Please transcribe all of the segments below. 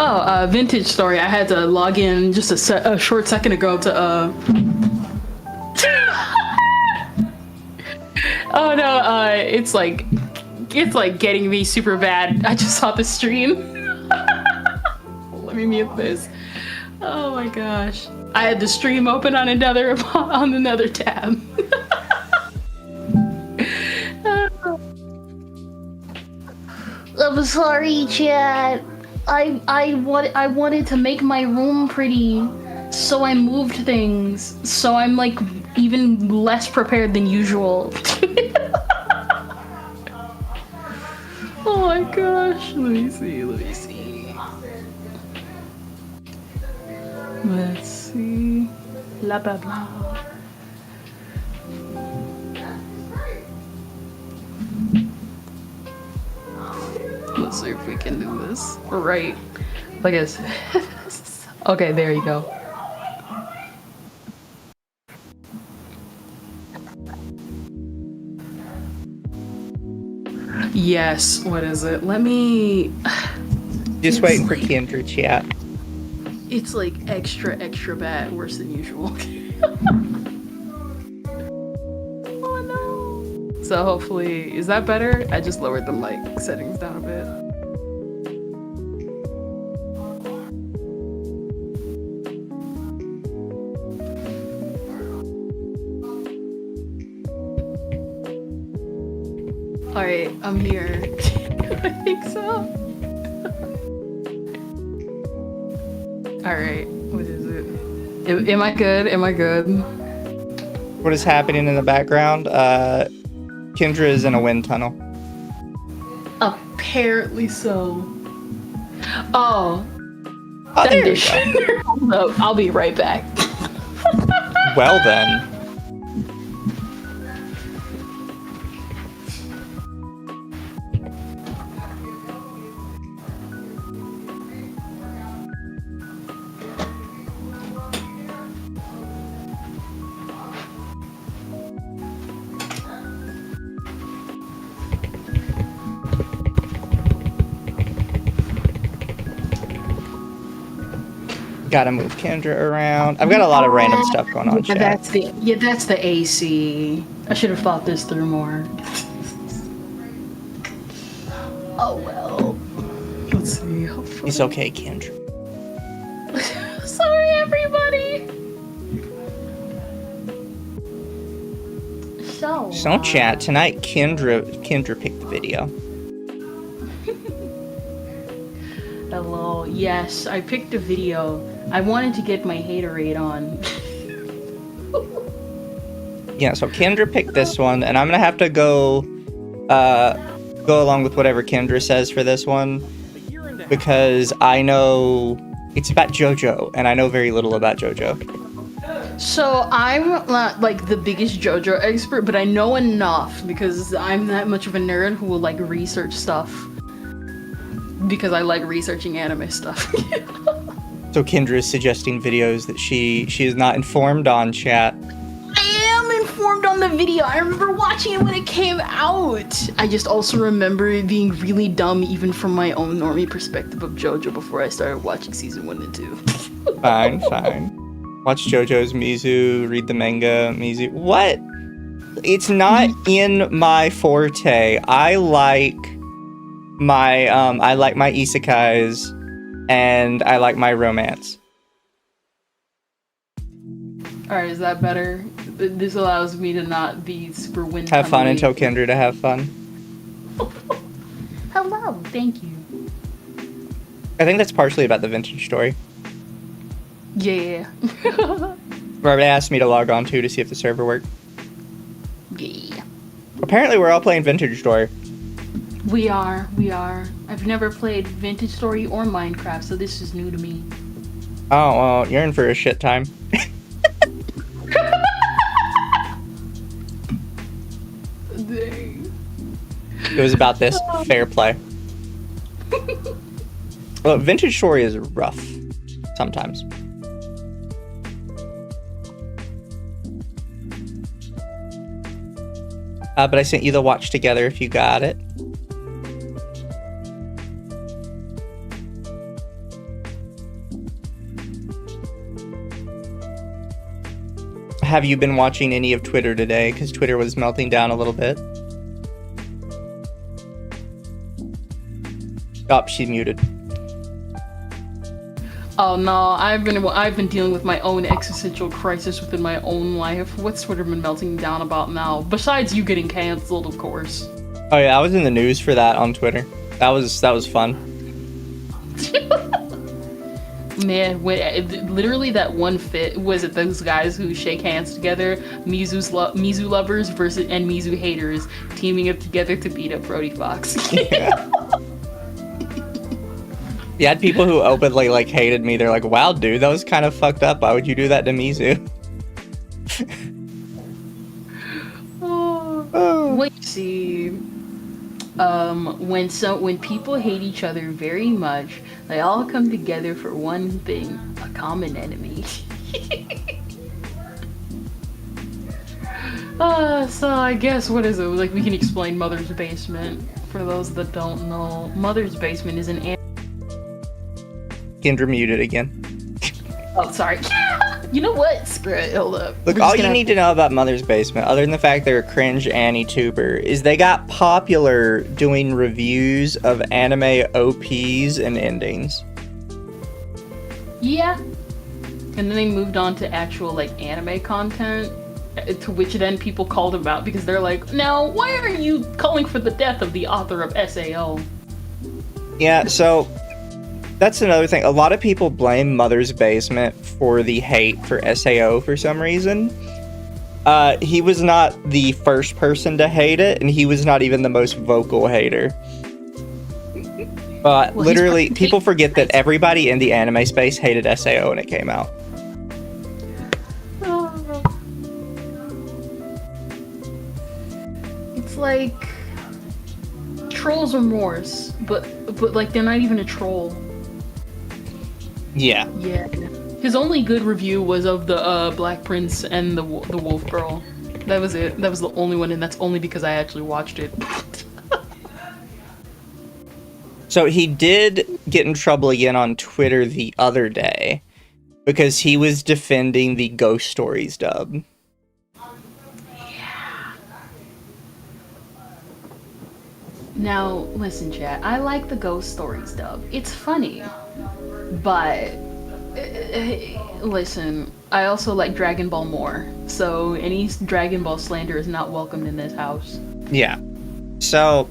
Oh, vintage story. I had to log in just a short second ago to oh no, it's like getting me super bad. I just saw the stream. Let me mute this. Oh my gosh. I had the stream open on another tab. I'm sorry, chat. I wanted to make my room pretty, so I moved things. So I'm like even less prepared than usual. Oh my gosh. Let me see. Let's see. La blah blah. Let's see if we can do this right. Like this. Okay, there you go. Yes, what is it? Let me... Just waiting for Kendra chat. It's like extra bad, worse than usual. Oh no. So hopefully, is that better? I just lowered the mic settings down a bit. Alright, I'm here. I think so. Alright, what is it? Am I good? Am I good? What is happening in the background? Kendra is in a wind tunnel. Apparently so. Oh. Oh, there you go. Hold up, I'll be right back. Well then. Gotta move Kendra around. I've got a lot of random stuff going on. Yeah, chat. that's the AC. I should have thought this through more. Oh well. Let's see. It's okay, Kendra. Sorry, everybody. So chat tonight. Kendra picked the video. Hello. Yes, I picked a video. I wanted to get my haterade on. Yeah, so Kendra picked this one, and I'm gonna have to go along with whatever Kendra says for this one, because I know it's about Jojo, and I know very little about Jojo. So I'm not like the biggest Jojo expert, but I know enough because I'm that much of a nerd who will like research stuff. Because I like researching anime stuff. So Kendra is suggesting videos that she is not informed on, chat. I am informed on the video. I remember watching it when it came out. I just also remember it being really dumb even from my own normie perspective of JoJo before I started watching season 1 and 2. Fine. Watch JoJo's Mizu, read the manga, Mizu. What? It's not in my forte. I like my isekais, and I like my romance. Alright, is that better? This allows me to not be super wind. Have fun and tell Kendra to have fun. Hello, thank you. I think that's partially about the vintage story. Yeah. Robert asked me to log on to see if the server worked. Yeah. Apparently we're all playing vintage story. We are. I've never played Vintage Story or Minecraft, so this is new to me. Oh, well, you're in for a shit time. Dang. It was about this. Fair play. Well, Vintage Story is rough. Sometimes. But I sent you the watch together if you got it. Have you been watching any of Twitter today? Because Twitter was melting down a little bit. Oh, she's muted. Oh no, I've been dealing with my own existential crisis within my own life. What's Twitter been melting down about now? Besides you getting canceled, of course. Oh yeah, I was in the news for that on Twitter. That was fun. Man, literally that one fit was it those guys who shake hands together, Mizu lovers versus and Mizu haters teaming up together to beat up Brody Fox. Yeah. You had people who openly like hated me. They're like, "Wow, dude, that was kind of fucked up. Why would you do that to Mizu?" Wait, see. When people hate each other very much, they all come together for one thing: a common enemy. So I guess what is it? Like we can explain Mother's Basement for those that don't know. Mother's Basement is an. Kendra muted again. Oh, sorry. You know what? Screw it. Hold up. Look, all you need to know about Mother's Basement, other than the fact they're a cringe Anituber, is they got popular doing reviews of anime OPs and endings. Yeah. And then they moved on to actual, like, anime content, to which then people called them out because they're like, now, why are you calling for the death of the author of SAO? Yeah, so That's another thing. A lot of people blame Mother's Basement for the hate for SAO for some reason. He was not the first person to hate it, and he was not even the most vocal hater. Well, Literally, people forget that everybody in the anime space hated SAO when it came out. It's like Troll's Remorse, but like they're not even a troll. Yeah. Yeah. His only good review was of the Black Prince and the Wolf Girl. That was it. That was the only one, and that's only because I actually watched it. So he did get in trouble again on Twitter the other day because he was defending the Ghost Stories dub. Yeah. Now, listen, chat. I like the Ghost Stories dub. It's funny, but listen, I also like Dragon Ball more. So any Dragon Ball slander is not welcomed in this house. Yeah. So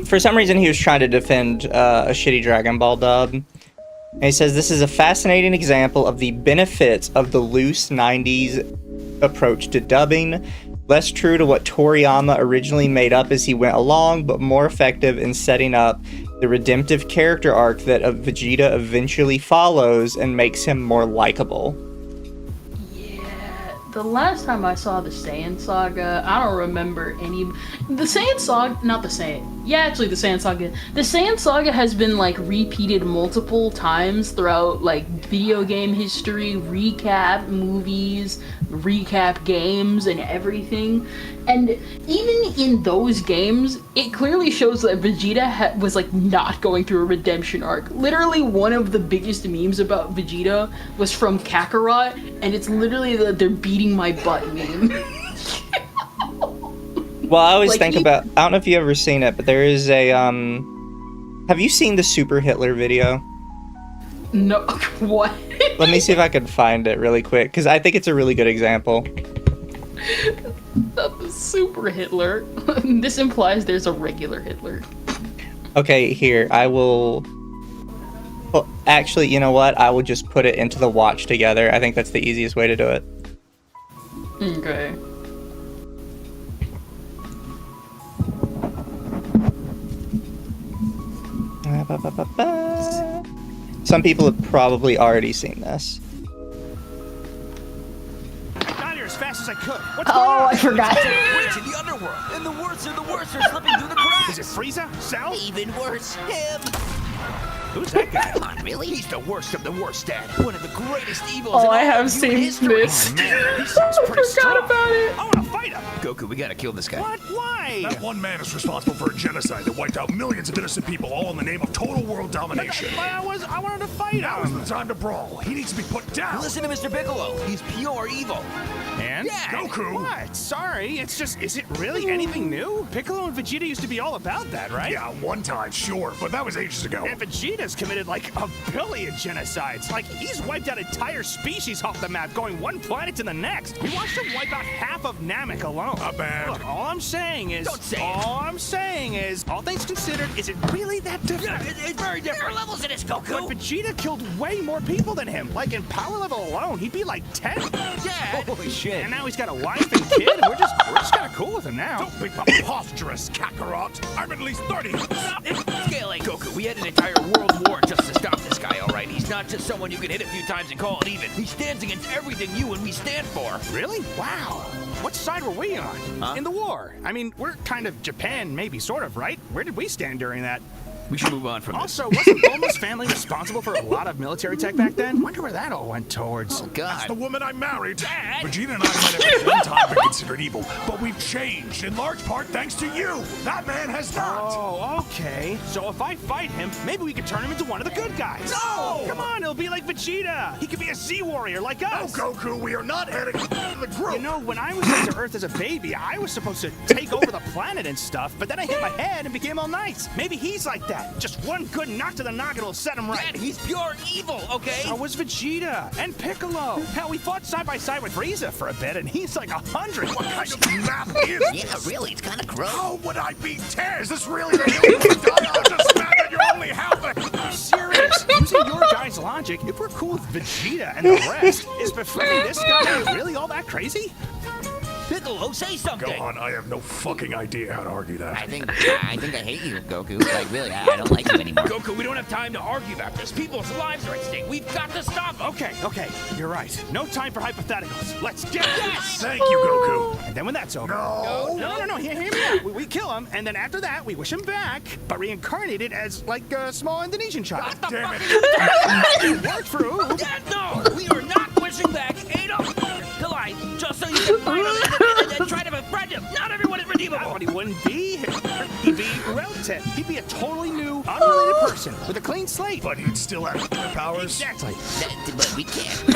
for some reason, he was trying to defend a shitty Dragon Ball dub. And he says, this is a fascinating example of the benefits of the loose 90s approach to dubbing. Less true to what Toriyama originally made up as he went along, but more effective in setting up the redemptive character arc that Vegeta eventually follows and makes him more likable. The last time I saw the Saiyan Saga, I don't remember any. The Saiyan Saga, not the Saiyan. Yeah, actually, the Saiyan Saga. The Saiyan Saga has been like repeated multiple times throughout like video game history, recap movies, recap games, and everything. And even in those games, it clearly shows that Vegeta was like not going through a redemption arc. Literally, one of the biggest memes about Vegeta was from Kakarot, and it's literally the "they're beating my butt" meme. Well, I always Like, think about, I don't know if you've ever seen it, but there is a, have you seen the Super Hitler video? No, what? Let me see if I can find it really quick, because I think it's a really good example. The Super Hitler. This implies there's a regular Hitler. Okay, here, I will... Well, actually, you know what? I will just put it into the watch together. I think that's the easiest way to do it. Okay. Some people have probably already seen this. Got here as fast as I could. What's Oh, I forgot. Witch in the underworld, and the worst of the worst are slipping through the cracks. Is it Frieza? Cell? Even worse, him. Who's that guy? Come on, really? He's the worst of the worst, Dad. One of the greatest evils. Oh, in I all have of seen human history. this. Oh, man, he sounds I pretty forgot strong. about it. I want to fight him. Goku, we gotta kill this guy. What? Why? That one man is responsible for a genocide that wiped out millions of innocent people, all in the name of total world domination. But I wanted to fight Now is him. the time to brawl. He needs to be put down. Listen to Mr. Piccolo. He's pure evil. And? Yeah. Goku. What? Sorry, it's just, is it really anything new? Piccolo and Vegeta used to be all about that, right? Yeah, one time, sure, but that was ages ago. And Vegeta's committed like a billion genocides. Like, he's wiped out entire species off the map, going one planet to the next. He wants to wipe out half of Namek alone. Not bad. Look, all I'm saying is, Don't say it. all things considered, is it really that different? It's very different. There are levels in this, But Goku. Vegeta killed way more people than him. Like, in power level alone, he'd be like 10. Dad. Holy shit. And now he's got a wife and kid, and we're just kind of cool with him now. Don't be preposterous, Kakarot. I'm at least 30. Stop scaling. Goku, we had an entire world war just to stop this guy, all right? He's not just someone you can hit a few times and call it even. He stands against everything you and me stand for. Really? Wow. What side were we on? Huh? In the war. I mean, we're kind of Japan, maybe, sort of, right? Where did we stand during that? We should move on from this. Also, wasn't Bulma's family responsible for a lot of military tech back then? Wonder where that all went towards. Oh, That's the God. woman I married. Dad! Vegeta and I might have at one time been considered evil, but we've changed, in large part thanks to you. That man has not. Oh, okay. So if I fight him, maybe we could turn him into one of the good guys. No! Come on, it'll be like Vegeta. He could be a sea warrior like No, us. Goku, we are not heading to the group. You know, when I was sent to Earth as a baby, I was supposed to take over the planet and stuff, but then I hit my head and became all nice. Maybe he's like that. Just one good knock to the noggin will set him right. Dad, he's pure evil, okay? So was Vegeta and Piccolo. Hell, we fought side by side with Frieza for a bit, and he's like 100. What kind of map is Yeah, this? really, it's kind of gross. How would I beat 10? Is this really the hill you want to die on? Just mad that you're only half the... Serious? Using your guys' logic, if we're cool with Vegeta and the rest, is befriending this guy really all that crazy? Piccolo, say something. Gohan, I have no fucking idea how to argue that. I think I hate you, Goku. Like, really, I don't like you anymore. Goku, we don't have time to argue about this. People's lives are at stake. We've got to stop them. Okay, you're right. No time for hypotheticals. Let's get Yes! Thank you, Goku. And then when that's over... No. Hear me out. We kill him, and then after that, we wish him back, but reincarnated as, like, a small Indonesian child. Damn it. It worked for Oob. No, we are not wishing back Adolf Hilai just so you can find him and try to befriend him. Not everyone is redeemable. But he wouldn't be. He'd be relative. He'd be a totally new, unrelated person with a clean slate. But he'd still have powers. Exactly. But we can't.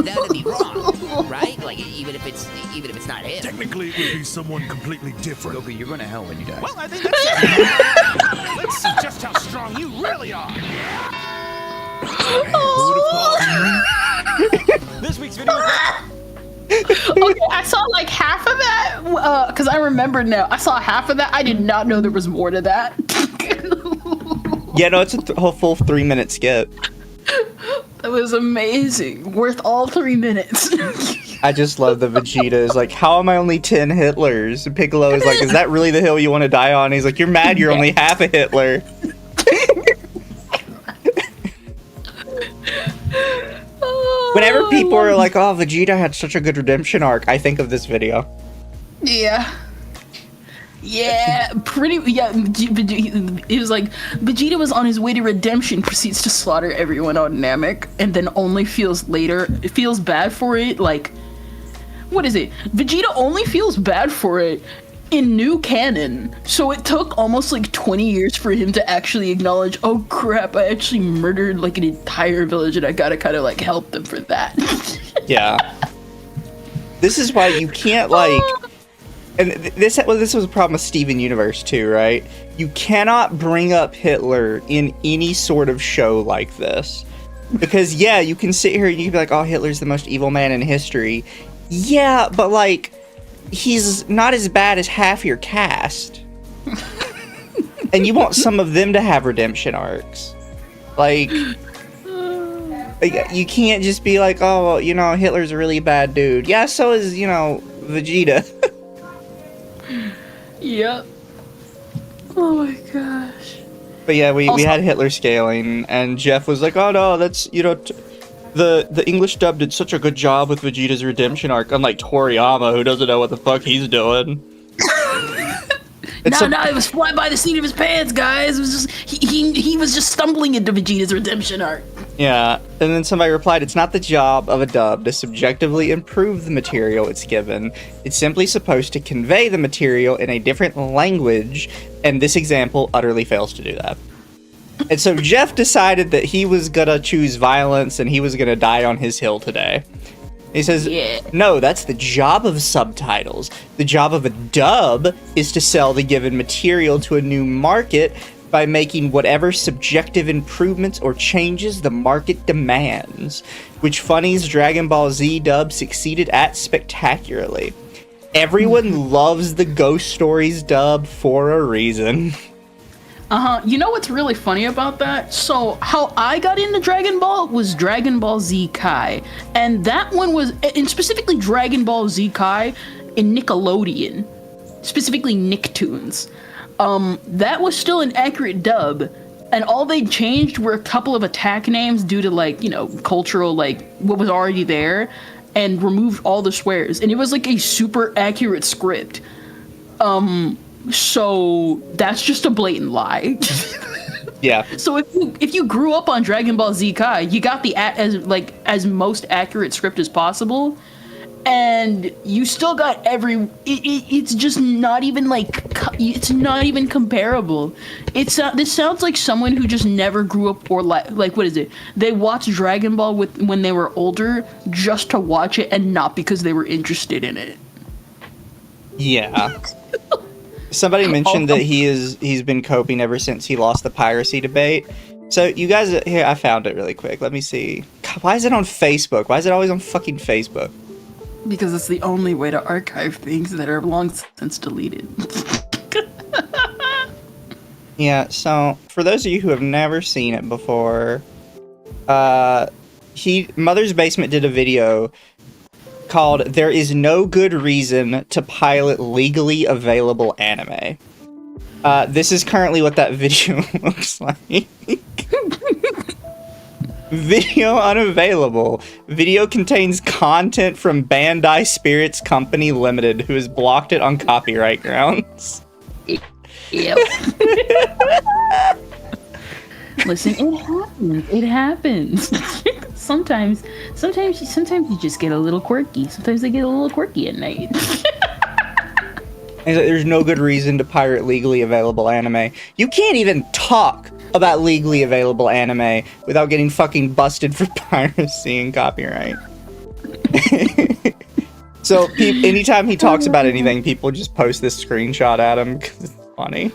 That would be wrong, right? Like, even if it's not him. Technically, it would be someone completely different. Goku, you're going to hell when you die. Well, I think that's Let's see just how strong you really are. This week's video is Okay, I saw like half of that because I remember now. I saw half of that. I did not know there was more to that. Yeah, no, it's a whole full 3-minute skip. That was amazing. Worth all 3 minutes. I just love the Vegeta is like, how am I only 10 Hitlers? And Piccolo is like, is that really the hill you want to die on? And he's like, you're mad you're only half a Hitler. Whenever people are like, oh, Vegeta had such a good redemption arc, I think of this video. Yeah. Yeah, it was like, Vegeta was on his way to redemption, proceeds to slaughter everyone on Namek, and then only feels bad for it, like, what is it? Vegeta only feels bad for it in new canon, so it took almost like 20 years for him to actually acknowledge, oh crap, I actually murdered like an entire village and I gotta kind of like help them for that. Yeah. This is why you can't like, and this was a problem with Steven Universe too, right? You cannot bring up Hitler in any sort of show like this. Because yeah, you can sit here and you can be like, oh, Hitler's the most evil man in history. Yeah, but like, he's not as bad as half your cast. And you want some of them to have redemption arcs. Like, you can't just be like, oh, well, you know, Hitler's a really bad dude. Yeah, so is, you know, Vegeta. Yep. Oh my gosh. But yeah, we Also- had Hitler scaling, and Jeff was like, oh no, that's, you know, the English dub did such a good job with Vegeta's redemption arc, unlike Toriyama, who doesn't know what the fuck he's doing. No, it was fly by the seat of his pants, guys. It was just he was just stumbling into Vegeta's redemption arc. Yeah, and then somebody replied, it's not the job of a dub to subjectively improve the material it's given. It's simply supposed to convey the material in a different language, and this example utterly fails to do that. And so Jeff decided that he was gonna choose violence and he was gonna die on his hill today. He says, Yeah. no, that's the job of subtitles. The job of a dub is to sell the given material to a new market by making whatever subjective improvements or changes the market demands, which Funny's Dragon Ball Z dub succeeded at spectacularly. Everyone loves the Ghost Stories dub for a reason. You know what's really funny about that? So how I got into Dragon Ball was Dragon Ball Z Kai, and that one was, and specifically Dragon Ball Z Kai in Nickelodeon, specifically Nicktoons. That was still an accurate dub, and all they changed were a couple of attack names due to, like, you know, cultural, like, what was already there, and removed all the swears, and it was like a super accurate script. So that's just a blatant lie. Yeah. So if you grew up on Dragon Ball Z Kai, you got the as most accurate script as possible, and you still got it's just not even like, it's not even comparable. This sounds like someone who just never grew up, or like what is it? They watched Dragon Ball when they were older just to watch it and not because they were interested in it. Yeah. Somebody mentioned that he's been coping ever since he lost the piracy debate. So you guys, here, I found it really quick. Let me see. God, why is it on Facebook? Why is it always on fucking Facebook? Because it's the only way to archive things that are long since deleted. Yeah, so for those of you who have never seen it before, Mother's Basement did a video called "There is no good reason to pilot legally available anime." This is currently what that video looks like. Video unavailable. Video contains content from Bandai Spirits Company Limited, who has blocked it on copyright grounds. Yep. Listen, it happens. Sometimes you just get a little quirky. Sometimes they get a little quirky at night. There's no good reason to pirate legally available anime. You can't even talk about legally available anime without getting fucking busted for piracy and copyright. So anytime he talks about anything, people just post this screenshot at him because it's funny.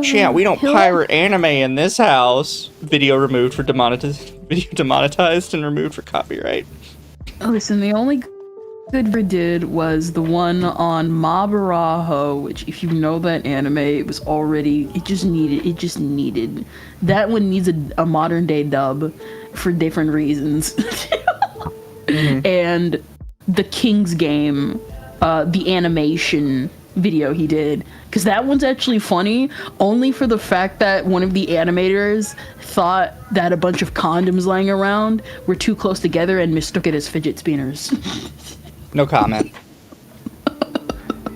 Chat, we don't pirate anime in this house. Video removed for video demonetized and removed for copyright. Listen, the only good we did was the one on Mabaraho, which, if you know that anime, it just needed. That one needs a modern day dub for different reasons. Mm-hmm. And the King's Game, the animation video he did, because that one's actually funny only for the fact that one of the animators thought that a bunch of condoms lying around were too close together and mistook it as fidget spinners. No comment.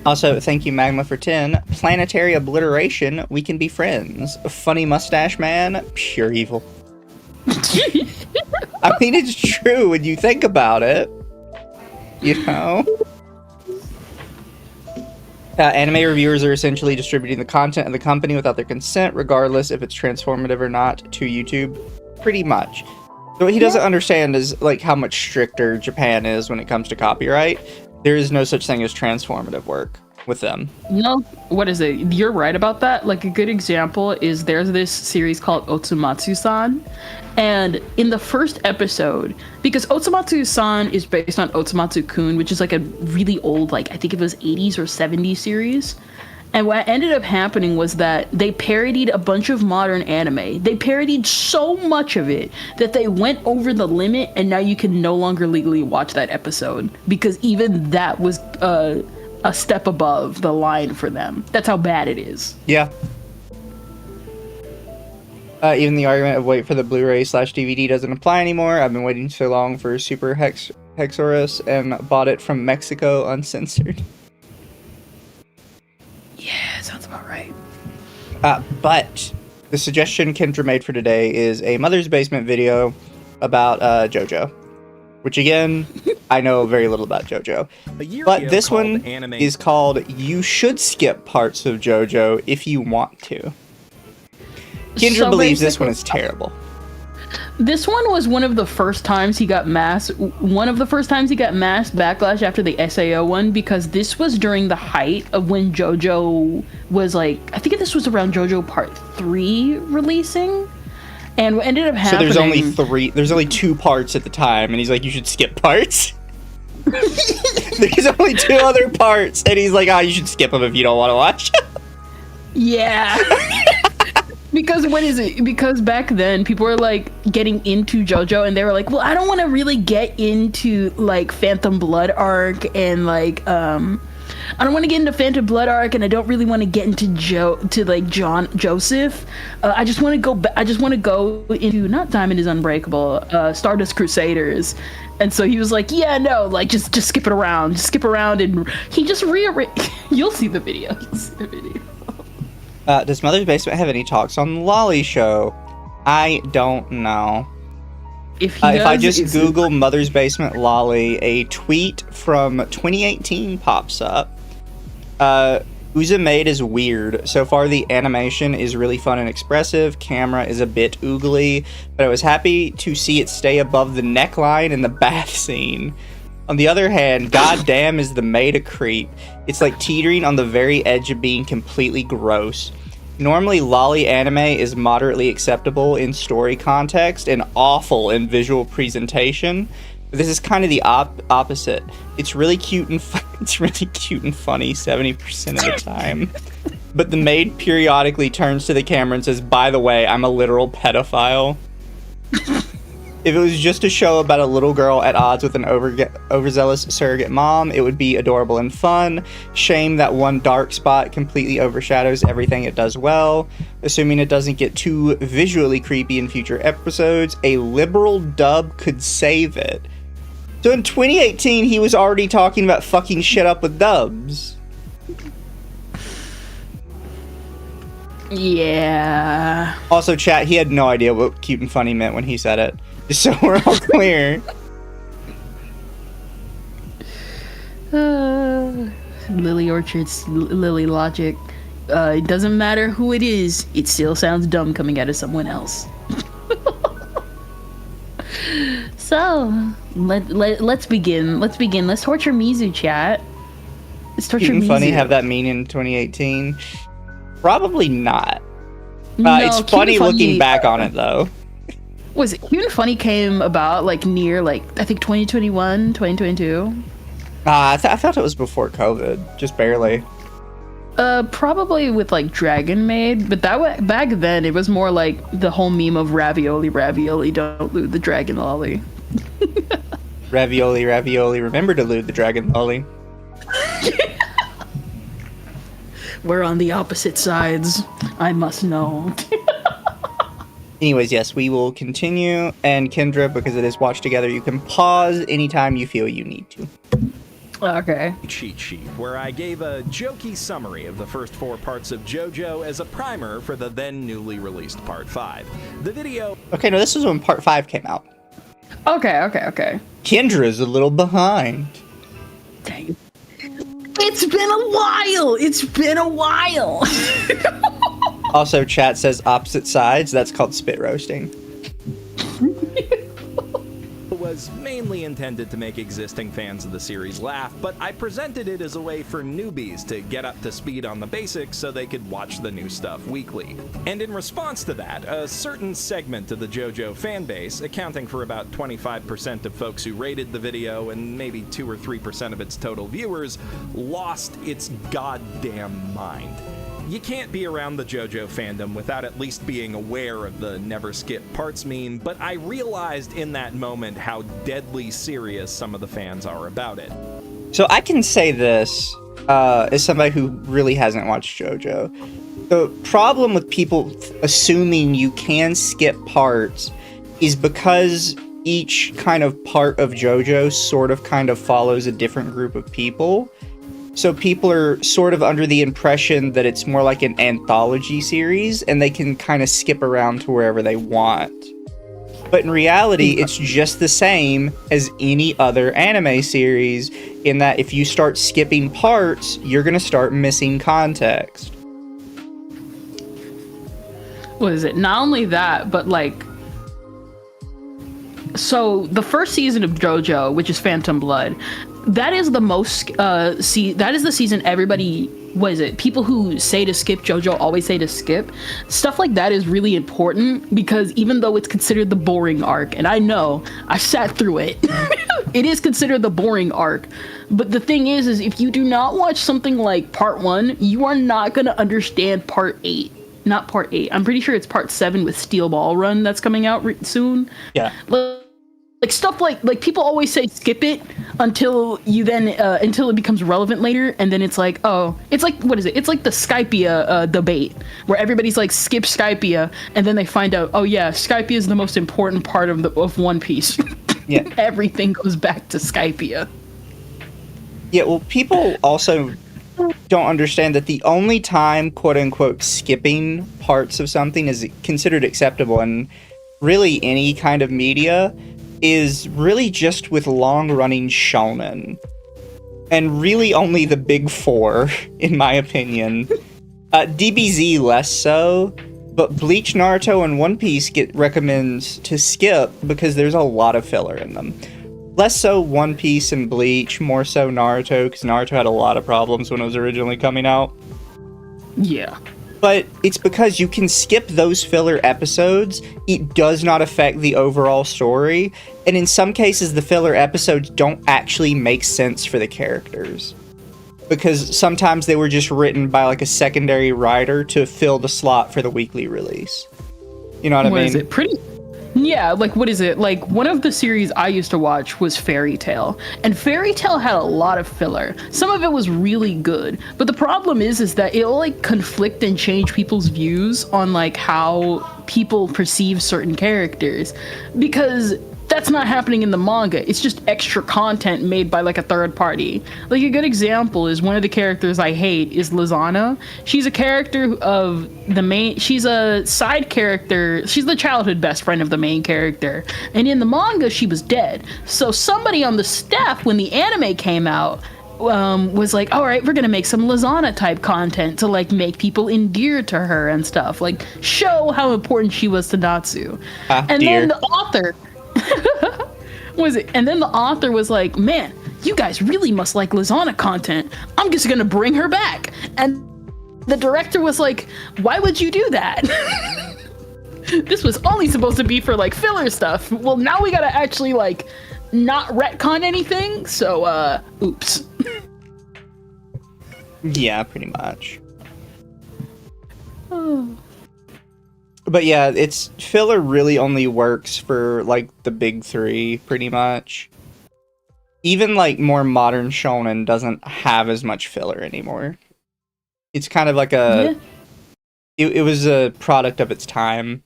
Also, thank you Magma for 10. Planetary obliteration, we can be friends. Funny mustache man, pure evil. I mean, it's true when you think about it. You know? Anime reviewers are essentially distributing the content of the company without their consent, regardless if it's transformative or not, to YouTube. Pretty much. So what he doesn't understand is like how much stricter Japan is when it comes to copyright. There is no such thing as transformative work with them. No, what is it? You're right about that. Like, a good example is there's this series called Otsumatsu-san, and in the first episode, because Otsumatsu-san is based on Otsumatsu-kun, which is like a really old, like, I think it was 80s or 70s series. And what ended up happening was that they parodied a bunch of modern anime. They parodied so much of it that they went over the limit, and now you can no longer legally watch that episode because even that was a step above the line for them. That's how bad it is. Yeah. Even the argument of wait for the Blu-ray/DVD doesn't apply anymore. I've been waiting so long for Super Hexorus and bought it from Mexico uncensored. Yeah, sounds about right. But the suggestion Kendra made for today is a Mother's Basement video about Jojo. Which again, I know very little about Jojo. But this one is called You Should Skip Parts of Jojo If You Want to. Kendra believes this one is terrible. This one was one of the first times he got mass backlash after the SAO one, because this was during the height of when JoJo was like, I think this was around JoJo Part 3 releasing. And what ended up happening... So there's only 2 parts at the time, and he's like, you should skip parts? There's only 2 other parts, and he's like, you should skip them if you don't want to watch. Yeah. Because what is it? Because back then people were like getting into JoJo and they were like, well, I don't want to really get into like Phantom Blood arc and like I don't want to get into Phantom Blood arc and I don't really want to get into Joseph. I just want to go into not Diamond is Unbreakable, Stardust Crusaders. And so he was like, yeah, no, like just skip it around. Just skip around, and he just you'll see the video. You'll see the video. Does Mother's Basement have any talks on the Loli show? I don't know. If I just Google Mother's Basement Loli, a tweet from 2018 pops up. Uzumaid is weird. So far, the animation is really fun and expressive. Camera is a bit oogly, but I was happy to see it stay above the neckline in the bath scene. On the other hand, goddamn is the maid a creep. It's like teetering on the very edge of being completely gross. Normally, loli anime is moderately acceptable in story context and awful in visual presentation, but this is kind of the opposite. It's really cute and fun. It's really cute and funny 70% of the time. But the maid periodically turns to the camera and says, "By the way, I'm a literal pedophile." If it was just a show about a little girl at odds with an overzealous surrogate mom, it would be adorable and fun. Shame that one dark spot completely overshadows everything it does well. Assuming it doesn't get too visually creepy in future episodes, a liberal dub could save it. So in 2018, he was already talking about fucking shit up with dubs. Yeah. Also, chat, he had no idea what cute and funny meant when he said it. Just so we're all clear. Lily Orchard's Lily logic. It doesn't matter who it is, it still sounds dumb coming out of someone else. So, let's begin. Let's torture Mizu, chat. Let's torture Cute and Mizu. funny have that mean in 2018? Probably not. No, it's Cute funny and looking back on it, though. Was it Cute and Funny came about near I think 2021, 2022? I thought it was before COVID, just barely. Probably with Dragon Maid, but back then it was more like the whole meme of ravioli, don't lose the dragon lolly. Ravioli, remember to lewd the dragon lolly. We're on the opposite sides. I must know. Anyways, yes, we will continue. And Kendra, because it is watched together, you can pause anytime you feel you need to. Okay. Cheat sheet, where I gave a jokey summary of the first 4 parts of JoJo as a primer for the then newly released Part 5. The video... Okay, no, this was when Part 5 came out. Okay. Kendra's a little behind. Dang. It's been a while! Also, chat says opposite sides. That's called spit roasting. was mainly intended to make existing fans of the series laugh, but I presented it as a way for newbies to get up to speed on the basics so they could watch the new stuff weekly. And in response to that, a certain segment of the JoJo fanbase, accounting for about 25% of folks who rated the video and maybe 2 or 3% of its total viewers, lost its goddamn mind. You can't be around the JoJo fandom without at least being aware of the never skip parts meme, but I realized in that moment how deadly serious some of the fans are about it. So I can say this as somebody who really hasn't watched JoJo. The problem with people assuming you can skip parts is because each kind of part of JoJo sort of kind of follows a different group of people. So people are sort of under the impression that it's more like an anthology series and they can kind of skip around to wherever they want. But in reality, it's just the same as any other anime series in that if you start skipping parts, you're going to start missing context. What is it? Not only that, but so the first season of JoJo, which is Phantom Blood, that is the most that is the season everybody, people who say to skip JoJo always say to skip. Stuff like that is really important because even though it's considered the boring arc, and I know I sat through it, it is considered the boring arc. But the thing is if you do not watch something like part 1, you are not going to understand part 8. Not part 8. I'm pretty sure it's part 7 with Steel Ball Run that's coming out soon. Yeah. Like stuff like people always say skip it until you then until it becomes relevant later, and then it's like, oh, it's like, what is it? It's like the Skypia debate where everybody's like skip Skypia, and then they find out, oh yeah, Skypia is the most important part of One Piece. Yeah. Everything goes back to Skypia. Yeah, well, people also don't understand that the only time, quote unquote, skipping parts of something is considered acceptable in really any kind of media is really just with long-running shonen. And really only the big 4, in my opinion. DBZ less so, but Bleach, Naruto, and One Piece get recommends to skip because there's a lot of filler in them. Less so One Piece and Bleach, more so Naruto, because Naruto had a lot of problems when it was originally coming out. Yeah. But it's because you can skip those filler episodes, it does not affect the overall story, and in some cases the filler episodes don't actually make sense for the characters. because sometimes they were just written by like a secondary writer to fill the slot for the weekly release. You know what I mean? What is it? Pretty. Yeah, like what is it? Like one of the series I used to watch was Fairy Tale, and Fairy Tale had a lot of filler. Some of it was really good, but the problem is that it'll like conflict and change people's views on like how people perceive certain characters, because that's not happening in the manga. It's just extra content made by like a third party. Like a good example is one of the characters I hate is Lizana. She's a character of the main, she's a side character. She's the childhood best friend of the main character. And in the manga, she was dead. So somebody on the staff, when the anime came out, was like, all right, we're gonna make some Lizana type content to like make people endear to her and stuff, like show how important she was to Natsu. And then the author was it? And then the author was like, man, you guys really must like Lizana content. I'm just gonna bring her back. And the director was like, why would you do that? This was only supposed to be for like filler stuff. Well, now we gotta actually like not retcon anything. So, oops. Yeah, pretty much. But yeah, it's filler really only works for like the big three, pretty much. Even like more modern shonen doesn't have as much filler anymore. It's kind of like a... Yeah. It was a product of its time.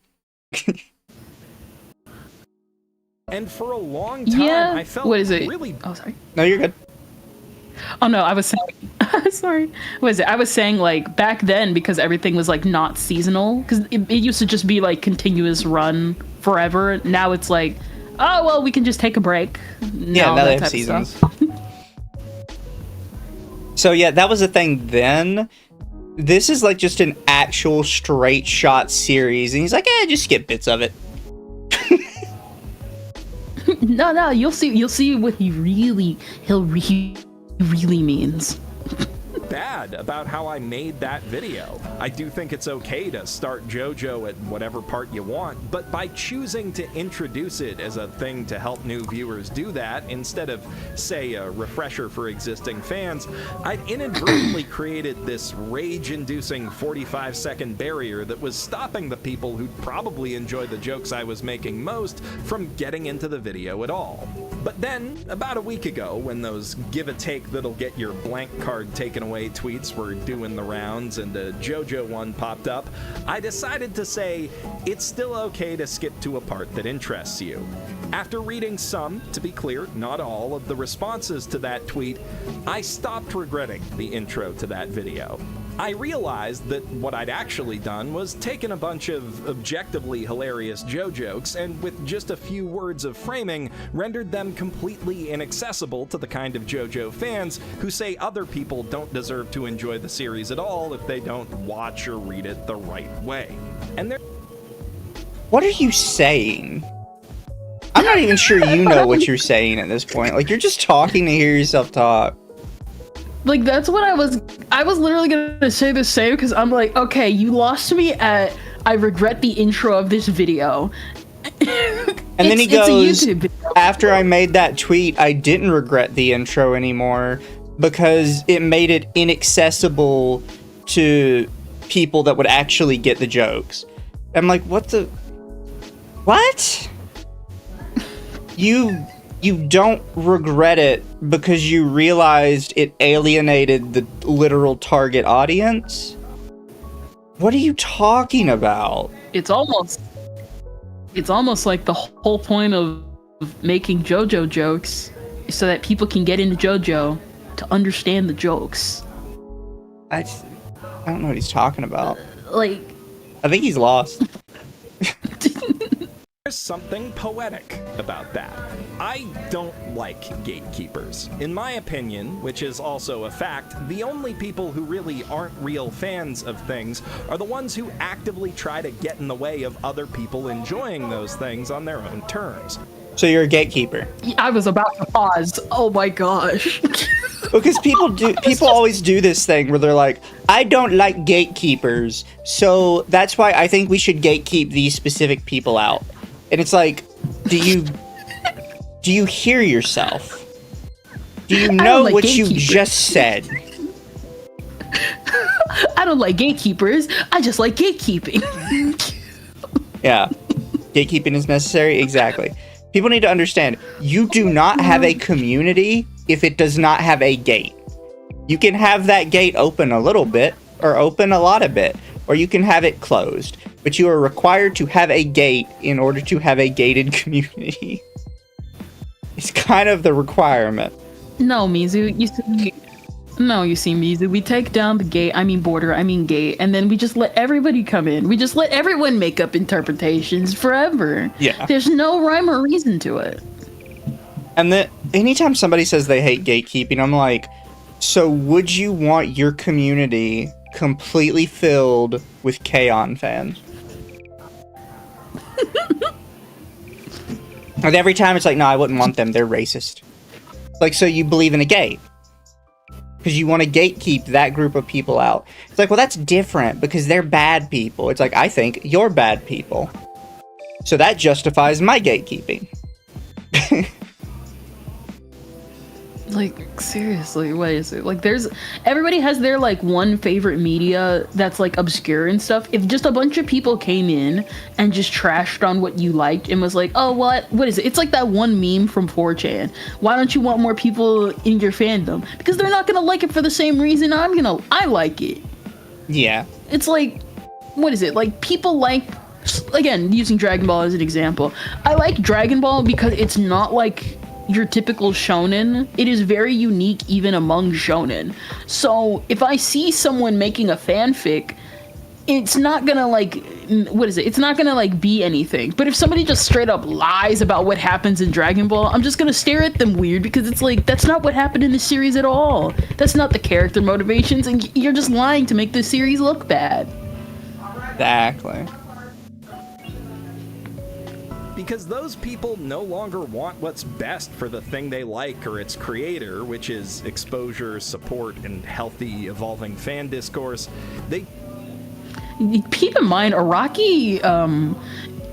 And for a long time, I felt really... Oh, sorry. No, you're good. Oh no, I was saying, sorry. What is it? I was saying like back then, because everything was like not seasonal, because it used to just be like continuous run forever. Now it's like, oh well, we can just take a break. Yeah, now they have seasons. So yeah, that was a thing then. This is like just an actual straight shot series, and he's like, just skip bits of it. No, you'll see what he really means. Bad about how I made that video. I do think it's okay to start JoJo at whatever part you want, but by choosing to introduce it as a thing to help new viewers do that, instead of, say, a refresher for existing fans, I'd inadvertently created this rage-inducing 45-second barrier that was stopping the people who'd probably enjoy the jokes I was making most from getting into the video at all. But then, about a week ago, when those give-a-take that'll get your blank card taken away tweets were doing the rounds and a JoJo one popped up, I decided to say it's still okay to skip to a part that interests you. After reading some, to be clear, not all, of the responses to that tweet, I stopped regretting the intro to that video. I realized that what I'd actually done was taken a bunch of objectively hilarious Joe jokes and with just a few words of framing rendered them completely inaccessible to the kind of JoJo fans who say other people don't deserve to enjoy the series at all if they don't watch or read it the right way. And there... What are you saying? I'm not even sure you know what you're saying at this point. Like, you're just talking to hear yourself talk. Like, that's what I was literally gonna say the same, because I'm like, okay, you lost me at I regret the intro of this video. And then he goes, after I made that tweet, I didn't regret the intro anymore because it made it inaccessible to people that would actually get the jokes. I'm like, what? You don't regret it because you realized it alienated the literal target audience? What are you talking about? It's almost like the whole point of making JoJo jokes is so that people can get into JoJo to understand the jokes. I don't know what he's talking about. Like, I think he's lost. There's something poetic about that. I don't like gatekeepers. In my opinion, which is also a fact, the only people who really aren't real fans of things are the ones who actively try to get in the way of other people enjoying those things on their own terms. So you're a gatekeeper. I was about to pause. Oh my gosh. Because people always do this thing where they're like, I don't like gatekeepers, so that's why I think we should gatekeep these specific people out. And it's like, do you hear yourself? Do you know like what you just said? I don't like gatekeepers. I just like gatekeeping. Yeah. Gatekeeping is necessary. Exactly. People need to understand, you do not have a community if it does not have a gate. You can have that gate open a little bit, or open a lot of bit, or you can have it closed. But you are required to have a gate in order to have a gated community. It's kind of the requirement. No, Mizu, you see, Mizu, we take down the gate, I mean border, I mean gate, and then we just let everybody come in. We just let everyone make up interpretations forever. Yeah. There's no rhyme or reason to it. And then anytime somebody says they hate gatekeeping, I'm like, so would you want your community completely filled with K-On! Fans? And every time it's like, no, I wouldn't want them. They're racist. Like, so you believe in a gate. Because you want to gatekeep that group of people out. It's like, well, that's different because they're bad people. It's like, I think you're bad people. So that justifies my gatekeeping. Like, seriously, what is it? Like, everybody has their, like, one favorite media that's, like, obscure and stuff. If just a bunch of people came in and just trashed on what you liked and was like, oh, what is it? It's like that one meme from 4chan. Why don't you want more people in your fandom? Because they're not gonna like it for the same reason I like it. Yeah. It's like, what is it? Like, people like, again, using Dragon Ball as an example. I like Dragon Ball because it's not like your typical shonen. It is very unique even among shonen. So if I see someone making a fanfic, it's not gonna like, it's not gonna like be anything. But if somebody just straight up lies about what happens in Dragon Ball, I'm just gonna stare at them weird because it's like, that's not what happened in the series at all. That's not the character motivations, and you're just lying to make the series look bad. Exactly. Because those people no longer want what's best for the thing they like or its creator, which is exposure, support, and healthy, evolving fan discourse. Keep in mind, Araki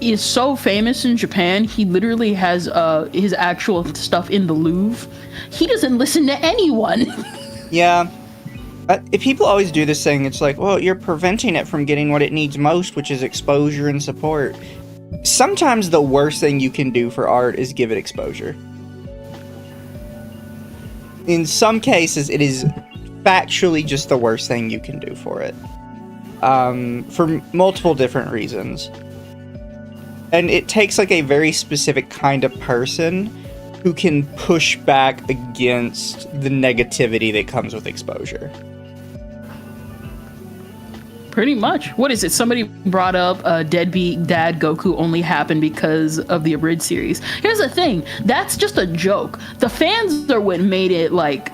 is so famous in Japan, he literally has his actual stuff in the Louvre. He doesn't listen to anyone. Yeah. If people always do this thing, it's like, well, you're preventing it from getting what it needs most, which is exposure and support. Sometimes the worst thing you can do for art is give it exposure. In some cases, it is factually just the worst thing you can do for it. For multiple different reasons. And it takes like a very specific kind of person who can push back against the negativity that comes with exposure. Pretty much. What is it? Somebody brought up Deadbeat Dad Goku only happened because of the Abridged series. Here's the thing. That's just a joke. The fans are what made it like,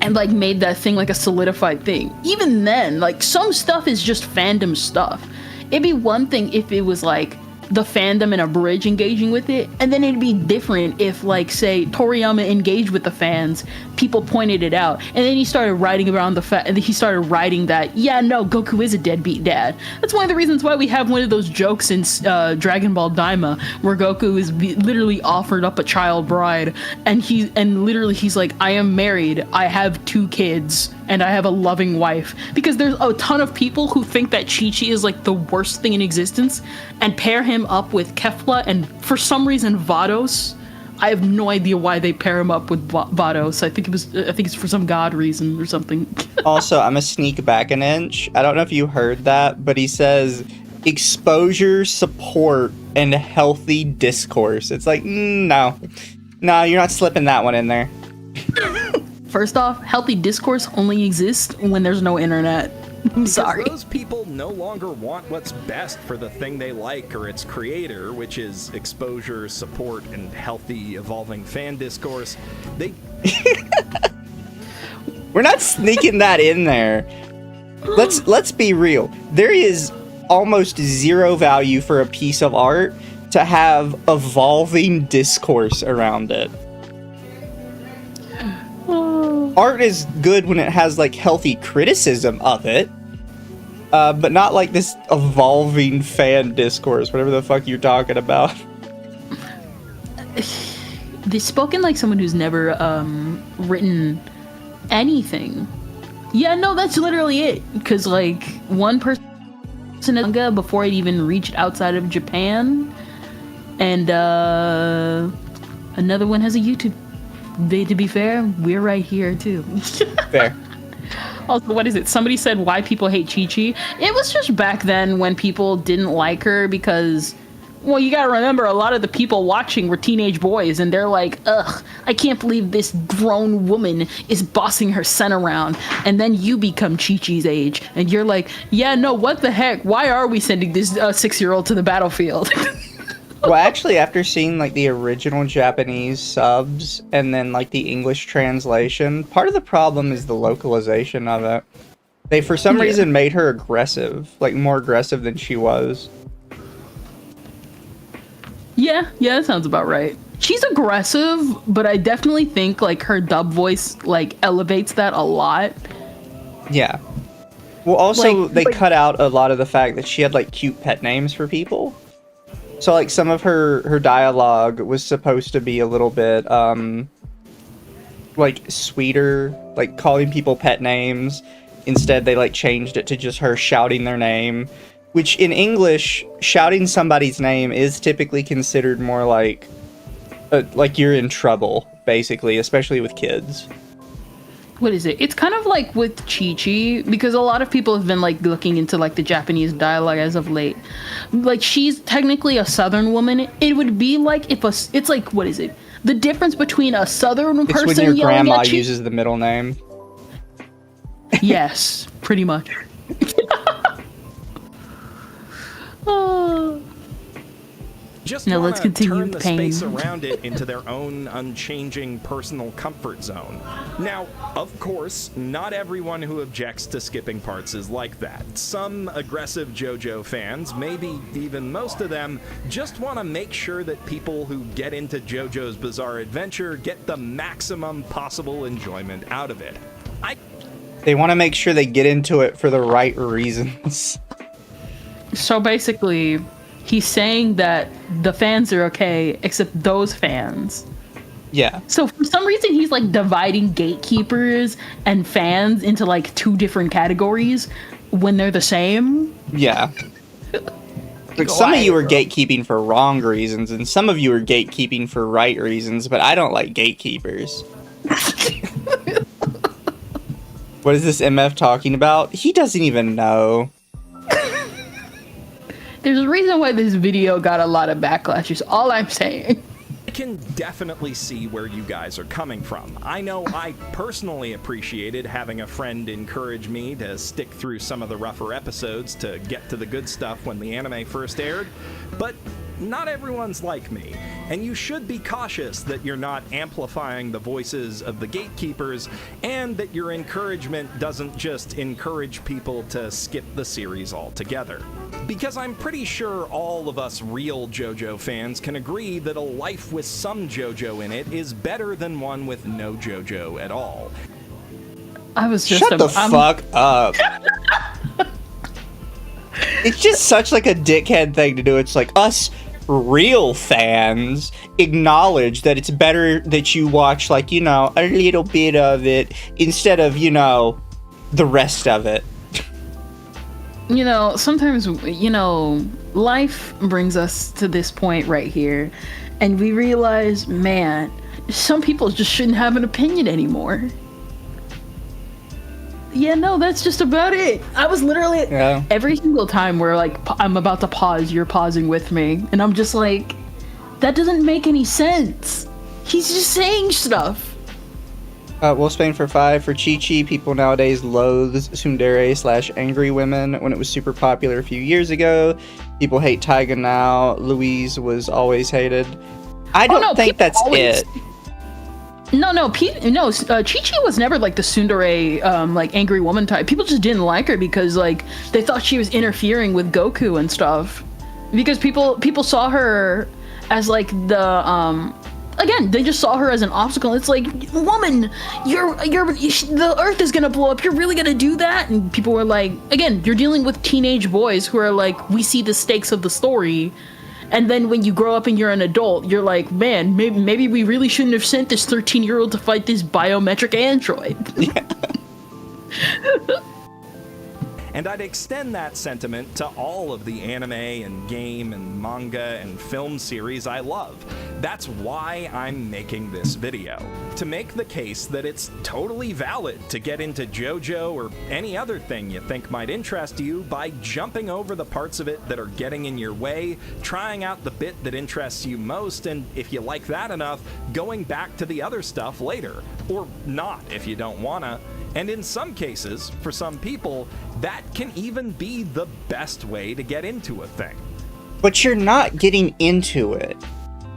and like made that thing like a solidified thing. Even then, like some stuff is just fandom stuff. It'd be one thing if it was like the fandom and Abridged engaging with it, and then it'd be different if, like, say, Toriyama engaged with the fans, people pointed it out, and then he started writing around the fact, and he started writing that, yeah, no, Goku is a deadbeat dad. That's one of the reasons why we have one of those jokes in Dragon Ball Daima, where Goku is literally offered up a child bride, and literally he's like, I am married, I have 2 kids, and I have a loving wife. Because there's a ton of people who think that Chi-Chi is like the worst thing in existence and pair him up with Kefla and for some reason Vados. I have no idea why they pair him up with Vados. I think it's for some god reason or something. Also, I'm gonna sneak back an inch. I don't know if you heard that, but he says exposure, support, and healthy discourse. It's like, no, you're not slipping that one in there. First off, healthy discourse only exists when there's no internet. I'm sorry. Those people no longer want what's best for the thing they like or its creator, which is exposure, support, and healthy, evolving fan discourse. We're not sneaking that in there. Let's be real. There is almost zero value for a piece of art to have evolving discourse around it. Art is good when it has like healthy criticism of it, but not like this evolving fan discourse, whatever the fuck you're talking about. They're spoken like someone who's never written anything. Yeah, no, that's literally it. Because, like, one person in manga before it even reached outside of Japan, and another one has a YouTube. To be fair, we're right here too. Fair. Also, what is it? Somebody said why people hate Chi-Chi. It was just back then when people didn't like her because, well, you gotta remember, a lot of the people watching were teenage boys, and they're like, ugh, I can't believe this grown woman is bossing her son around. And then you become Chi-Chi's age, and you're like, yeah, no, what the heck? Why are we sending this 6-year-old to the battlefield? Well, actually, after seeing like the original Japanese subs and then like the English translation, part of the problem is the localization of it. They, for some reason, made her aggressive, like more aggressive than she was. Yeah, that sounds about right. She's aggressive, but I definitely think like her dub voice like elevates that a lot. Yeah. Well, also, Like- they cut out a lot of the fact that she had like cute pet names for people. So, like, some of her dialogue was supposed to be a little bit, like, sweeter, like, calling people pet names. Instead, they, like, changed it to just her shouting their name. Which, in English, shouting somebody's name is typically considered more like you're in trouble, basically, especially with kids. What is it? It's kind of like with Chi-Chi, because a lot of people have been like looking into like the Japanese dialogue as of late. Like, she's technically a Southern woman. It would be like if it's like, what is it? The difference between a Southern person It's when your yelling grandma at you. uses the middle name. Yes, pretty much. Oh. Just Now wanna let's continue turn the pain. space around it into their own unchanging personal comfort zone. Now, of course, not everyone who objects to skipping parts is like that. Some aggressive JoJo fans, maybe even most of them, just want to make sure that people who get into JoJo's Bizarre Adventure get the maximum possible enjoyment out of it. They want to make sure they get into it for the right reasons. So basically, he's saying that the fans are okay, except those fans. Yeah. So for some reason, he's like dividing gatekeepers and fans into like two different categories when they're the same. Yeah. Like, some of you are gatekeeping for wrong reasons, and some of you are gatekeeping for right reasons, but I don't like gatekeepers. What is this MF talking about? He doesn't even know. There's a reason why this video got a lot of backlash, is all I'm saying. I can definitely see where you guys are coming from. I know I personally appreciated having a friend encourage me to stick through some of the rougher episodes to get to the good stuff when the anime first aired, but not everyone's like me, and you should be cautious that you're not amplifying the voices of the gatekeepers, and that your encouragement doesn't just encourage people to skip the series altogether. Because I'm pretty sure all of us real JoJo fans can agree that a life with some JoJo in it is better than one with no JoJo at all. I was just Shut the fuck up. It's just such like a dickhead thing to do. It's like, us real fans acknowledge that it's better that you watch, like, you know, a little bit of it instead of, you know, the rest of it. You know, sometimes, you know, life brings us to this point right here, and we realize, man, some people just shouldn't have an opinion anymore. Yeah, no, that's just about it. I was literally, every single time where, like, I'm about to pause, you're pausing with me, and I'm just like, that doesn't make any sense. He's just saying stuff. Wolfsbane for 5. For Chi-Chi, people nowadays loathe tsundere/angry women when it was super popular a few years ago. People hate Taiga now. Louise was always hated. I don't think that's it. No, Chi-Chi was never like the tsundere, like angry woman type. People just didn't like her because like they thought she was interfering with Goku and stuff. Because people saw her as like the again, they just saw her as an obstacle. It's like, woman, the Earth is gonna blow up. You're really gonna do that? And people were like, again, you're dealing with teenage boys who are like, we see the stakes of the story. And then when you grow up and you're an adult, you're like, man, maybe we really shouldn't have sent this 13-year-old to fight this biometric android. Yeah. And I'd extend that sentiment to all of the anime and game and manga and film series I love. That's why I'm making this video. To make the case that it's totally valid to get into JoJo or any other thing you think might interest you by jumping over the parts of it that are getting in your way, trying out the bit that interests you most, and if you like that enough, going back to the other stuff later. Or not if you don't wanna. And in some cases, for some people, that can even be the best way to get into a thing. But you're not getting into it.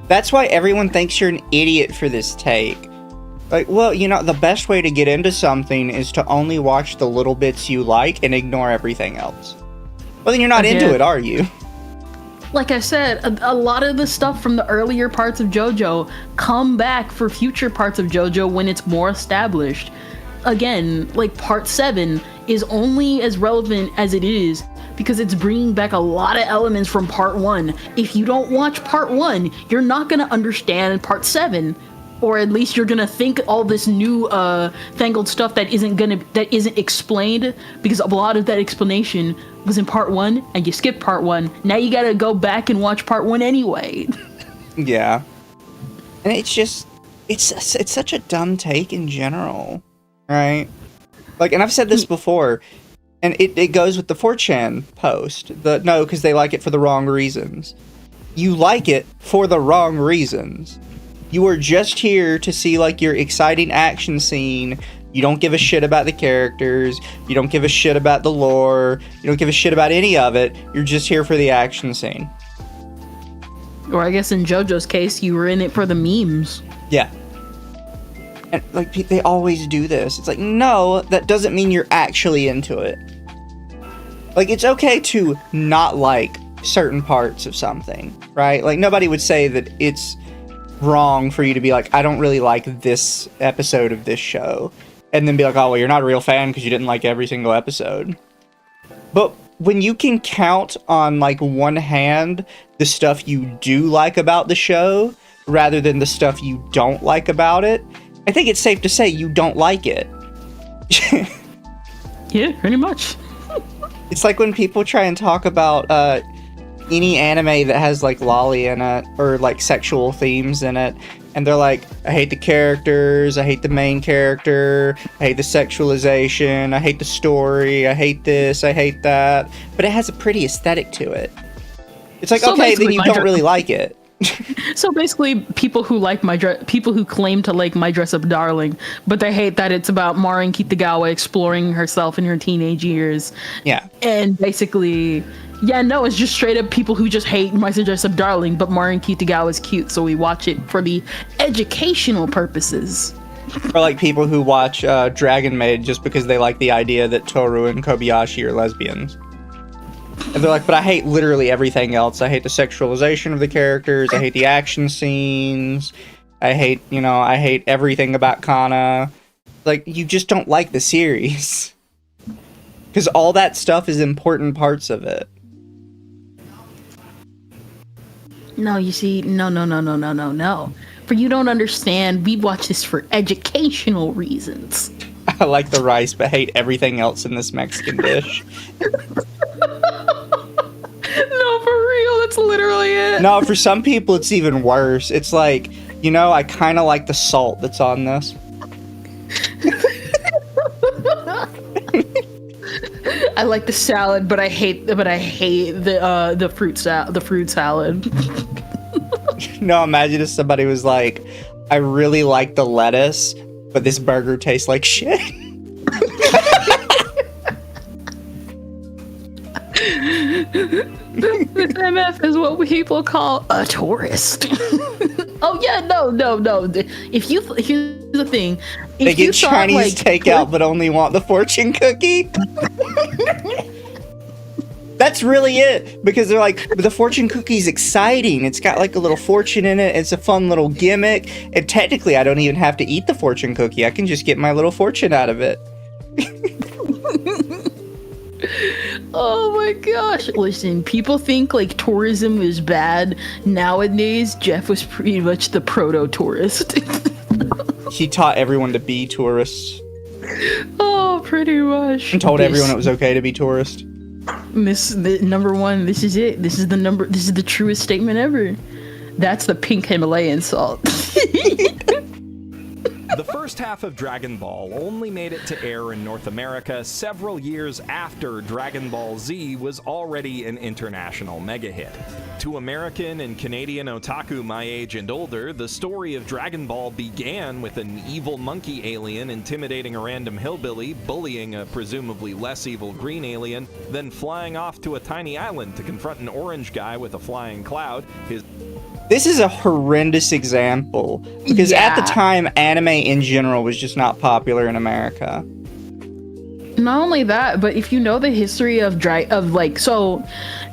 That's why everyone thinks you're an idiot for this take. Like, well, you know, the best way to get into something is to only watch the little bits you like and ignore everything else. Well, then you're not into it, are you? Like I said, a lot of the stuff from the earlier parts of JoJo come back for future parts of JoJo when it's more established. Again, like part 7 is only as relevant as it is because it's bringing back a lot of elements from part 1. If you don't watch part 1, you're not going to understand part 7, or at least you're going to think all this new fangled stuff that isn't explained, because a lot of that explanation was in part 1 and you skipped part 1. Now you got to go back and watch part 1 anyway. Yeah. And it's just it's such a dumb take in general. Right? Like, and I've said this before, and it goes with the 4chan post. No, because they like it for the wrong reasons. You like it for the wrong reasons. You are just here to see, like, your exciting action scene. You don't give a shit about the characters. You don't give a shit about the lore. You don't give a shit about any of it. You're just here for the action scene. Or I guess in JoJo's case, you were in it for the memes. Yeah. And, like, they always do this. It's like, no, that doesn't mean you're actually into it. Like, it's okay to not like certain parts of something, right? Like, nobody would say that it's wrong for you to be like, I don't really like this episode of this show. And then be like, oh, well, you're not a real fan because you didn't like every single episode. But when you can count on, like, one hand the stuff you do like about the show, rather than the stuff you don't like about it, I think it's safe to say you don't like it. Yeah, pretty much. It's like when people try and talk about any anime that has, like, loli in it, or, like, sexual themes in it, and they're like, I hate the characters, I hate the main character, I hate the sexualization, I hate the story, I hate this, I hate that, but it has a pretty aesthetic to it. It's like, so okay, then you don't really like it. So basically, people who claim to like My Dress Up Darling, but they hate that it's about Marin Kitagawa exploring herself in her teenage years. Yeah. And basically, yeah, no, it's just straight up people who just hate My Dress Up Darling, but Marin Kitagawa is cute, so we watch it for the educational purposes. Or like people who watch Dragon Maid just because they like the idea that Toru and Kobayashi are lesbians. And they're like, but I hate literally everything else. I hate the sexualization of the characters. I hate the action scenes. I hate everything about Kana. Like, you just don't like the series. Because all that stuff is important parts of it. No, you see, no. For you don't understand, we watch this for educational reasons. I like the rice, but hate everything else in this Mexican dish. No, for real, that's literally it. No, for some people, it's even worse. It's like, I kind of like the salt that's on this. I like the salad, but I hate the fruit salad. No, imagine if somebody was like, I really like the lettuce, but this burger tastes like shit. This MF is what people call a tourist. Oh yeah, no. Here's the thing. They get Chinese takeout, but only want the fortune cookie. That's really it, because they're like, the fortune cookie's exciting. It's got like a little fortune in it. It's a fun little gimmick. And technically, I don't even have to eat the fortune cookie. I can just get my little fortune out of it. Oh my gosh. Listen, people think like tourism is bad. Nowadays, Jeff was pretty much the proto-tourist. He taught everyone to be tourists. Oh, pretty much. And told everyone it was okay to be tourist. Number one, this is it. This is the truest statement ever. That's the pink Himalayan salt. The first half of Dragon Ball only made it to air in North America several years after Dragon Ball Z was already an international mega hit. To American and Canadian otaku my age and older, the story of Dragon Ball began with an evil monkey alien intimidating a random hillbilly, bullying a presumably less evil green alien, then flying off to a tiny island to confront an orange guy with a flying cloud. This is a horrendous example, because at the time, anime in general was just not popular in America. Not only that, but if you know the history of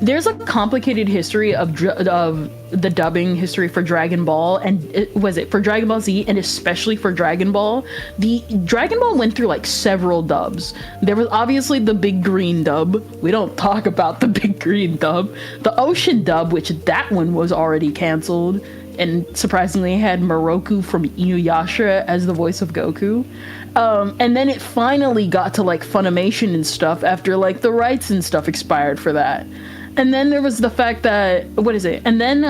there's a complicated history of the dubbing history for Dragon Ball, and for Dragon Ball Z, and especially for Dragon Ball. The Dragon Ball went through like several dubs. There was obviously the Big Green dub. We don't talk about the Big Green dub. The Ocean dub, which that one was already canceled, and surprisingly had Moroku from Inuyasha as the voice of Goku. And then it finally got to like Funimation and stuff after like the rights and stuff expired for that. And then there was the fact that, and then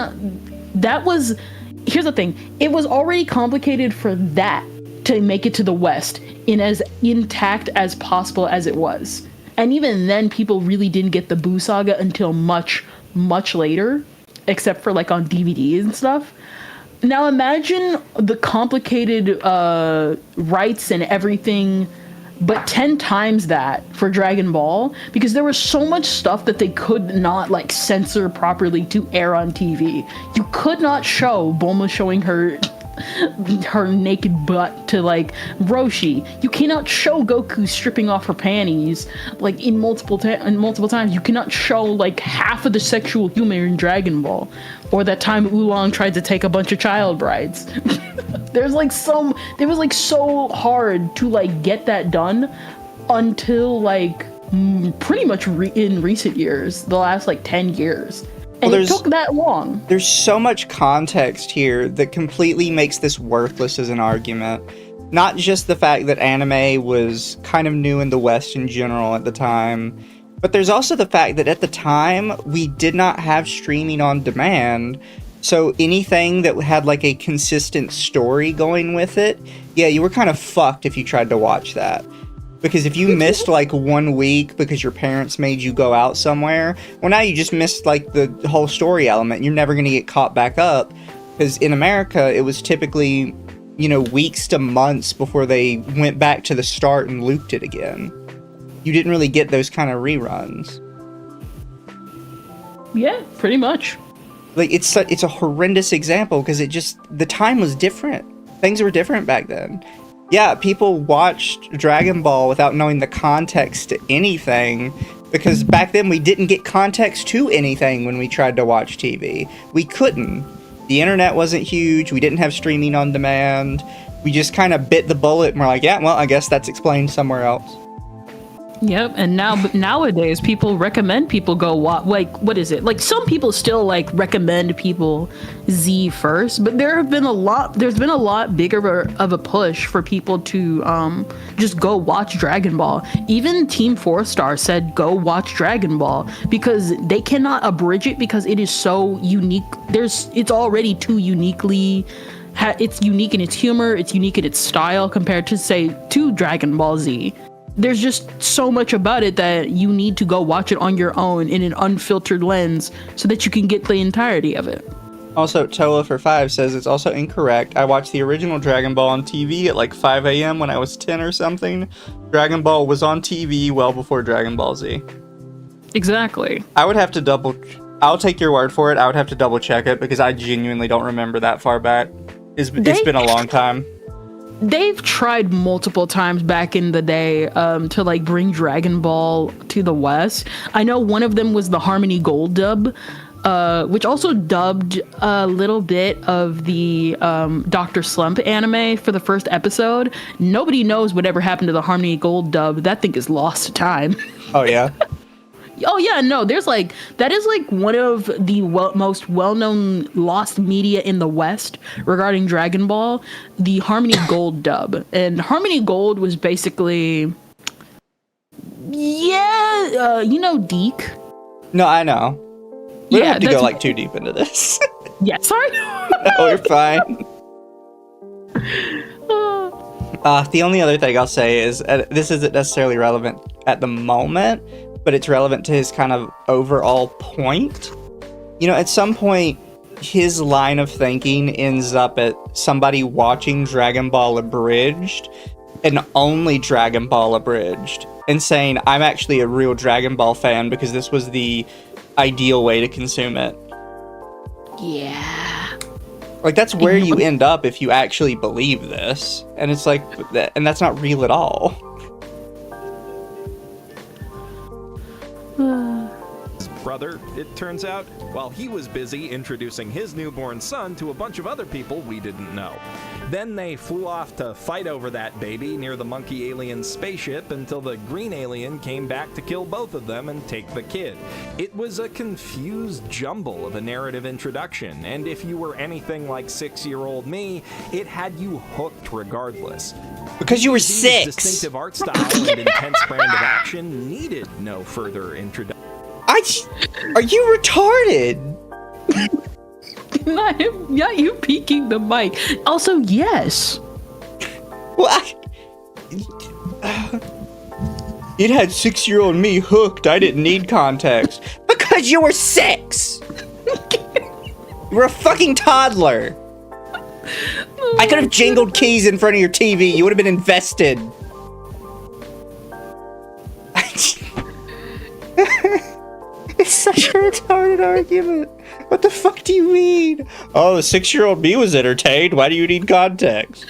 here's the thing, it was already complicated for that to make it to the West in as intact as possible as it was. And even then people really didn't get the Buu Saga until much, much later, except for like on DVD and stuff. Now imagine the complicated rights and everything, but 10 times that for Dragon Ball, because there was so much stuff that they could not like censor properly to air on TV. You could not show Bulma showing her naked butt to like Roshi. You cannot show Goku stripping off her panties like in multiple times. You cannot show like half of the sexual humor in Dragon Ball, or that time Oolong tried to take a bunch of child brides. It was so hard to like get that done until like pretty much in recent years, the last like 10 years. And it took that long. There's so much context here that completely makes this worthless as an argument. Not just the fact that anime was kind of new in the West in general at the time, but there's also the fact that at the time, we did not have streaming on demand, so anything that had like a consistent story going with it, yeah, you were kind of fucked if you tried to watch that. Because if you missed like 1 week because your parents made you go out somewhere, well, now you just missed like the whole story element. You're never going to get caught back up. Because in America, it was typically, weeks to months before they went back to the start and looped it again. You didn't really get those kind of reruns. Yeah, pretty much. Like, it's a horrendous example because the time was different. Things were different back then. Yeah, people watched Dragon Ball without knowing the context to anything, because back then we didn't get context to anything when we tried to watch TV. We couldn't. The internet wasn't huge, we didn't have streaming on demand, we just kind of bit the bullet and we're like, yeah, well, I guess that's explained somewhere else. Yep, and nowadays people recommend people go watch, like, what is it? Like, some people still like recommend people Z first, but there's been a lot bigger of a push for people to just go watch Dragon Ball. Even Team 4-Star said go watch Dragon Ball because they cannot abridge it because it is so unique. It's already too uniquely. It's unique in its humor, it's unique in its style compared to Dragon Ball Z. There's just so much about it that you need to go watch it on your own in an unfiltered lens so that you can get the entirety of it. Also, Toa for 5 says it's also incorrect. I watched the original Dragon Ball on TV at like 5 a.m. when I was 10 or something. Dragon Ball was on TV well before Dragon Ball Z. Exactly. I would have to I'll take your word for it. I would have to double check it because I genuinely don't remember that far back. It's been a long time. They've tried multiple times back in the day to like bring Dragon Ball to the West. I know one of them was the Harmony Gold dub, which also dubbed a little bit of the Dr. Slump anime for the first episode. Nobody knows whatever happened to the Harmony Gold dub. That thing is lost to time. Oh, yeah? Oh yeah, no, there's like that is like one of the most well-known lost media in the West regarding Dragon Ball, the Harmony Gold dub. And Harmony Gold was basically you know Deke? No, I know. We don't have to that's- go like too deep into this. Yeah, sorry. No, we're fine. The only other thing I'll say is this isn't necessarily relevant at the moment, but it's relevant to his kind of overall point. You know, at some point, his line of thinking ends up at somebody watching Dragon Ball Abridged, and only Dragon Ball Abridged, and saying, I'm actually a real Dragon Ball fan because this was the ideal way to consume it. Yeah. Like, that's where you end up if you actually believe this. And it's like, and that's not real at all. His brother, it turns out, while he was busy introducing his newborn son to a bunch of other people we didn't know. Then they flew off to fight over that baby near the monkey alien spaceship until the green alien came back to kill both of them and take the kid. It was a confused jumble of a narrative introduction, and if you were anything like 6-year-old me, it had you hooked regardless. Because you were TV's 6! distinctive art style and intense brand of action needed no further introduction. Are you retarded? Not you peeking the mic. Also, yes. Well, it had 6-year-old me hooked. I didn't need context. Because you were 6! You were a fucking toddler. I could have jingled keys in front of your TV. You would have been invested. It's such a retarded argument. What the fuck do you mean? Oh, the 6-year-old me was entertained. Why do you need context?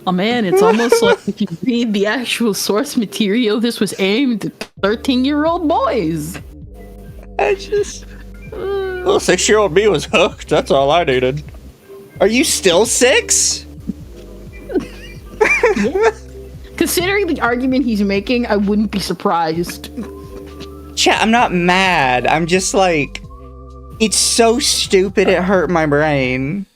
Oh man, it's almost like if you read the actual source material, this was aimed at 13-year-old boys. I just... Well, 6-year-old me was hooked. That's all I needed. Are you still 6? Considering the argument he's making, I wouldn't be surprised. Chat, I'm not mad. I'm just like... It's so stupid it hurt my brain.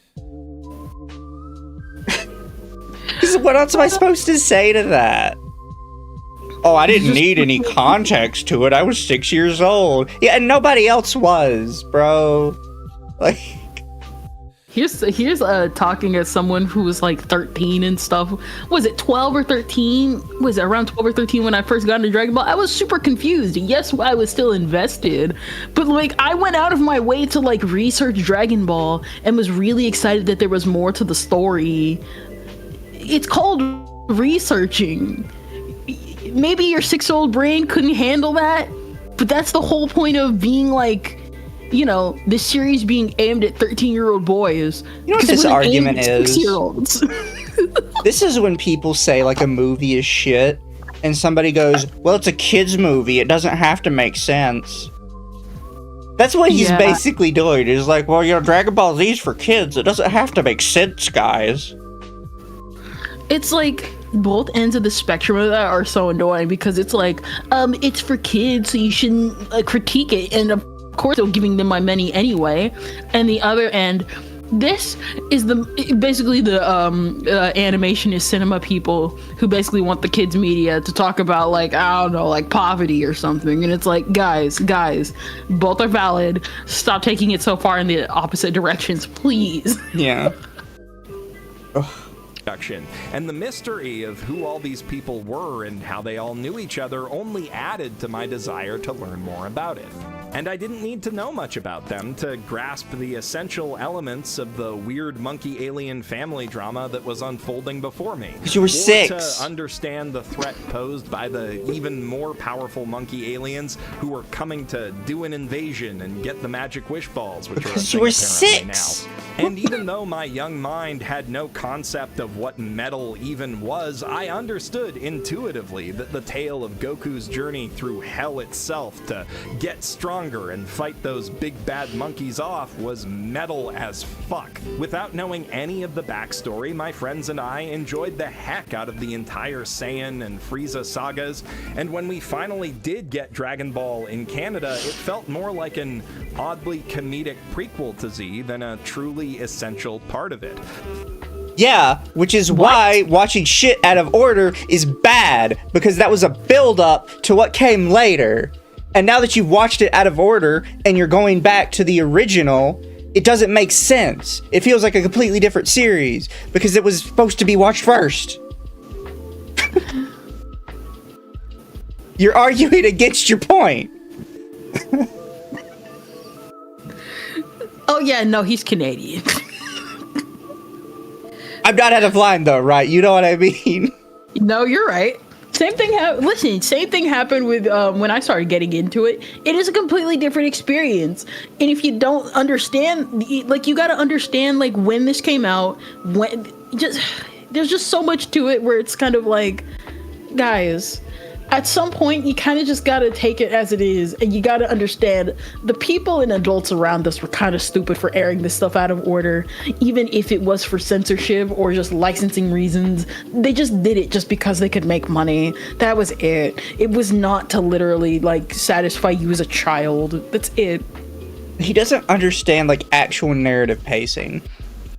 What else am I supposed to say to that? Oh, I didn't need any context to it. I was 6 years old. Yeah, and nobody else was, bro. Like... Here's talking as someone who was like 13 and stuff. Was it 12 or 13? Was it around 12 or 13 when I first got into Dragon Ball? I was super confused. Yes, I was still invested, but like I went out of my way to like research Dragon Ball and was really excited that there was more to the story. It's called researching. Maybe your 6-year-old brain couldn't handle that, but that's the whole point of being like, you know, this series being aimed at 13-year-old boys. You know what this argument is? 6-year-olds. This is when people say, like, a movie is shit, and somebody goes, well, it's a kid's movie, it doesn't have to make sense. That's what he's basically doing. He's like, well, you know, Dragon Ball Z's for kids, it doesn't have to make sense, guys. It's like, both ends of the spectrum of that are so annoying, because it's like, it's for kids, so you shouldn't critique it, and of course they're giving them my money anyway. And the other end, this is basically the animation is cinema people who basically want the kids media to talk about, like, I don't know, like poverty or something, and it's like, guys, both are valid. Stop taking it so far in the opposite directions, please. Yeah. And the mystery of who all these people were and how they all knew each other only added to my desire to learn more about it. And I didn't need to know much about them to grasp the essential elements of the weird monkey alien family drama that was unfolding before me. Because you were 6. To understand the threat posed by the even more powerful monkey aliens who were coming to do an invasion and get the magic wish balls, which because are you were apparently 6. now. And even though my young mind had no concept of what metal even was, I understood intuitively that the tale of Goku's journey through hell itself to get stronger and fight those big bad monkeys off was metal as fuck. Without knowing any of the backstory, my friends and I enjoyed the heck out of the entire Saiyan and Frieza sagas, and when we finally did get Dragon Ball in Canada, it felt more like an oddly comedic prequel to Z than a truly essential part of it. Yeah, which is why watching shit out of order is bad, because that was a build-up to what came later. And now that you've watched it out of order and you're going back to the original, it doesn't make sense. It feels like a completely different series because it was supposed to be watched first. You're arguing against your point. Oh yeah, no, he's Canadian. I'm not out of line though, right? You know what I mean? No, you're right. Same thing same thing happened with when I started getting into it. It is a completely different experience. And if you don't understand, like, you got to understand, like, when this came out, there's just so much to it where it's kind of like, guys, at some point you kind of just got to take it as it is, and you got to understand the people and adults around us were kind of stupid for airing this stuff out of order, even if it was for censorship or just licensing reasons. They just did it just because they could make money. That was it. It was not to literally, like, satisfy you as a child. That's it. He doesn't understand, like, actual narrative pacing.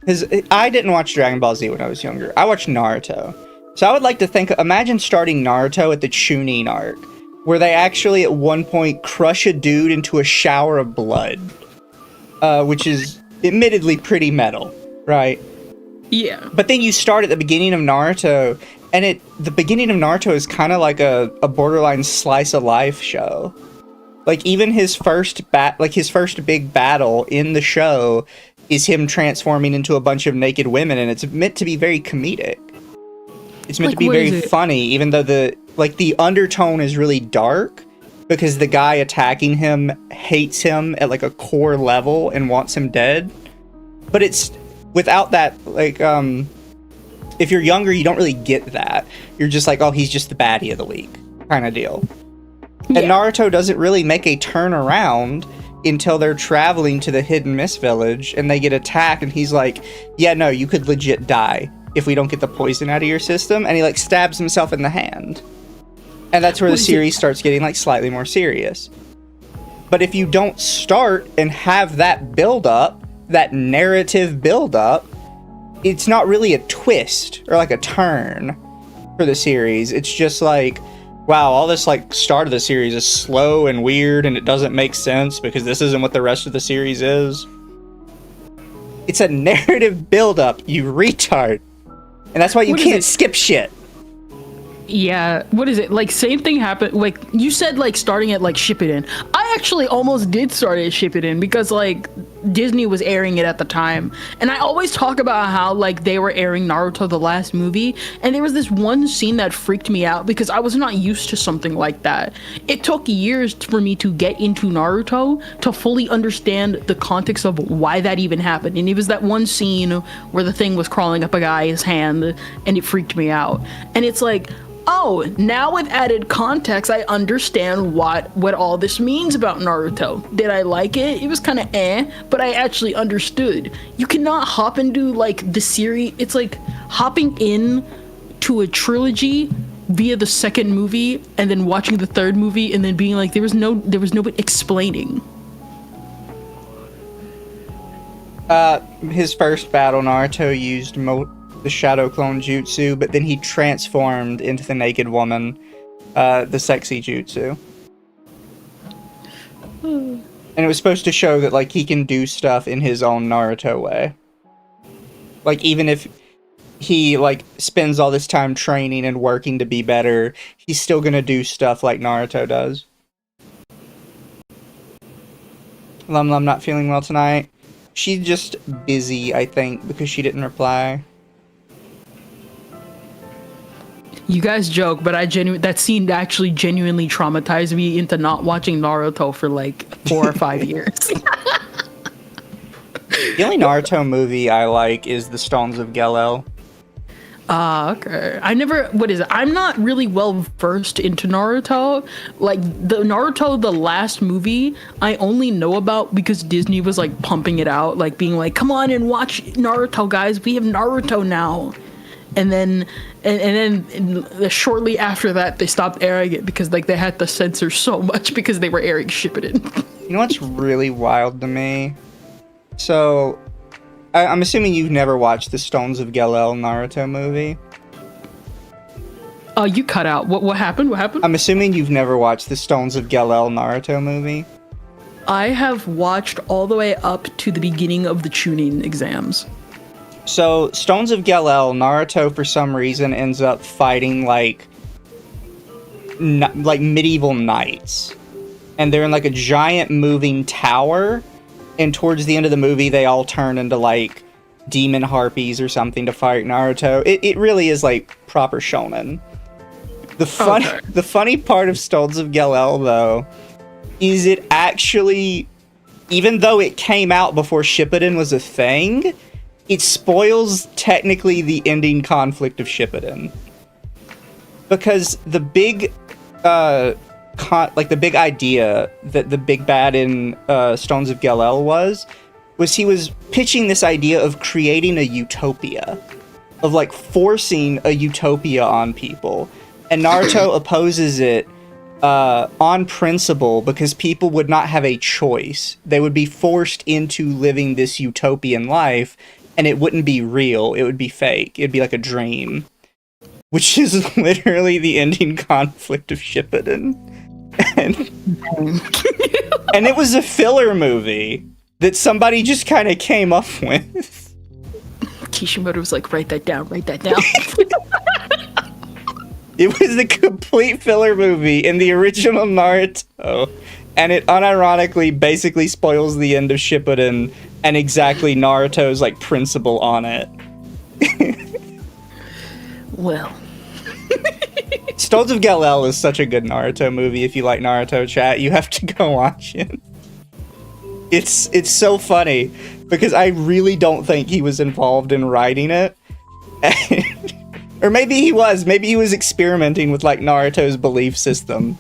Because I didn't watch Dragon Ball Z when I was younger. I watched Naruto. So I would like to imagine starting Naruto at the Chunin arc, where they actually at one point crush a dude into a shower of blood, which is admittedly pretty metal, right? Yeah. But then you start at the beginning of Naruto, and the beginning of Naruto is kind of like a borderline slice of life show. Like, even his first big battle in the show is him transforming into a bunch of naked women, and it's meant to be very comedic. It's meant to be very funny, even though the undertone is really dark, because the guy attacking him hates him at, like, a core level and wants him dead. But it's without that, like, if you're younger, you don't really get that. You're just like, oh, he's just the baddie of the week kind of deal. Yeah. And Naruto doesn't really make a turnaround until they're traveling to the Hidden Mist Village and they get attacked, and he's like, yeah, no, you could legit die if we don't get the poison out of your system, and he, like, stabs himself in the hand. And that's where the series starts getting, like, slightly more serious. But if you don't start and have that build-up, that narrative build-up, it's not really a twist or, like, a turn for the series. It's just like, wow, all this, like, start of the series is slow and weird, and it doesn't make sense because this isn't what the rest of the series is. It's a narrative build-up, you retard. And that's why you can't skip shit. Yeah, what is it? Like, same thing happened. Like, you said, like, starting at, like, Shippuden. I actually almost did start at Shippuden because, like, Disney was airing it at the time. And I always talk about how, like, they were airing Naruto the last movie. And there was this one scene that freaked me out because I was not used to something like that. It took years for me to get into Naruto to fully understand the context of why that even happened. And it was that one scene where the thing was crawling up a guy's hand, and it freaked me out. And it's like, oh, now with added context, I understand what all this means about Naruto. Did I like it? It was kind of but I actually understood. You cannot hop into, like, the series. It's like hopping in to a trilogy via the second movie and then watching the third movie and then being like, there was no explaining. His first battle, Naruto used the Shadow Clone Jutsu, but then he transformed into the naked woman, the sexy Jutsu. And it was supposed to show that, like, he can do stuff in his own Naruto way. Like, even if he, like, spends all this time training and working to be better, he's still gonna do stuff like Naruto does. Lum Lum not feeling well tonight. She's just busy, I think, because she didn't reply. You guys joke, but that scene actually genuinely traumatized me into not watching Naruto for like 4 or 5 years. The only Naruto movie I like is The Stones of Gelel. Okay. What is it? I'm not really well versed into Naruto. Like, the last movie, I only know about because Disney was, like, pumping it out, like, being like, come on and watch Naruto, guys. We have Naruto now. And then, and then shortly after that, they stopped airing it because, like, they had to censor so much because they were airing Shippuden. You know what's really wild to me? So, I'm assuming you've never watched the Stones of Gelel Naruto movie. You cut out. What happened? What happened? I'm assuming you've never watched the Stones of Gelel Naruto movie. I have watched all the way up to the beginning of the Chunin exams. So, Stones of Gelel, Naruto for some reason ends up fighting like medieval knights. And they're in like a giant moving tower. And towards the end of the movie, they all turn into, like, demon harpies or something to fight Naruto. It really is, like, proper shonen. The funny part of Stones of Gelel, though, is it actually, even though it came out before Shippuden was a thing, it spoils, technically, the ending conflict of Shippuden. Because the big, the big idea that the big bad in Stones of Gelel was he was pitching this idea of creating a utopia, of like forcing a utopia on people, and Naruto opposes it on principle because people would not have a choice. They would be forced into living this utopian life, and it wouldn't be real. It would be fake. It'd be like a dream, which is literally the ending conflict of Shippuden. And it was a filler movie that somebody just kind of came up with. Kishimoto was like, write that down. It was a complete filler movie in the original Naruto, and it unironically basically spoils the end of Shippuden and exactly Naruto's like principle on it. Well. Stones of Gelel is such a good Naruto movie. If you like Naruto, chat, you have to go watch it. It's so funny because I really don't think he was involved in writing it. Or maybe he was. Maybe he was experimenting with like Naruto's belief system.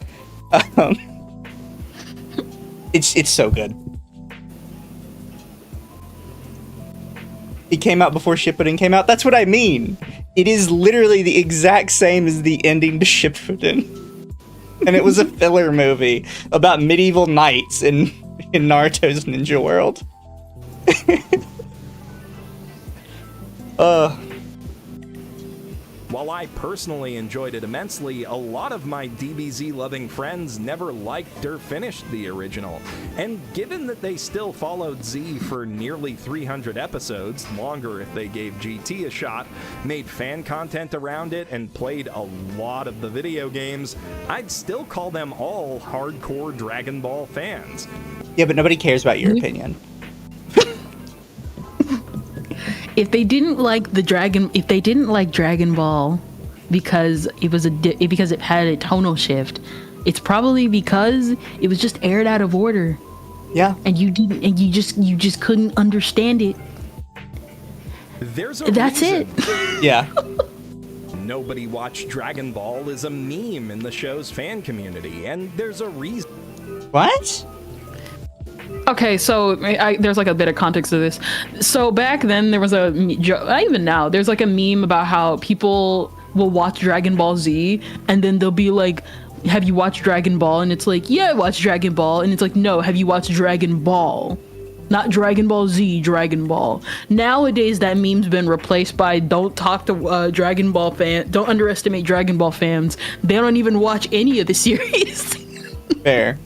It's so good. It came out before Shippuden came out. That's what I mean. It is literally the exact same as the ending to Shippuden. And it was a filler movie about medieval knights in Naruto's ninja world. While I personally enjoyed it immensely, a lot of my DBZ-loving friends never liked or finished the original. And given that they still followed Z for nearly 300 episodes, longer if they gave GT a shot, made fan content around it, and played a lot of the video games, I'd still call them all hardcore Dragon Ball fans. Yeah, but nobody cares about your opinion. If they didn't like Dragon Ball because because it had a tonal shift, it's probably because it was just aired out of order. Yeah. And you just couldn't understand it. That's reason. it. Yeah. Nobody watched Dragon Ball is a meme in the show's fan community, and there's a reason. What? Okay, so there's like a bit of context to this. So back then there was even now, there's like a meme about how people will watch Dragon Ball Z and then they'll be like, have you watched Dragon Ball? And it's like, yeah, I watched Dragon Ball. And it's like, no, have you watched Dragon Ball? Not Dragon Ball Z, Dragon Ball. Nowadays that meme's been replaced by don't talk to Dragon Ball fans, don't underestimate Dragon Ball fans. They don't even watch any of the series. Fair.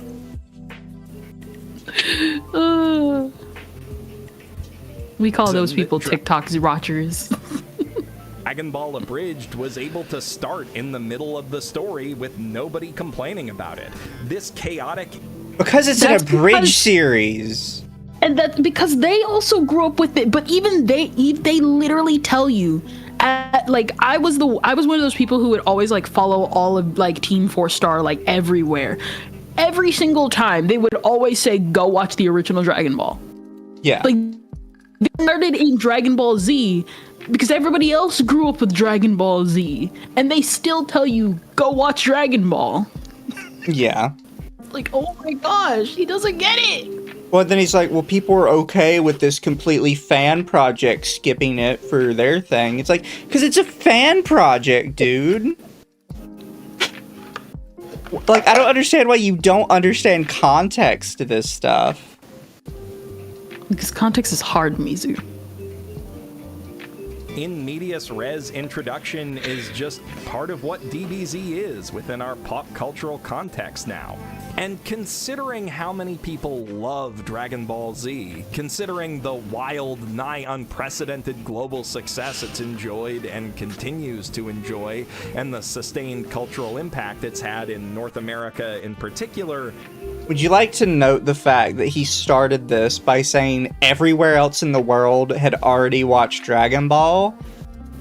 We call those people TikTok's watchers. Dragon Ball Abridged was able to start in the middle of the story with nobody complaining about it. This chaotic... Because it's an abridged series. And that's because they also grew up with it, but even they literally tell you, like I was one of those people who would always like follow all of like Team 4-Star like everywhere. Every single time they would always say, go watch the original Dragon Ball. Yeah. Like They started in Dragon Ball Z because everybody else grew up with Dragon Ball Z, and they still tell you, go watch Dragon Ball. Yeah. Like, oh my gosh, he doesn't get it. Well, then he's like, well, people are okay with this completely fan project skipping it for their thing. It's like, because it's a fan project, dude. Like, I don't understand why you don't understand context to this stuff. Because context is hard, Mizu. In medias res introduction is just part of what DBZ is within our pop cultural context now. And considering how many people love Dragon Ball Z, considering the wild, nigh unprecedented global success it's enjoyed and continues to enjoy, and the sustained cultural impact it's had in North America in particular, would you like to note the fact that he started this by saying everywhere else in the world had already watched Dragon Ball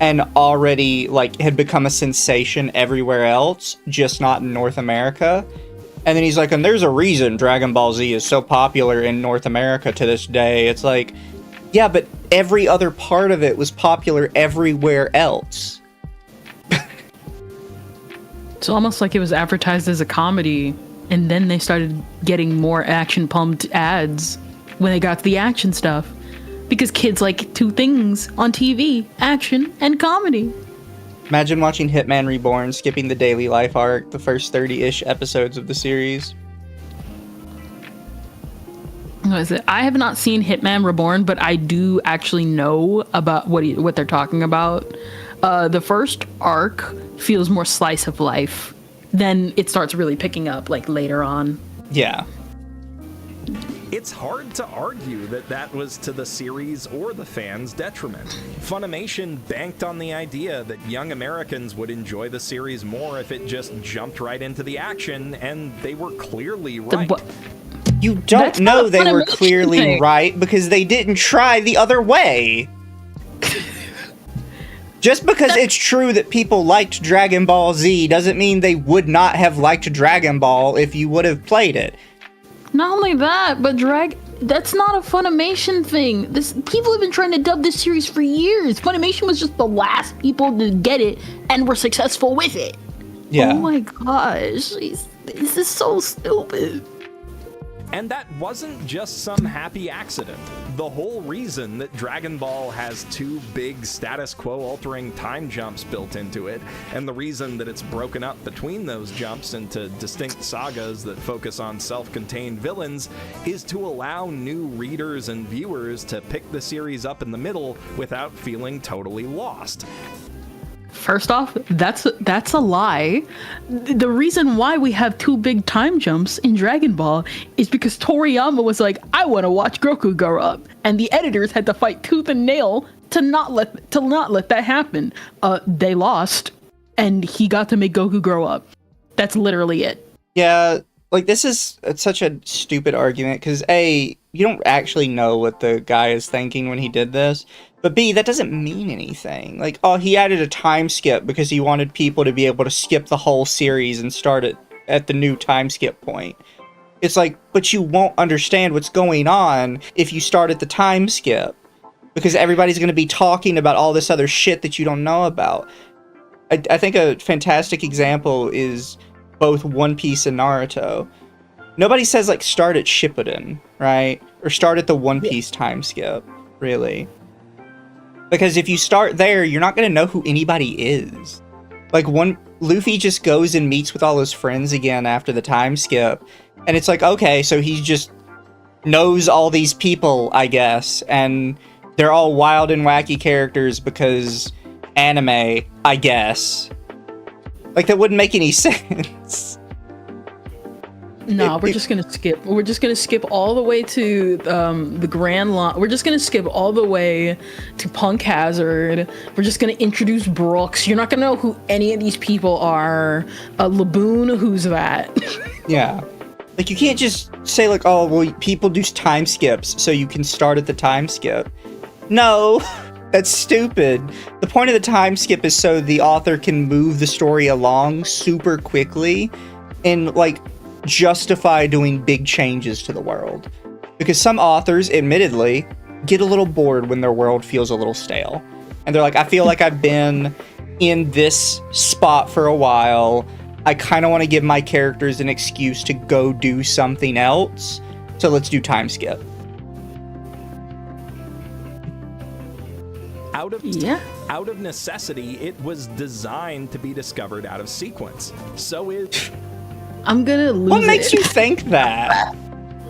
and already, like, had become a sensation everywhere else, just not in North America? And then he's like, and there's a reason Dragon Ball Z is so popular in North America to this day. It's like, yeah, but every other part of it was popular everywhere else. It's almost like it was advertised as a comedy, and then they started getting more action-pumped ads when they got to the action stuff. Because kids like two things on TV, action and comedy. Imagine watching Hitman Reborn, skipping the daily life arc, the first 30-ish episodes of the series. What is it? I have not seen Hitman Reborn, but I do actually know about what they're talking about. The first arc feels more slice of life. Then it starts really picking up, like, later on. Yeah. It's hard to argue that that was to the series or the fans' detriment. Funimation banked on the idea that young Americans would enjoy the series more if it just jumped right into the action, and they were clearly right. You don't know they were clearly thing. right because they didn't try the other way. Just because it's true that people liked Dragon Ball Z doesn't mean they would not have liked Dragon Ball if you would have played it. Not only that, but that's not a Funimation thing. People have been trying to dub this series for years. Funimation was just the last people to get it and were successful with it. Yeah. Oh my gosh. This is so stupid. And that wasn't just some happy accident. The whole reason that Dragon Ball has two big status quo altering time jumps built into it, and the reason that it's broken up between those jumps into distinct sagas that focus on self-contained villains, is to allow new readers and viewers to pick the series up in the middle without feeling totally lost. First off, that's a lie. The reason why we have two big time jumps in Dragon Ball is because Toriyama was like, I want to watch Goku grow up, and the editors had to fight tooth and nail to not let that happen. They lost, and he got to make Goku grow up. That's literally it. Yeah, like, this is such a stupid argument because A, you don't actually know what the guy is thinking when he did this. But B, that doesn't mean anything. Like, oh, he added a time skip because he wanted people to be able to skip the whole series and start it at the new time skip point. It's like, but you won't understand what's going on if you start at the time skip. Because everybody's going to be talking about all this other shit that you don't know about. I think a fantastic example is both One Piece and Naruto. Nobody says, like, start at Shippuden, right? Or start at the One Piece time skip, really. Because if you start there, you're not going to know who anybody is. Like, Luffy just goes and meets with all his friends again after the time skip. And it's like, okay, so he just knows all these people, I guess. And they're all wild and wacky characters because anime, I guess. Like, that wouldn't make any sense. No, we're just gonna skip. We're just gonna skip all the way to the Grand Line. We're just gonna skip all the way to Punk Hazard. We're just gonna introduce Brooks. You're not gonna know who any of these people are. Laboon, who's that? Yeah. Like, you can't just say, like, oh, well, people do time skips, so you can start at the time skip. No, that's stupid. The point of the time skip is so the author can move the story along super quickly and, like, justify doing big changes to the world. Because some authors, admittedly, get a little bored when their world feels a little stale. And they're like, I feel like I've been in this spot for a while. I kind of want to give my characters an excuse to go do something else. So let's do time skip. Out of necessity, it was designed to be discovered out of sequence. So is... I'm gonna lose. What makes you think that?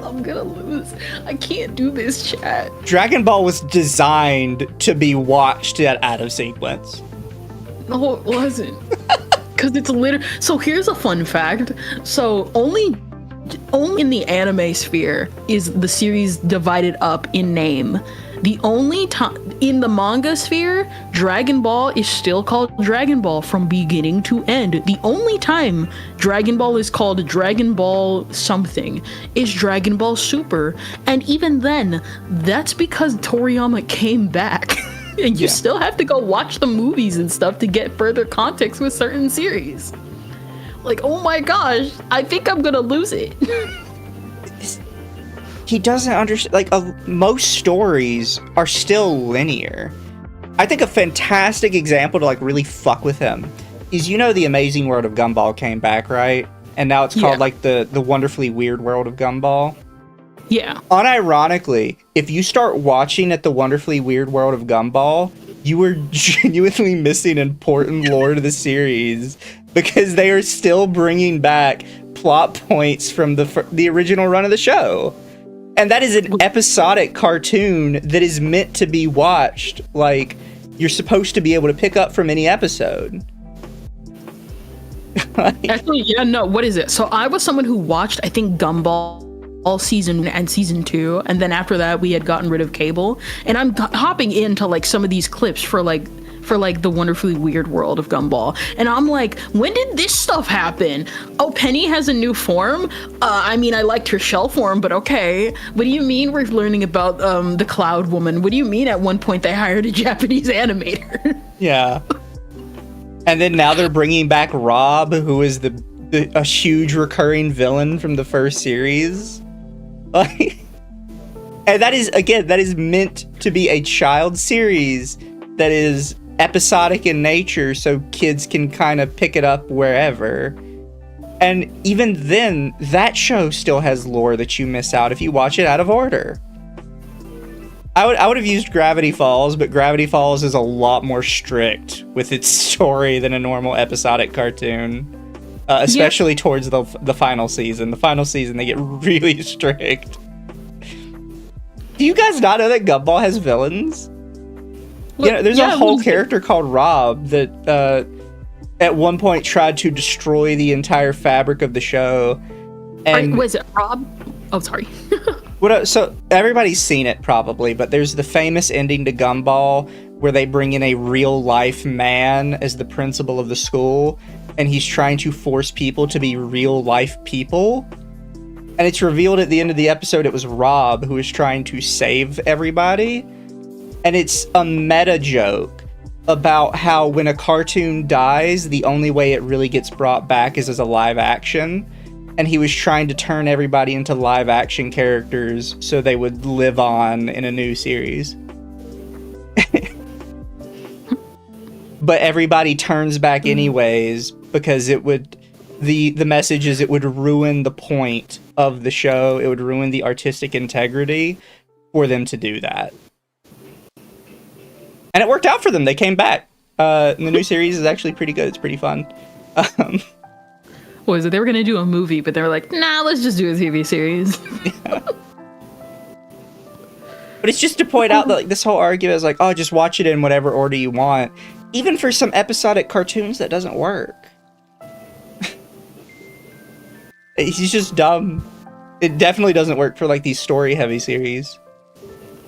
I'm gonna lose. I can't do this, chat. Dragon Ball was designed to be watched out of sequence. No, it wasn't. Because it's literally... So here's a fun fact. So only in the anime sphere is the series divided up in name. The only time in the manga sphere, Dragon Ball is still called Dragon Ball from beginning to end. The only time Dragon Ball is called Dragon Ball something is Dragon Ball Super. And even then, that's because Toriyama came back. And you still have to go watch the movies and stuff to get further context with certain series. Like, oh my gosh, I think I'm gonna lose it. He doesn't understand, like, most stories are still linear. I think a fantastic example to, like, really fuck with him is, you know, The Amazing World of Gumball came back, right? And now it's called, like, the Wonderfully Weird World of Gumball. Yeah. Unironically, if you start watching at the Wonderfully Weird World of Gumball, you are genuinely missing important lore to the series, because they are still bringing back plot points from the original run of the show. And that is an episodic cartoon that is meant to be watched. Like, you're supposed to be able to pick up from any episode. Actually, yeah, no, what is it? So I was someone who watched, I think, Gumball all season 1 and season 2, and then after that we had gotten rid of cable, and I'm hopping into like some of these clips for the Wonderfully Weird World of Gumball, and I'm like, when did this stuff happen? Oh, Penny has a new form? I mean, I liked her shell form, but okay. What do you mean we're learning about the Cloud Woman? What do you mean at one point they hired a Japanese animator? Yeah. And then now they're bringing back Rob, who is a huge recurring villain from the first series. Like, and that is meant to be a child series that is episodic in nature, so kids can kind of pick it up wherever. And even then, that show still has lore that you miss out if you watch it out of order. I would have used Gravity Falls, but Gravity Falls is a lot more strict with its story than a normal episodic cartoon. Especially towards the final season. The final season, they get really strict. Do you guys not know that Gumball has villains? You know, there's a whole character called Rob that at one point tried to destroy the entire fabric of the show. And was it Rob? Oh, sorry. So everybody's seen it probably, but there's the famous ending to Gumball where they bring in a real life man as the principal of the school, and he's trying to force people to be real life people. And it's revealed at the end of the episode it was Rob who was trying to save everybody. And it's a meta joke about how when a cartoon dies, the only way it really gets brought back is as a live action. And he was trying to turn everybody into live action characters so they would live on in a new series. But everybody turns back anyways, because it would, the message is it would ruin the point of the show. It would ruin the artistic integrity for them to do that. And it worked out for them. They came back. And the new series is actually pretty good. It's pretty fun. What was it? They were going to do a movie, but they were like, nah, let's just do a TV series. Yeah. But it's just to point out that like this whole argument is like, oh, just watch it in whatever order you want. Even for some episodic cartoons, that doesn't work. He's just dumb. It definitely doesn't work for like these story-heavy series.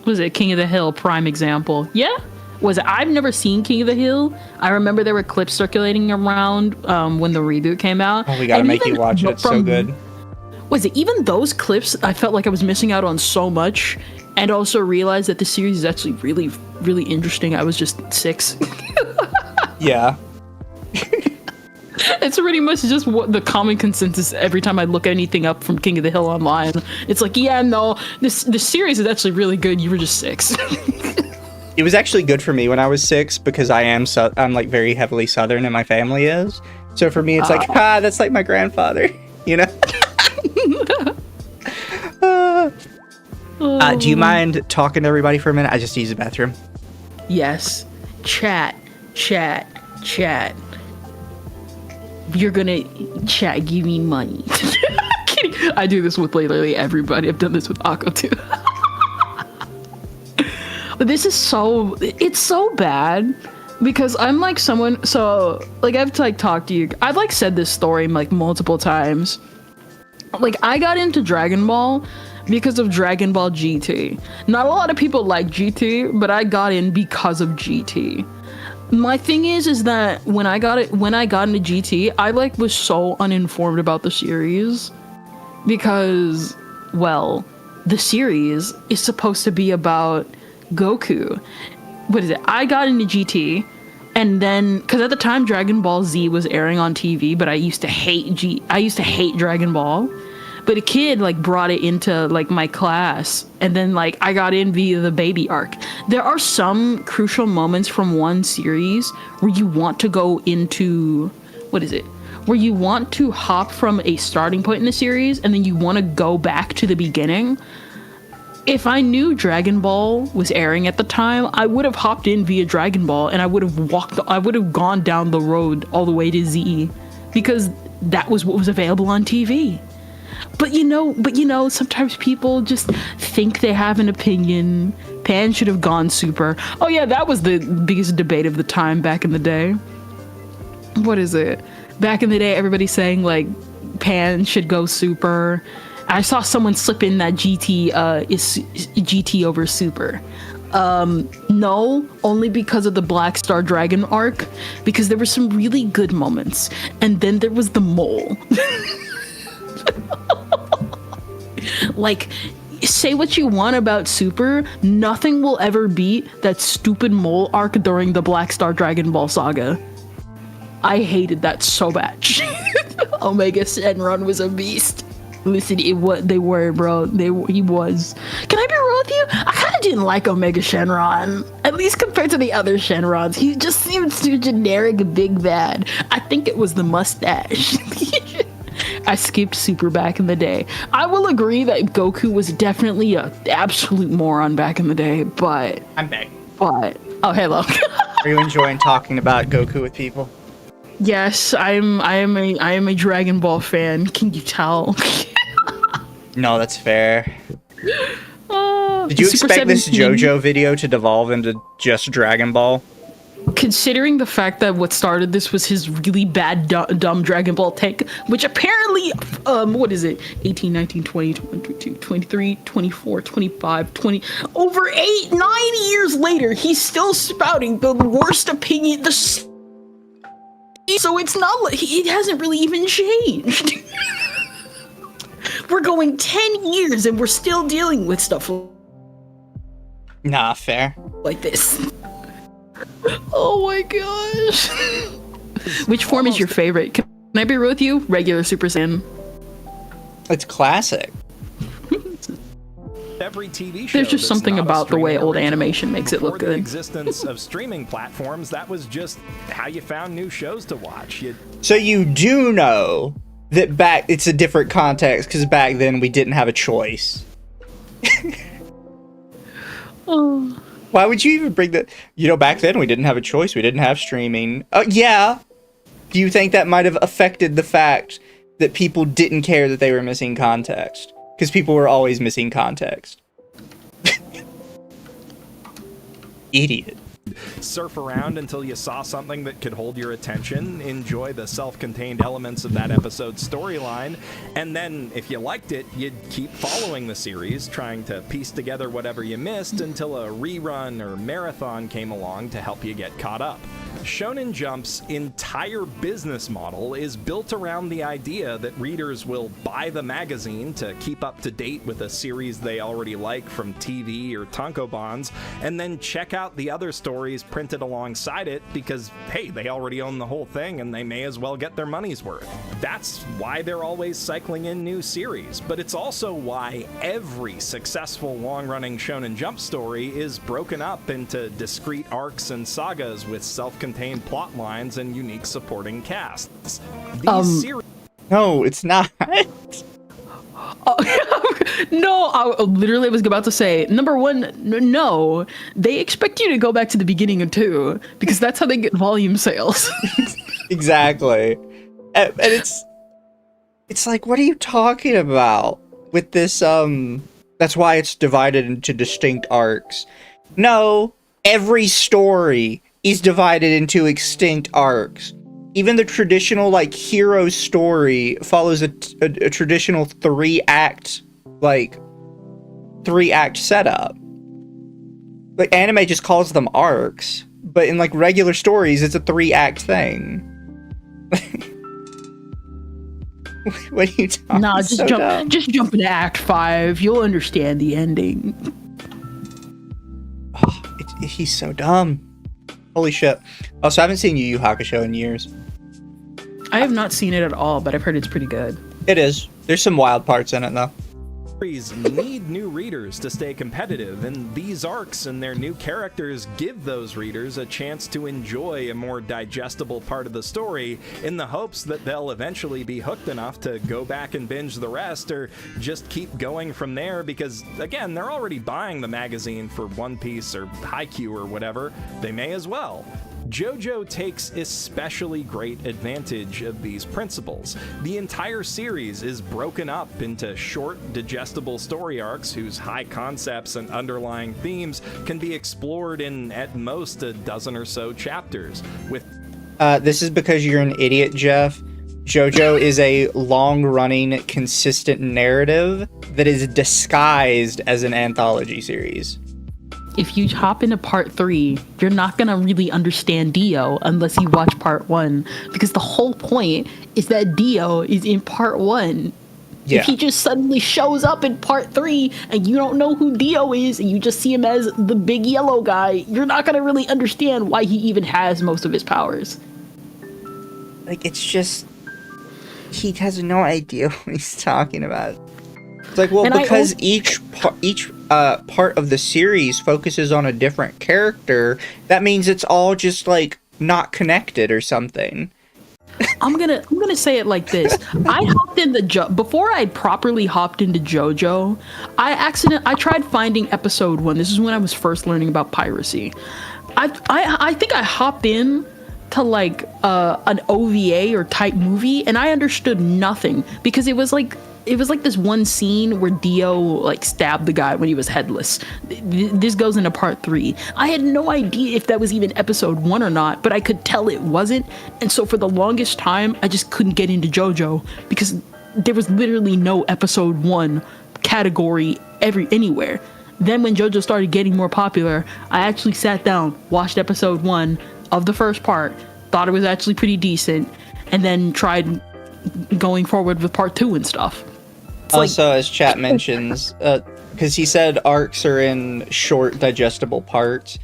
Was it King of the Hill? Prime example. Yeah. Was it? I've never seen King of the Hill. I remember there were clips circulating around when the reboot came out. Oh, we gotta make you watch it. It's so good. Was it even those clips? I felt like I was missing out on so much, and also realized that the series is actually really, really interesting. I was just 6. Yeah. It's pretty much just what the common consensus every time I look anything up from King of the Hill online. It's like, yeah, no, this series is actually really good. You were just 6. It was actually good for me when I was 6 because I'm like very heavily Southern and my family is. So for me, it's like, that's like my grandfather, you know? Do you mind talking to everybody for a minute? I just use the bathroom. Yes. Chat. You're gonna chat, give me money. Kidding. I do this with literally everybody. I've done this with Akko too. But this is it's so bad because I'm like someone, so like I've like talked to you, I've like said this story like multiple times. Like I got into Dragon Ball because of Dragon Ball GT. Not a lot of people like GT, but I got in because of GT. My thing is that when I got into GT, I like was so uninformed about the series because, well, the series is supposed to be about Goku. What is it? I got into GT, and then because at the time Dragon Ball Z was airing on TV, but I used to hate Dragon Ball. But a kid like brought it into like my class, and then like I got in via the baby arc. There are some crucial moments from one series where you want to go into where you want to hop from a starting point in the series and then you want to go back to the beginning. If I knew Dragon Ball was airing at the time, I would have hopped in via Dragon Ball and I would have gone down the road all the way to Z because that was what was available on TV. But you know, sometimes people just think they have an opinion. Pan should have gone super. Oh yeah, that was the biggest debate of the time back in the day. What is it? Back in the day, everybody's saying like Pan should go super. I saw someone slip in that GT is GT over super. No, only because of the Black Star Dragon arc, because there were some really good moments, and then there was the mole. Like, say what you want about Super, nothing will ever beat that stupid mole arc during the Black Star Dragon Ball saga. I hated that so bad. Omega Shenron was a beast. Listen, he was. Can I be real with you? I kind of didn't like Omega Shenron, at least compared to the other Shenrons. He just seemed too generic, big bad. I think it was the mustache. I skipped Super back in the day. I will agree that Goku was definitely an absolute moron back in the day, but... I'm back. But... Oh, hello. Are you enjoying talking about Goku with people? Yes, I am a Dragon Ball fan. Can you tell? No, that's fair. Did you expect this JoJo video to devolve into just Dragon Ball? Considering the fact that what started this was his really bad, dumb Dragon Ball tank, which apparently, what is it? 18, 19, 20, 22, 23, 24, 25, 20... Over 9 years later, he's still spouting the worst opinion, so it's not like... It hasn't really even changed. We're going 10 years and we're still dealing with stuff... Nah, fair. Like this. Oh my gosh. Which form is your favorite? Can I be real with you? Regular Super Saiyan. It's classic. Every TV show There's just something about the way old animation makes it look Before the good. existence of streaming platforms, that was just how you found new shows to watch. So you do know that it's a different context because back then we didn't have a choice. Oh. Why would you even bring that? You know, back then we didn't have a choice. We didn't have streaming. Yeah. Do you think that might have affected the fact that people didn't care that they were missing context? Because people were always missing context. Idiot. Surf around until you saw something that could hold your attention, enjoy the self-contained elements of that episode's storyline, and then, if you liked it, you'd keep following the series, trying to piece together whatever you missed until a rerun or marathon came along to help you get caught up. Shonen Jump's entire business model is built around the idea that readers will buy the magazine to keep up to date with a series they already like from TV or tankobons, and then check out the other stories printed alongside it because, hey, they already own the whole thing and they may as well get their money's worth. That's why they're always cycling in new series, but it's also why every successful long-running Shonen Jump story is broken up into discrete arcs and sagas with self-contained plot lines and unique supporting casts. These series... No, it's not. No, I literally was about to say, number one, no, they expect you to go back to the beginning of 2 because that's how they get volume sales. Exactly. And it's like, what are you talking about with this? That's why it's divided into distinct arcs. No, every story is divided into extinct arcs. Even the traditional, like, hero story follows a traditional 3-act setup. Like, anime just calls them arcs, but in, like, regular stories, it's a 3-act thing. What are you talking? Nah, just jump into Act 5. You'll understand the ending. Oh, he's so dumb. Holy shit. Also, I haven't seen Yu Yu Hakusho in years. I have not seen it at all, but I've heard it's pretty good. It is. There's some wild parts in it, though. Need new readers to stay competitive, and these arcs and their new characters give those readers a chance to enjoy a more digestible part of the story in the hopes that they'll eventually be hooked enough to go back and binge the rest or just keep going from there because, again, they're already buying the magazine for One Piece or Haikyuu or whatever. They may as well. Jojo takes especially great advantage of these principles. The entire series is broken up into short, digestible story arcs whose high concepts and underlying themes can be explored in at most a dozen or so chapters. This is because you're an idiot, Jeff. Jojo is a long-running, consistent narrative that is disguised as an anthology series. If you hop into part 3, you're not gonna really understand Dio unless you watch part 1, because the whole point is that Dio is in part 1. Yeah. If he just suddenly shows up in part 3 and you don't know who Dio is and you just see him as the big yellow guy, you're not gonna really understand why he even has most of his powers. Like, it's just... he has no idea what he's talking about. It's like, well, and because each part of the series focuses on a different character, that means it's all just, like, not connected or something. I'm gonna say it like this. I hopped in before I properly hopped into JoJo, I tried finding episode 1. This is when I was first learning about piracy. I think I hopped in to like an OVA or type movie, and I understood nothing because it was like this one scene where Dio like stabbed the guy when he was headless. This goes into part 3. I had no idea if that was even episode 1 or not, but I could tell it wasn't. And so for the longest time, I just couldn't get into JoJo because there was literally no episode 1 category anywhere. Then when JoJo started getting more popular, I actually sat down, watched episode 1 of the first part, thought it was actually pretty decent, and then tried going forward with part 2 and stuff. Also, as chat mentions, because he said arcs are in short, digestible parts,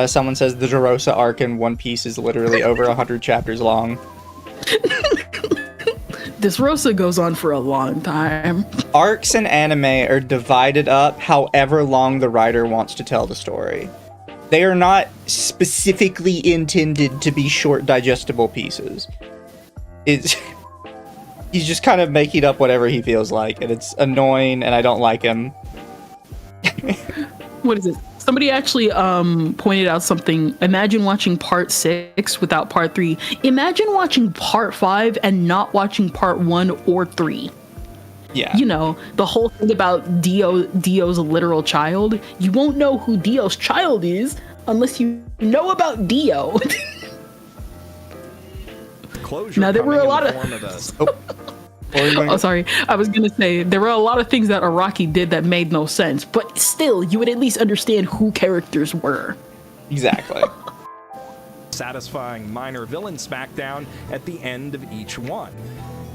someone says the Dressrosa arc in One Piece is literally over 100 chapters long. Dressrosa goes on for a long time. Arcs in anime are divided up however long the writer wants to tell the story. They are not specifically intended to be short, digestible pieces. He's just kind of making up whatever he feels like, and it's annoying, and I don't like him. What is it? Somebody actually pointed out something. Imagine watching part 6 without part 3. Imagine watching part 5 and not watching part 1 or 3. Yeah. You know, the whole thing about Dio's literal child. You won't know who Dio's child is unless you know about Dio. Closure. Now, there were a lot of... Oh, sorry. I was going to say, there were a lot of things that Araki did that made no sense, but still, you would at least understand who characters were. Exactly. satisfying minor villain smackdown at the end of each one.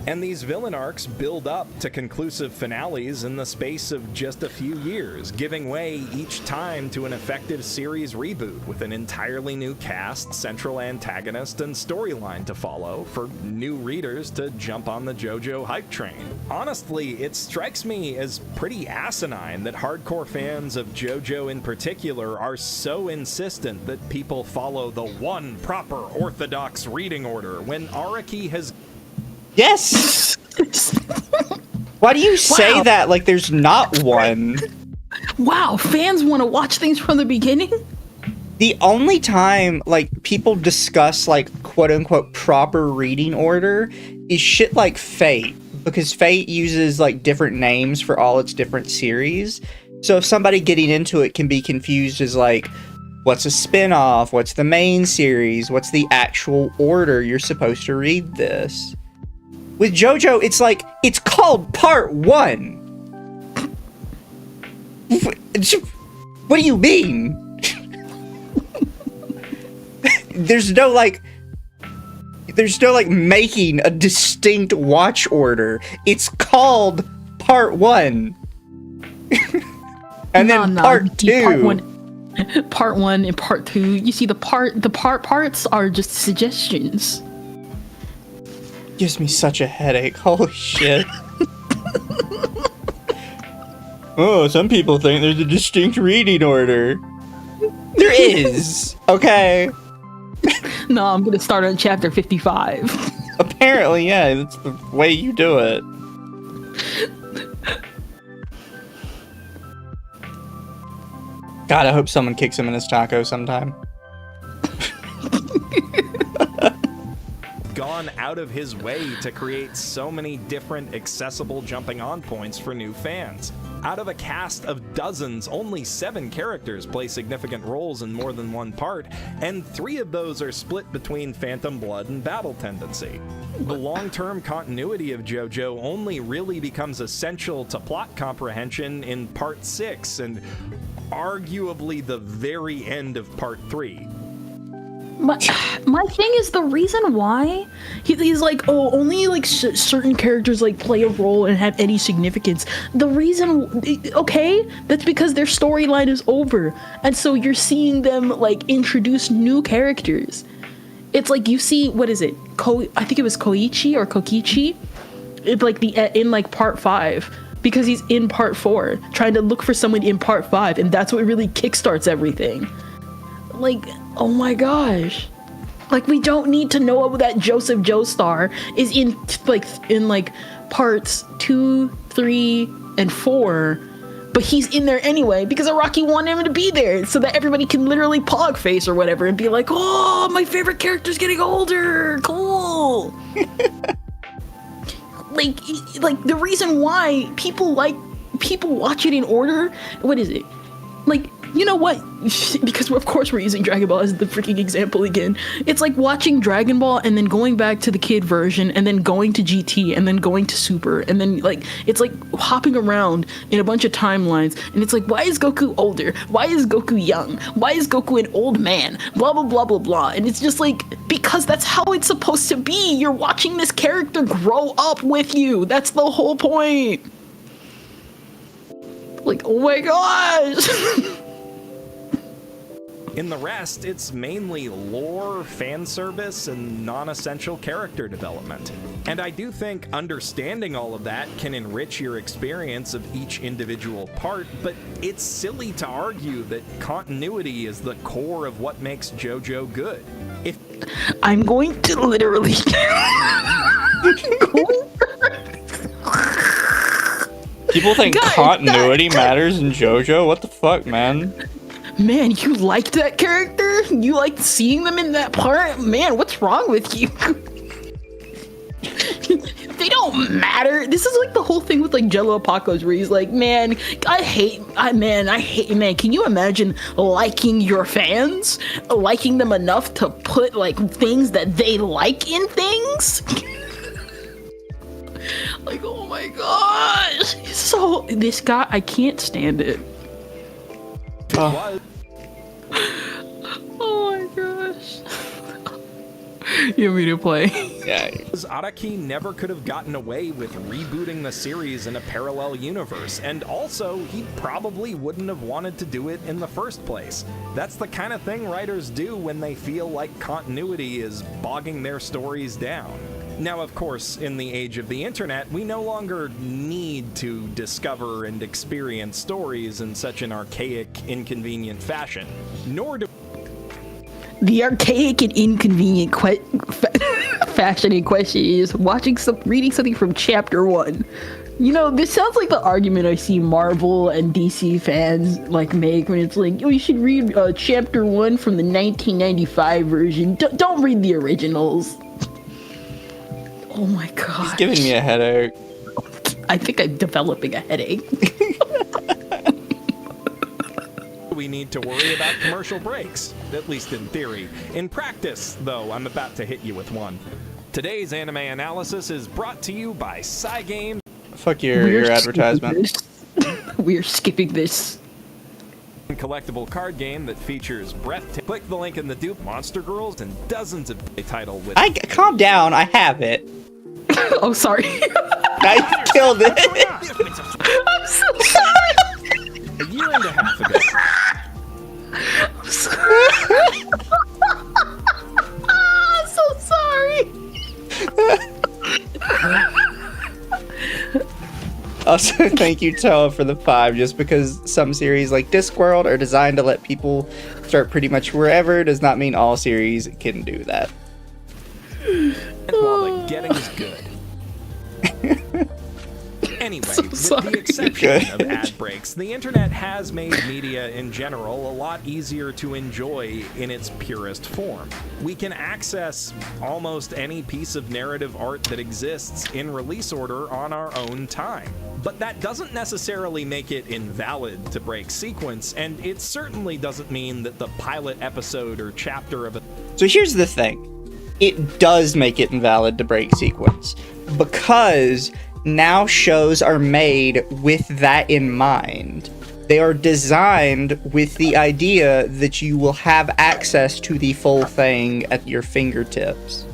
And these villain arcs build up to conclusive finales in the space of just a few years, giving way each time to an effective series reboot with an entirely new cast, central antagonist, and storyline to follow for new readers to jump on the JoJo hype train. Honestly, it strikes me as pretty asinine that hardcore fans of JoJo in particular are so insistent that people follow the one proper orthodox reading order when Araki has... Yes! Why do you say Wow. that like there's not one? Wow, fans want to watch things from the beginning? The only time like people discuss like quote unquote proper reading order is shit like Fate, because Fate uses like different names for all its different series. So if somebody getting into it can be confused as like, what's a spin-off, what's the main series, what's the actual order you're supposed to read this. With JoJo, it's like, it's called Part 1. What do you mean? There's no making a distinct watch order. It's called Part 1. And then Part 2. Part 1 and Part 2. You see, the parts are just suggestions. Gives me such a headache. Holy shit. Oh, some people think there's a distinct reading order. There is. Okay. No, I'm gonna start on chapter 55. Apparently, yeah, that's the way you do it. God, I hope someone kicks him in his taco sometime. Gone out of his way to create so many different accessible jumping on points for new fans. Out of a cast of dozens, only 7 characters play significant roles in more than one part, and 3 of those are split between Phantom Blood and Battle Tendency. The long-term continuity of JoJo only really becomes essential to plot comprehension in Part 6 and arguably the very end of Part 3. My thing is, the reason why he's like, oh, only like certain characters like play a role and have any significance. The reason, okay, that's because their storyline is over, and so you're seeing them like introduce new characters. It's like you see, what is it? I think it was Koichi or Kokichi, in like Part 5. Because he's in Part 4, trying to look for someone in Part 5, and that's what really kickstarts everything. Like, oh my gosh. Like, we don't need to know that Joseph Joestar is in parts 2, 3, and 4, but he's in there anyway because Araki wanted him to be there so that everybody can literally pog face or whatever and be like, oh, my favorite character's getting older, cool. like the reason why people watch it in order, what is it? Like, you know what? Because of course we're using Dragon Ball as the freaking example again. It's like watching Dragon Ball and then going back to the kid version and then going to GT and then going to Super and then like it's like hopping around in a bunch of timelines and it's like, why is Goku older? Why is Goku young? Why is Goku an old man? Blah blah blah blah blah. And it's just like, because that's how it's supposed to be. You're watching this character grow up with you. That's the whole point. Like, oh my gosh. In the rest, it's mainly lore, fan service, and non-essential character development. And I do think understanding all of that can enrich your experience of each individual part, but it's silly to argue that continuity is the core of what makes JoJo good. If I'm going to literally People think continuity matters in JoJo? What the fuck, man? Man, you liked that character? You liked seeing them in that part? Man, what's wrong with you? They don't matter. This is like the whole thing with like Jello Apocalypse where he's like, man, I hate, can you imagine liking your fans? Liking them enough to put like things that they like in things? Like, oh my gosh. So, this guy, I can't stand it. Oh my gosh. You want me to play? Yeah. Araki never could have gotten away with rebooting the series in a parallel universe, and also, he probably wouldn't have wanted to do it in the first place. That's the kind of thing writers do when they feel like continuity is bogging their stories down. Now, of course, in the age of the internet, we no longer need to discover and experience stories in such an archaic, inconvenient fashion, nor do The archaic and inconvenient fashion in question is reading something from chapter 1. You know, this sounds like the argument I see Marvel and DC fans like make when it's like, oh, you should read chapter 1 from the 1995 version. Don't read the originals. Oh my god. He's giving me a headache. I think I'm developing a headache. we need to worry about commercial breaks, at least in theory. In practice, though, I'm about to hit you with one. Today's anime analysis is brought to you by Cygames. Fuck your advertisement. We're skipping this. Collectible card game that features breathtaking. Click the link in the dupe, Monster Girls, and dozens of title with. Calm down. I have it. Oh, sorry. I killed it. I'm so sorry. A year and a half ago. I'm so sorry. Also, thank you, Toa, for the 5, just because some series like Discworld are designed to let people start pretty much wherever does not mean all series can do that. While the getting is good. Anyway, with the exception of ad breaks, the internet has made media in general a lot easier to enjoy in its purest form. We can access almost any piece of narrative art that exists in release order on our own time. But that doesn't necessarily make it invalid to break sequence, and it certainly doesn't mean that the pilot episode or chapter of a... So here's the thing. It does make it invalid to break sequence, because now shows are made with that in mind. They are designed with the idea that you will have access to the full thing at your fingertips.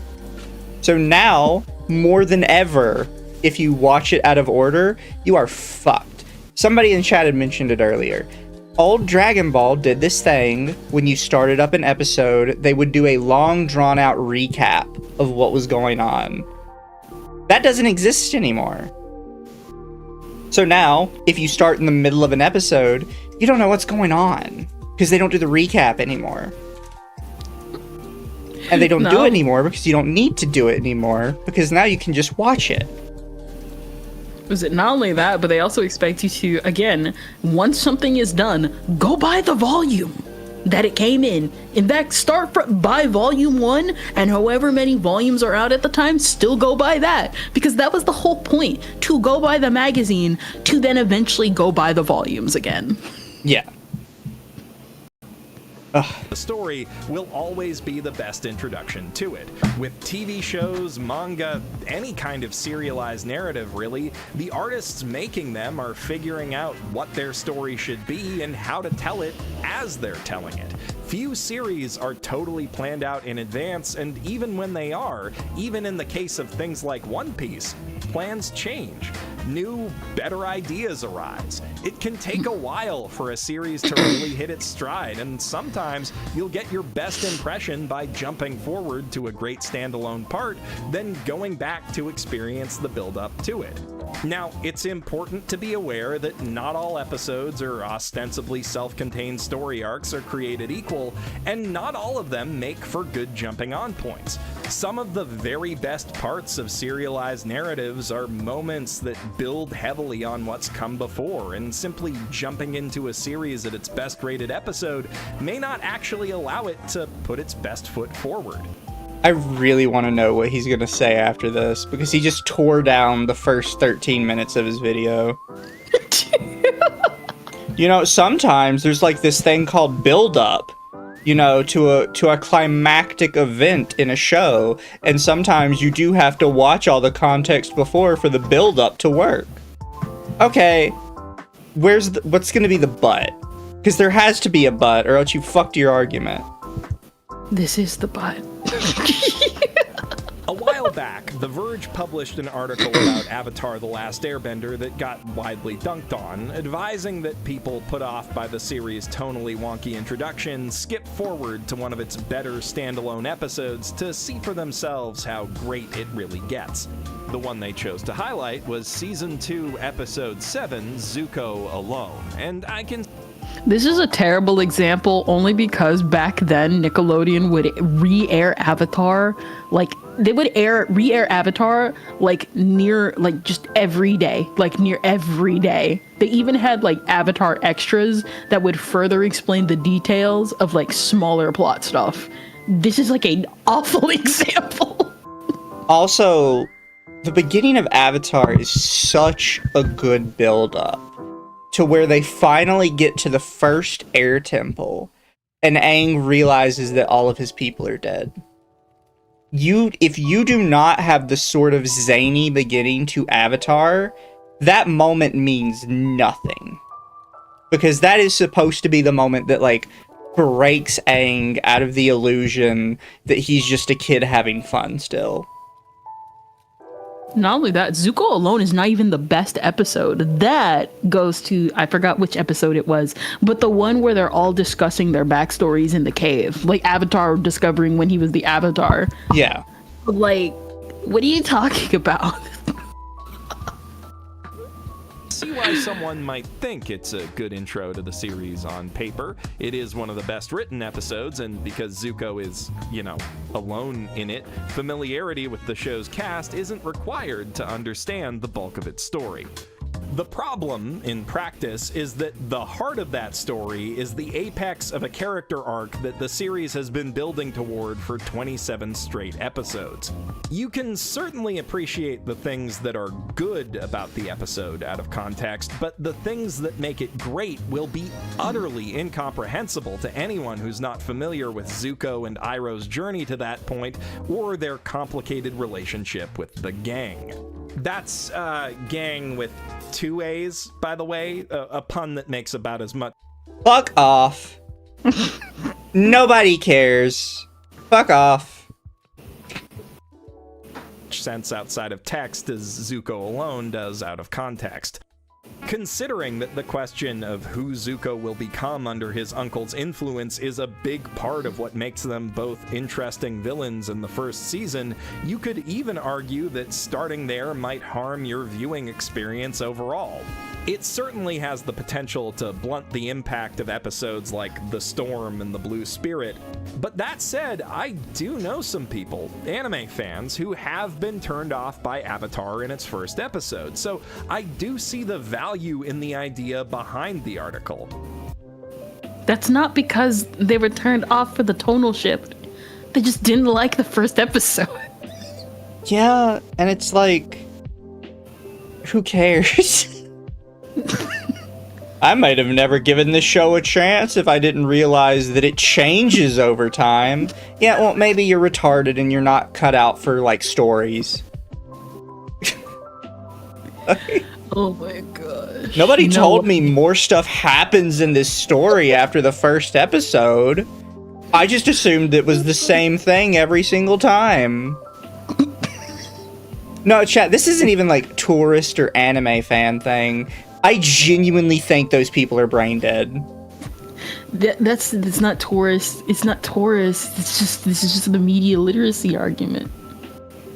So now, more than ever, if you watch it out of order, you are fucked. Somebody in chat had mentioned it earlier. Old Dragon Ball did this thing when you started up an episode, they would do a long drawn out recap of what was going on. That doesn't exist anymore. So now, if you start in the middle of an episode, you don't know what's going on because they don't do the recap anymore. And they don't do it anymore because you don't need to do it anymore because now you can just watch it. Was it not only that, but they also expect you to, again, once something is done, go buy the volume that it came in. In fact, buy volume 1, and however many volumes are out at the time, still go buy that. Because that was the whole point, to go buy the magazine, to then eventually go buy the volumes again. Yeah. The story will always be the best introduction to it. With TV shows, manga, any kind of serialized narrative really, the artists making them are figuring out what their story should be and how to tell it as they're telling it. Few series are totally planned out in advance, and even when they are, even in the case of things like One Piece, plans change. New, better ideas arise. It can take a while for a series to really hit its stride, and sometimes you'll get your best impression by jumping forward to a great standalone part, then going back to experience the build-up to it. Now, it's important to be aware that not all episodes or ostensibly self-contained story arcs are created equal, and not all of them make for good jumping-on points. Some of the very best parts of serialized narratives are moments that build heavily on what's come before, and simply jumping into a series at its best-rated episode may not actually allow it to put its best foot forward. I really want to know what he's going to say after this, because he just tore down the first 13 minutes of his video. You know, sometimes there's like this thing called build-up, you know, to a climactic event in a show, and sometimes you do have to watch all the context before for the build-up to work. Okay, what's going to be the but? Because there has to be a but, or else you fucked your argument. This is the but. back, The Verge published an article about Avatar: The Last Airbender that got widely dunked on, advising that people put off by the series' tonally wonky introduction skip forward to one of its better standalone episodes to see for themselves how great it really gets. The one they chose to highlight was Season 2, Episode 7, Zuko Alone, and I can... This is a terrible example only because back then Nickelodeon would re-air Avatar, like they would re-air Avatar like just every day, like near every day. They even had like Avatar extras that would further explain the details of like smaller plot stuff. This is like an awful example. Also, the beginning of Avatar is such a good build-up to where they finally get to the first air temple and Aang realizes that all of his people are dead. If you do not have the sort of zany beginning to Avatar, that moment means nothing. Because that is supposed to be the moment that, like, breaks Aang out of the illusion that he's just a kid having fun still. Not only that, Zuko Alone is not even the best episode. That goes to, I forgot which episode it was, but the one where they're all discussing their backstories in the cave. Like Avatar discovering when he was the Avatar. Yeah. Like, what are you talking about? See why someone might think it's a good intro to the series on paper. It is one of the best written episodes, and because Zuko is, alone in it, familiarity with the show's cast isn't required to understand the bulk of its story. The problem, in practice, is that the heart of that story is the apex of a character arc that the series has been building toward for 27 straight episodes. You can certainly appreciate the things that are good about the episode out of context, but the things that make it great will be utterly incomprehensible to anyone who's not familiar with Zuko and Iroh's journey to that point, or their complicated relationship with the gang. That's gang with 2 A's, by the way, a pun that makes about as much. Fuck off. Nobody cares. Fuck off. Sense outside of text as Zuko Alone does out of context. Considering that the question of who Zuko will become under his uncle's influence is a big part of what makes them both interesting villains in the first season, you could even argue that starting there might harm your viewing experience overall. It certainly has the potential to blunt the impact of episodes like The Storm and The Blue Spirit, but that said, I do know some people, anime fans, who have been turned off by Avatar in its first episode, so I do see the value in the idea behind the article. That's not because they were turned off for the tonal shift. They just didn't like the first episode. Yeah, and it's like, who cares? I might have never given this show a chance if I didn't realize that it changes over time. Yeah, well, maybe you're retarded and you're not cut out for, like, stories. Oh my gosh. Nobody told me more stuff happens in this story after the first episode. I just assumed it was the same thing every single time. No, chat, this isn't even like tourist or anime fan thing. I genuinely think those people are brain dead. That's not tourist. It's not tourist. This is just the media literacy argument.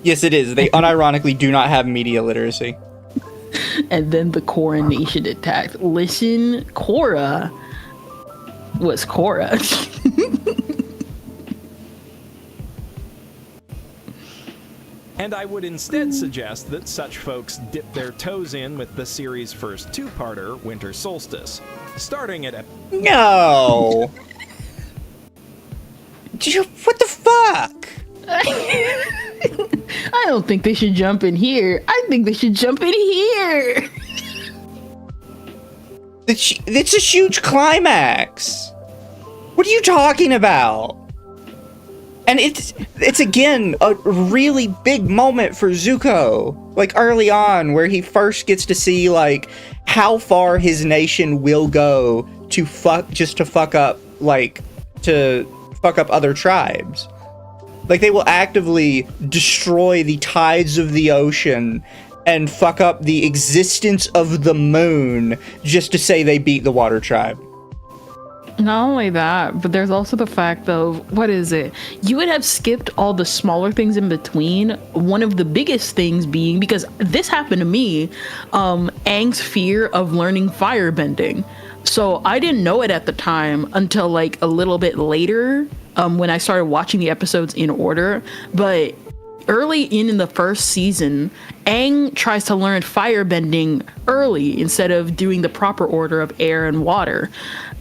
Yes, it is. They unironically do not have media literacy. And then the Korra Nation attacked. Listen, Korra was Korra. And I would instead suggest that such folks dip their toes in with the series' first two-parter, Winter Solstice, starting at No! What the fuck? I don't think they should jump in here. I think they should jump in here. It's a huge climax. What are you talking about? And it's again a really big moment for Zuko, like early on, where he first gets to see like how far his nation will go to fuck up other tribes. Like, they will actively destroy the tides of the ocean and fuck up the existence of the moon just to say they beat the water tribe. Not only that, but there's also the fact of, what is it? You would have skipped all the smaller things in between. One of the biggest things being, because this happened to me, Aang's fear of learning firebending. So I didn't know it at the time until like a little bit later, when I started watching the episodes in order. But early in the first season, Aang tries to learn firebending early instead of doing the proper order of air and water.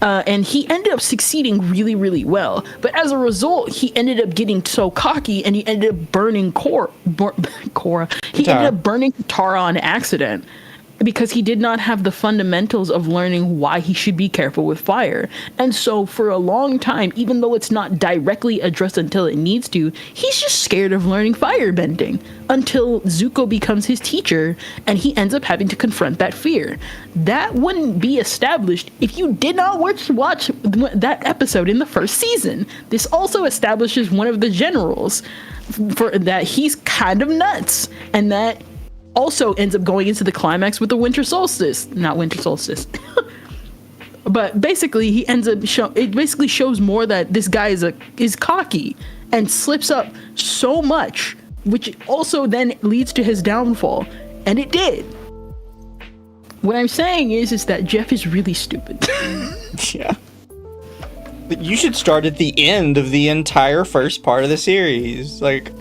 And he ended up succeeding really, really well. But as a result, he ended up getting so cocky and he ended up burning Korra. He ended up burning Katara on accident because he did not have the fundamentals of learning why he should be careful with fire. And so for a long time, even though it's not directly addressed until it needs to, he's just scared of learning firebending until Zuko becomes his teacher and he ends up having to confront that fear. That wouldn't be established if you did not watch that episode in the first season. This also establishes one of the generals for that he's kind of nuts, and that also ends up going into the climax with the winter solstice. Not winter solstice. But basically he ends up it basically shows more that this guy is cocky and slips up so much, which also then leads to his downfall. And it did. What I'm saying is that Jeff is really stupid. Yeah. But you should start at the end of the entire first part of the series. Like,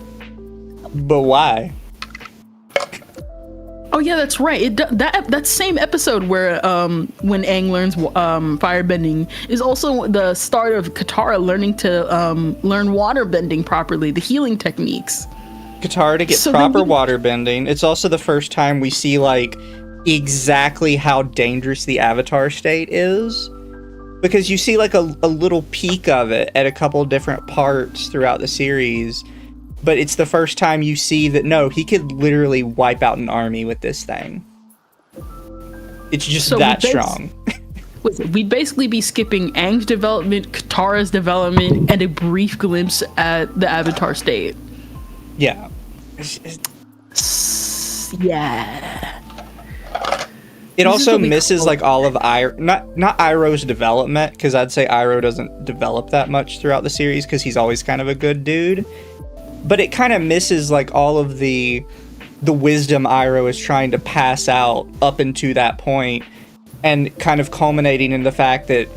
but why? Oh yeah, that's right. That same episode where when Aang learns firebending is also the start of Katara learning to learn waterbending properly, the healing techniques. Katara to get proper waterbending. It's also the first time we see like exactly how dangerous the Avatar state is, because you see like a little peek of it at a couple different parts throughout the series. But it's the first time you see that, no, he could literally wipe out an army with this thing. It's just that strong. We'd basically be skipping Aang's development, Katara's development, and a brief glimpse at the Avatar state. Yeah. Yeah. It also misses like all of not Iroh's development, because I'd say Iroh doesn't develop that much throughout the series because he's always kind of a good dude. But it kind of misses like all of the wisdom Iroh is trying to pass out up into that point, and kind of culminating in the fact that,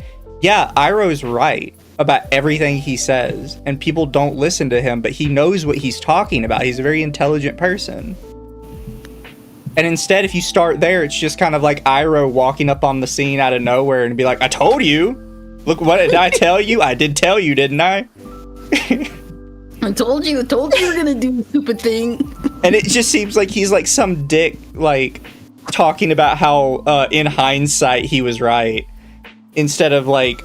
yeah, Iroh's right about everything he says, and people don't listen to him, but he knows what he's talking about. He's a very intelligent person. And instead, if you start there, it's just kind of like Iroh walking up on the scene out of nowhere and be like, I told you! Look, what did I tell you? I did tell you, didn't I? I told you were gonna do a stupid thing. And it just seems like he's like some dick, like, talking about how, in hindsight, he was right. Instead of, like,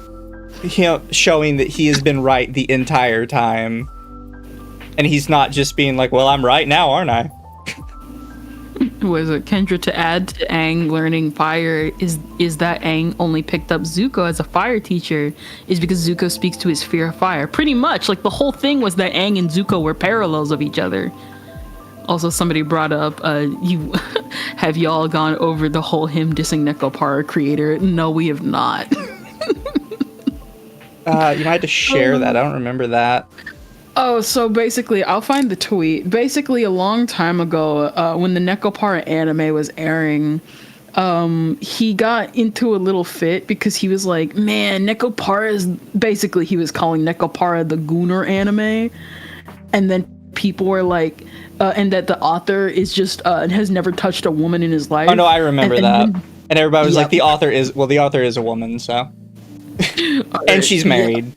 showing that he has been right the entire time. And he's not just being like, well, I'm right now, aren't I? Was it Kendra to add to Aang learning fire is that Aang only picked up Zuko as a fire teacher is because Zuko speaks to his fear of fire. Pretty much, like the whole thing was that Aang and Zuko were parallels of each other. Also, somebody brought up, have y'all gone over the whole him dissing Nekopara creator? No, we have not. You might have to share that. I don't remember that. Oh, so basically, I'll find the tweet. Basically, a long time ago, when the Nekopara anime was airing, he got into a little fit because he was like, man, Nekopara is... Basically, he was calling Nekopara the Gooner anime. And then people were like... and that the author is just... has never touched a woman in his life. Oh, no, I remember that. And everybody was Yep. like, the author is... Well, the author is a woman, so... And she's married.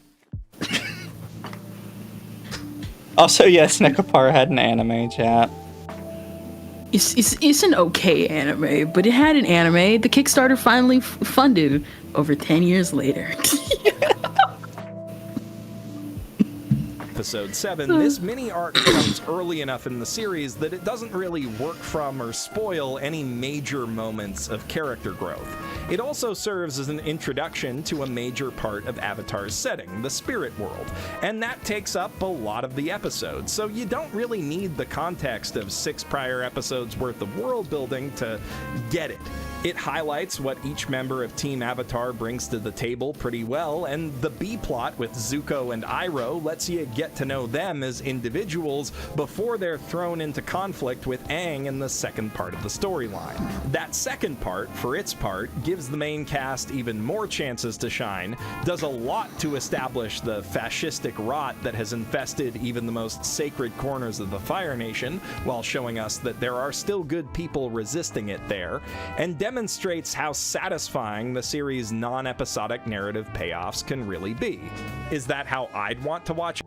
Also, yes, Nekopara had an anime, chat. It's an okay anime, but it had an anime. The Kickstarter finally funded over 10 years later. Episode 7, this mini arc comes early enough in the series that it doesn't really work from or spoil any major moments of character growth. It also serves as an introduction to a major part of Avatar's setting, the spirit world, and that takes up a lot of the episode, so you don't really need the context of 6 prior episodes worth of world building to get it. It highlights what each member of Team Avatar brings to the table pretty well, and the B-plot with Zuko and Iroh lets you get to know them as individuals before they're thrown into conflict with Aang in the second part of the storyline. That second part, for its part, gives the main cast even more chances to shine, does a lot to establish the fascistic rot that has infested even the most sacred corners of the Fire Nation, while showing us that there are still good people resisting it there, and demonstrates how satisfying the series' non-episodic narrative payoffs can really be. Is that how I'd want to watch?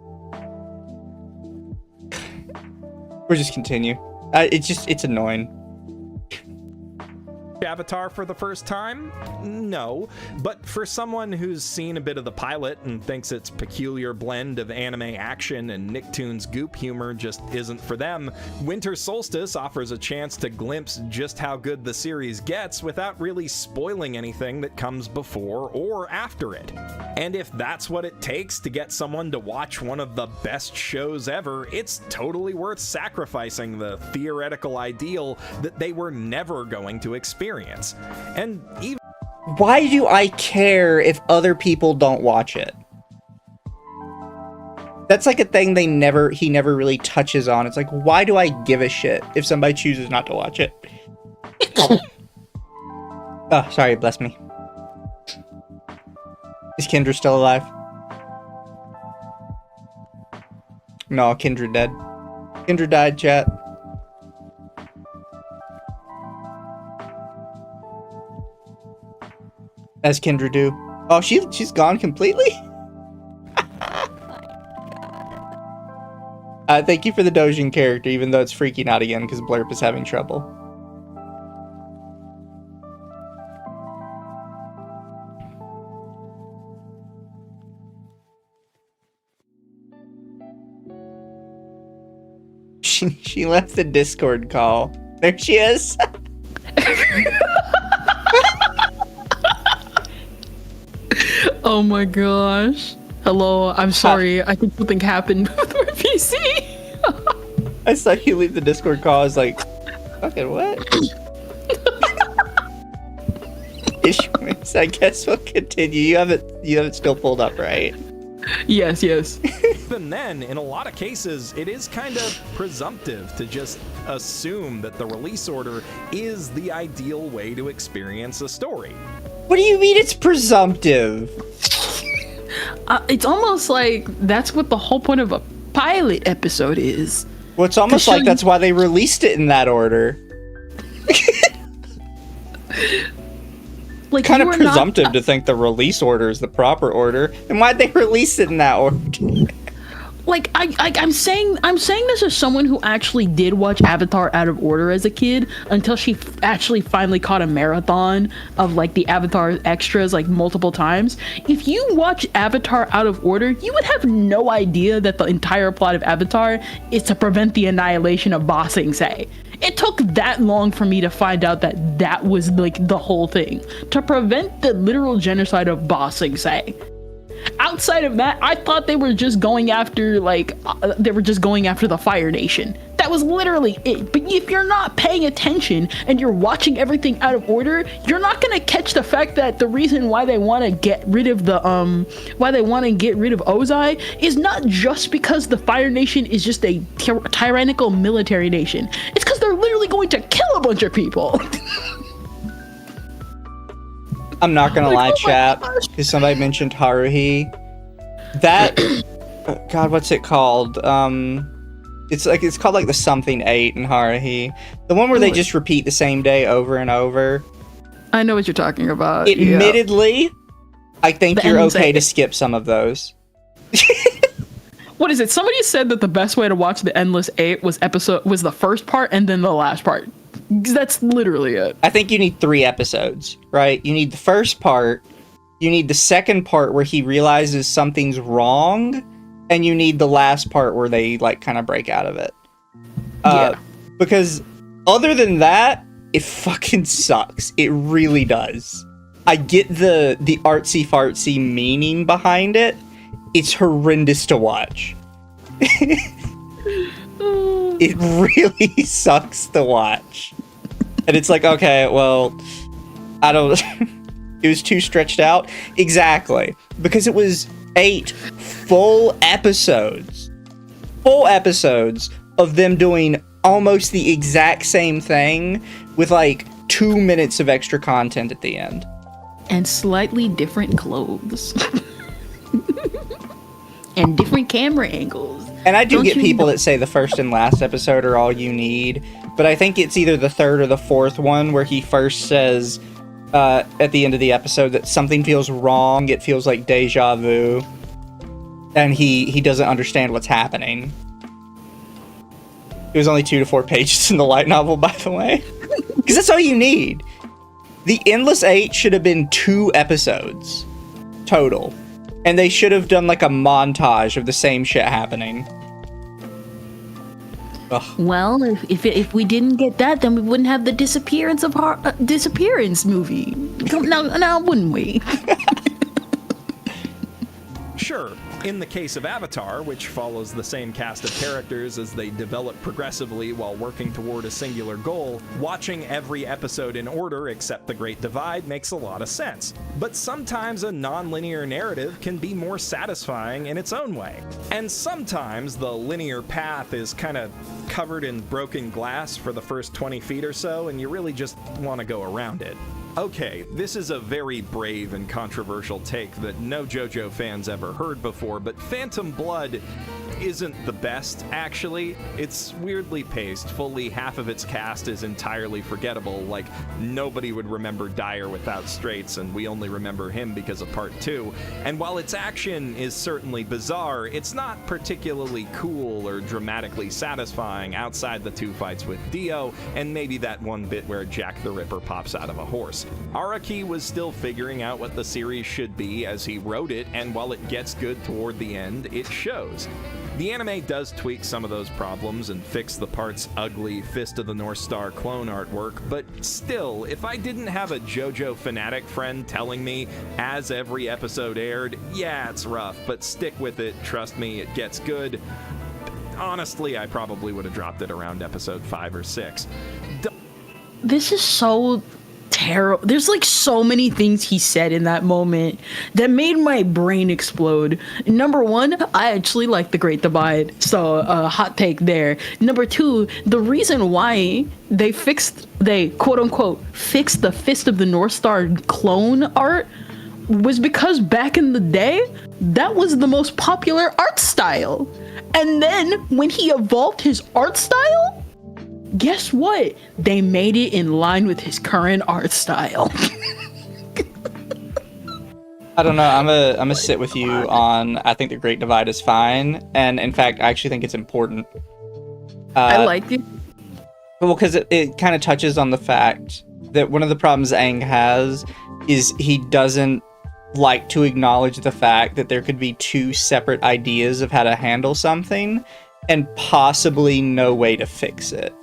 We'll just continue. It's annoying. Avatar for the first time? No, but for someone who's seen a bit of the pilot and thinks its peculiar blend of anime action and Nicktoons goop humor just isn't for them, Winter Solstice offers a chance to glimpse just how good the series gets without really spoiling anything that comes before or after it. And if that's what it takes to get someone to watch one of the best shows ever, it's totally worth sacrificing the theoretical ideal that they were never going to experience. And even Why do I care if other people don't watch it? That's like a thing he never really touches on. It's like, why do I give a shit if somebody chooses not to watch it? Oh, sorry, bless me. Is Kendra still alive? No, Kendra dead. Kendra died, chat. As Kendra do. Oh, she's gone completely? Thank you for the Dojin character, even though it's freaking out again because Blurp is having trouble. She left the Discord call. There she is. Oh my gosh. Hello, I'm sorry. I think something happened with my PC. I saw you leave the Discord call. I was like, fucking what? Issues. I guess we'll continue. You have it still pulled up, right? Yes. even then, in a lot of cases, it is kind of presumptive to just assume that the release order is the ideal way to experience a story. What do you mean it's presumptive? It's almost like that's what the whole point of a pilot episode is. Well, it's almost like that's why they released it in that order. Like, kind of presumptive to think the release order is the proper order. And why'd they release it in that order? Like, I'm saying this as someone who actually did watch Avatar out of order as a kid until she actually finally caught a marathon of like the Avatar extras like multiple times. If you watch Avatar out of order, you would have no idea that the entire plot of Avatar is to prevent the annihilation of Ba Sing Se. It took that long for me to find out that that was like the whole thing, to prevent the literal genocide of Ba Sing Se. Outside of that, I thought they were just going after the Fire Nation. That was literally it. But if you're not paying attention and you're watching everything out of order, you're not gonna catch the fact that the reason why they want to get rid of Ozai is not just because the Fire Nation is just a tyrannical military nation. It's because they're literally going to kill a bunch of people. I'm not gonna lie, chat, because somebody mentioned Haruhi. That, God, what's it called? It's called like the something 8 in Haruhi. The one where they just repeat the same day over and over. I know what you're talking about. Admittedly, I think you're okay to skip some of those. What is it? Somebody said that the best way to watch the Endless 8 was the first part and then the last part. That's literally it. I think you need 3 episodes, right? You need the first part, you need the second part where he realizes something's wrong, and you need the last part where they like kind of break out of it. Because other than that, it fucking sucks. It really does. I get the artsy fartsy meaning behind it. It's horrendous to watch. It really sucks to watch. And it's like, okay, well, I don't... It was too stretched out. Exactly. Because it was 8 full episodes. Full episodes of them doing almost the exact same thing with like 2 minutes of extra content at the end. And slightly different clothes. And different camera angles. And I do Don't get you people know- that say the first and last episode are all you need, but I think it's either the third or the fourth one where he first says at the end of the episode that something feels wrong, it feels like deja vu, and he doesn't understand what's happening. It was only 2 to 4 pages in the light novel, by the way. Because that's all you need. The Endless 8 should have been 2 episodes total. And they should have done like a montage of the same shit happening. Ugh. Well, if we didn't get that, then we wouldn't have the disappearance of our disappearance movie. Now wouldn't we? Sure, in the case of Avatar, which follows the same cast of characters as they develop progressively while working toward a singular goal, watching every episode in order except The Great Divide makes a lot of sense. But sometimes a non-linear narrative can be more satisfying in its own way. And sometimes the linear path is kind of covered in broken glass for the first 20 feet or so, and you really just want to go around it. Okay, this is a very brave and controversial take that no JoJo fans ever heard before, but Phantom Blood isn't the best, actually. It's weirdly paced. Fully half of its cast is entirely forgettable, like nobody would remember Dyer without Straits, and we only remember him because of Part 2. And while its action is certainly bizarre, it's not particularly cool or dramatically satisfying outside the 2 fights with Dio, and maybe that one bit where Jack the Ripper pops out of a horse. Araki was still figuring out what the series should be as he wrote it, and while it gets good toward the end, it shows. The anime does tweak some of those problems and fix the part's ugly Fist of the North Star clone artwork, but still, if I didn't have a JoJo fanatic friend telling me as every episode aired, yeah, it's rough, but stick with it, trust me, it gets good, honestly, I probably would have dropped it around episode 5 or 6. This is so terrible. There's like so many things he said in that moment that made my brain explode. Number 1, I actually like The Great Divide, so hot take there. Number 2, the reason why they quote unquote fixed the Fist of the North Star clone art was because back in the day, that was the most popular art style. And then when he evolved his art style, guess what? They made it in line with his current art style. I don't know. I'm a sit with you on. I think The Great Divide is fine, and in fact, I actually think it's important. I like it. Well, because it kind of touches on the fact that one of the problems Aang has is he doesn't like to acknowledge the fact that there could be 2 separate ideas of how to handle something, and possibly no way to fix it.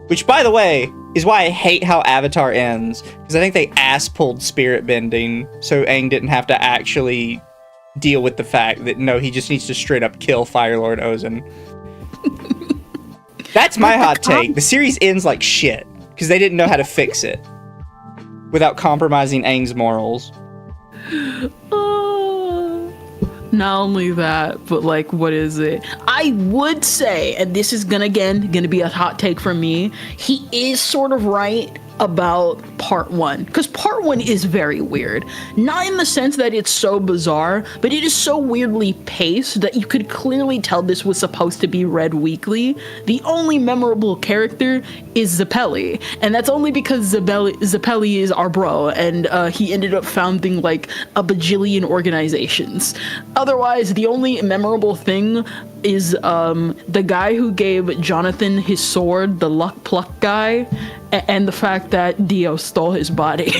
Which, by the way, is why I hate how Avatar ends, because I think they ass-pulled spirit bending, so Aang didn't have to actually deal with the fact that, no, he just needs to straight up kill Fire Lord Ozan. That's my hot take. The series ends like shit, because they didn't know how to fix it without compromising Aang's morals. Not only that, but like, what is it? I would say, and this is gonna be a hot take from me, he is sort of right about part 1, because part 1 is very weird. Not in the sense that it's so bizarre, but it is so weirdly paced that you could clearly tell this was supposed to be read weekly. The only memorable character is Zeppeli, and that's only because Zeppeli is our bro, and he ended up founding like a bajillion organizations. Otherwise, the only memorable thing is the guy who gave Jonathan his sword, the luck pluck guy, and the fact that Dio stole his body.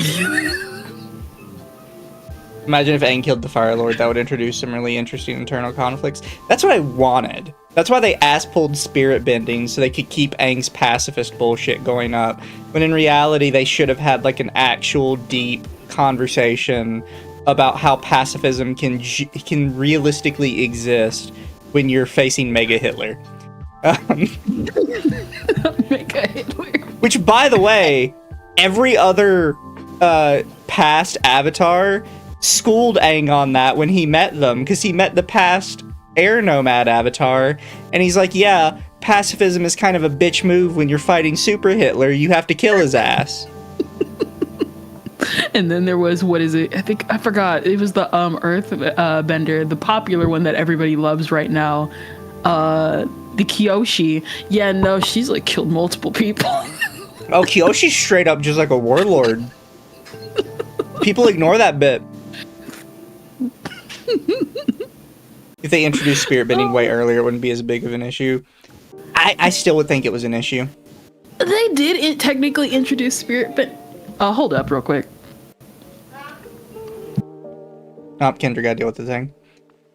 Imagine if Aang killed the Fire Lord. That would introduce some really interesting internal conflicts. That's what I wanted. That's why they ass-pulled spirit bending, so they could keep Aang's pacifist bullshit going up. When in reality, they should have had like an actual deep conversation about how pacifism can realistically exist when you're facing Mega Hitler. Mega Hitler. Which, by the way, every other past Avatar schooled Aang on that when he met them, because he met the past Air Nomad Avatar, and he's like, yeah, pacifism is kind of a bitch move when you're fighting Super Hitler. You have to kill his ass. And then there was, what is it? I forgot. It was the Earth Bender, the popular one that everybody loves right now. The Kyoshi. Yeah, no, she's like killed multiple people. Oh, Kyoshi's straight up just like a warlord. People ignore that bit. If they introduced spirit bending way earlier, it wouldn't be as big of an issue. I still would think it was an issue. They did technically introduce spirit, but hold up real quick. Oh, Kendra gotta deal with the thing.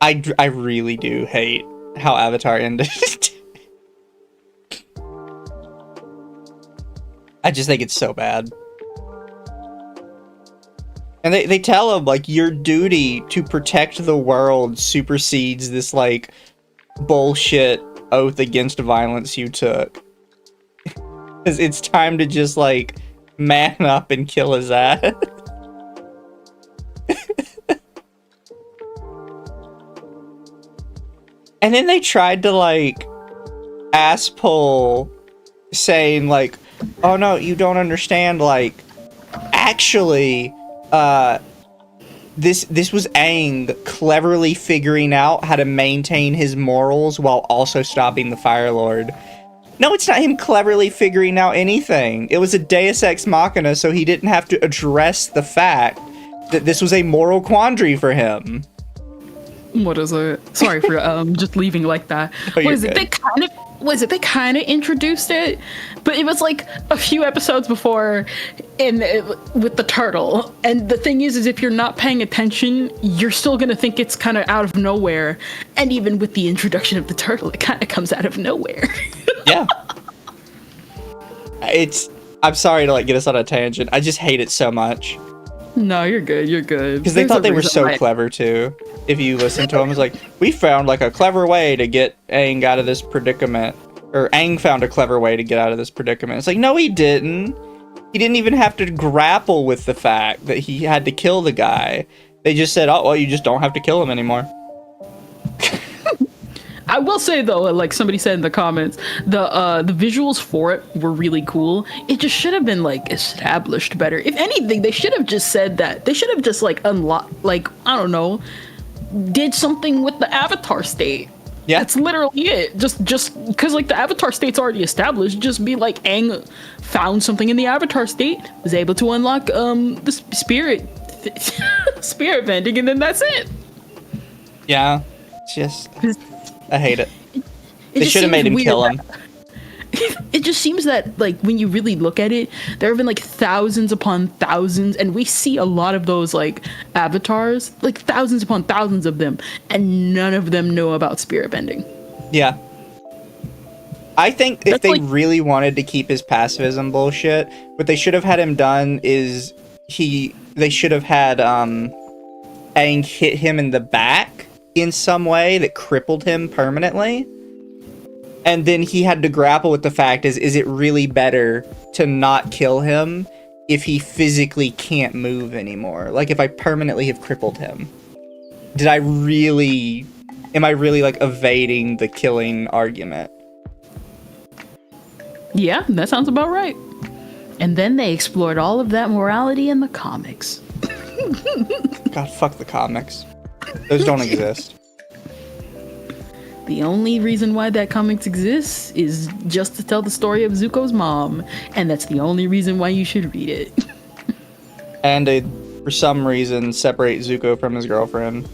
I really do hate how Avatar ended. I just think it's so bad. And they tell him, like, your duty to protect the world supersedes this, like, bullshit oath against violence you took. It's time to just, like, man up and kill his ass. And then they tried to, like, ass pull, saying, like, oh no, you don't understand, like, actually, this was Aang cleverly figuring out how to maintain his morals while also stopping the Fire Lord. No, it's not him cleverly figuring out anything. It was a Deus Ex Machina, so he didn't have to address the fact that this was a moral quandary for him. What is it? Sorry for just leaving like that. Oh, what is good. it? They kind of introduced it, but it was like a few episodes before with the turtle. And the thing is if you're not paying attention, you're still gonna think it's kind of out of nowhere. And even with the introduction of the turtle, it kind of comes out of nowhere. Yeah. I'm sorry to, like, get us on a tangent. I just hate it so much. No, you're good. You're good. Because they thought they were so clever, too. If you listen to them, it's like, we found, like, a clever way to get Aang out of this predicament. Or Aang found a clever way to get out of this predicament. It's like, no, he didn't. He didn't even have to grapple with the fact that he had to kill the guy. They just said, oh, well, you just don't have to kill him anymore. I will say, though, like somebody said in the comments, the visuals for it were really cool. It just should have been, like, established better. If anything, they should have just said that. They should have just, like, unlocked, like, I don't know, did something with the Avatar state. Yeah. That's literally it. Just because, like, the Avatar state's already established, just be like, Aang found something in the Avatar state, was able to unlock the spirit bending, and then that's it. Yeah. It's just... I hate it. They just should have made him seems kill weird him. It just seems that, like, when you really look at it, there have been, like, thousands upon thousands, and we see a lot of those, like, avatars, like, thousands upon thousands of them, and none of them know about spirit bending. Yeah. I think if That's they like- really wanted to keep his pacifism bullshit, what they should have had him done is they should have had Aang hit him in the back in some way that crippled him permanently. And then he had to grapple with the fact is it really better to not kill him if he physically can't move anymore? Like, if I permanently have crippled him. Am I really, like, evading the killing argument? Yeah, that sounds about right. And then they explored all of that morality in the comics. God, fuck the comics. Those don't exist. The only reason why that comics exists is just to tell the story of Zuko's mom, and that's the only reason why you should read it. And for some reason, separate Zuko from his girlfriend.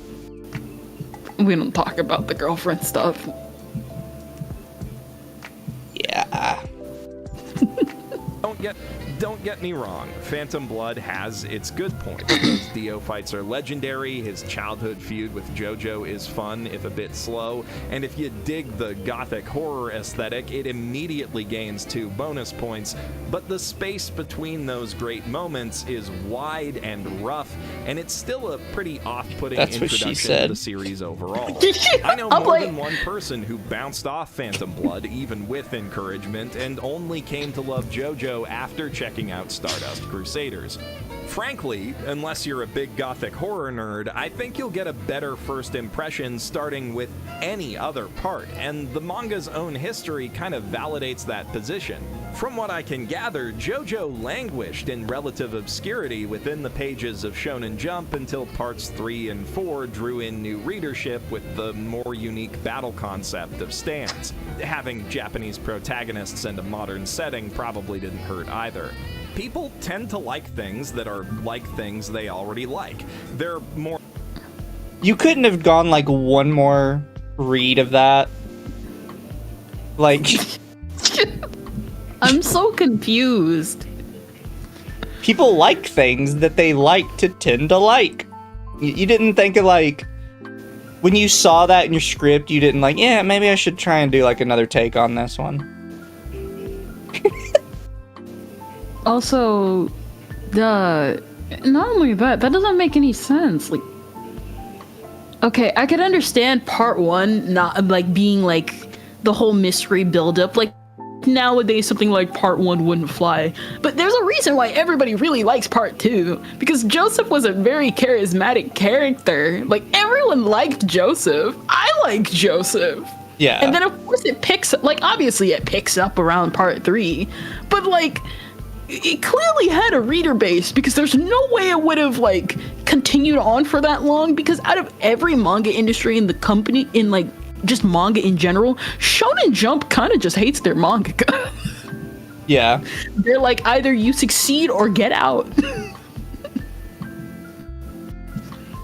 We don't talk about the girlfriend stuff. Yeah. Don't get me wrong, Phantom Blood has its good points. Those Dio fights are legendary, his childhood feud with Jojo is fun, if a bit slow, and if you dig the gothic horror aesthetic, it immediately gains 2 bonus points, but the space between those great moments is wide and rough, and it's still a pretty off-putting That's what she introduction to said. the series overall. I know more than one person who bounced off Phantom Blood, even with encouragement, and only came to love Jojo after checking out Stardust Crusaders. Frankly, unless you're a big gothic horror nerd, I think you'll get a better first impression starting with any other part, and the manga's own history kind of validates that position. From what I can gather, Jojo languished in relative obscurity within the pages of Shonen Jump until parts 3 and 4 drew in new readership with the more unique battle concept of stands. Having Japanese protagonists and a modern setting probably didn't hurt either. People tend to like things that are like things they already like. They're more... You couldn't have gone like one more read of that. Like... I'm so confused. People like things that they like to tend to like. You didn't think of like... When you saw that in your script, you didn't like, yeah, maybe I should try and do like another take on this one. Also, not only that doesn't make any sense. Like, okay, I could understand part 1 not like being like the whole mystery buildup. Like nowadays, something like part 1 wouldn't fly. But there's a reason why everybody really likes part 2, because Joseph was a very charismatic character. Like everyone liked Joseph. I like Joseph. Yeah. And then of course it picks up, like obviously it picks up around part 3, but like it clearly had a reader base, because there's no way it would have like continued on for that long, because out of every manga industry in the company, in like just manga in general, Shonen Jump kind of just hates their mangaka. Yeah. They're like, either you succeed or get out.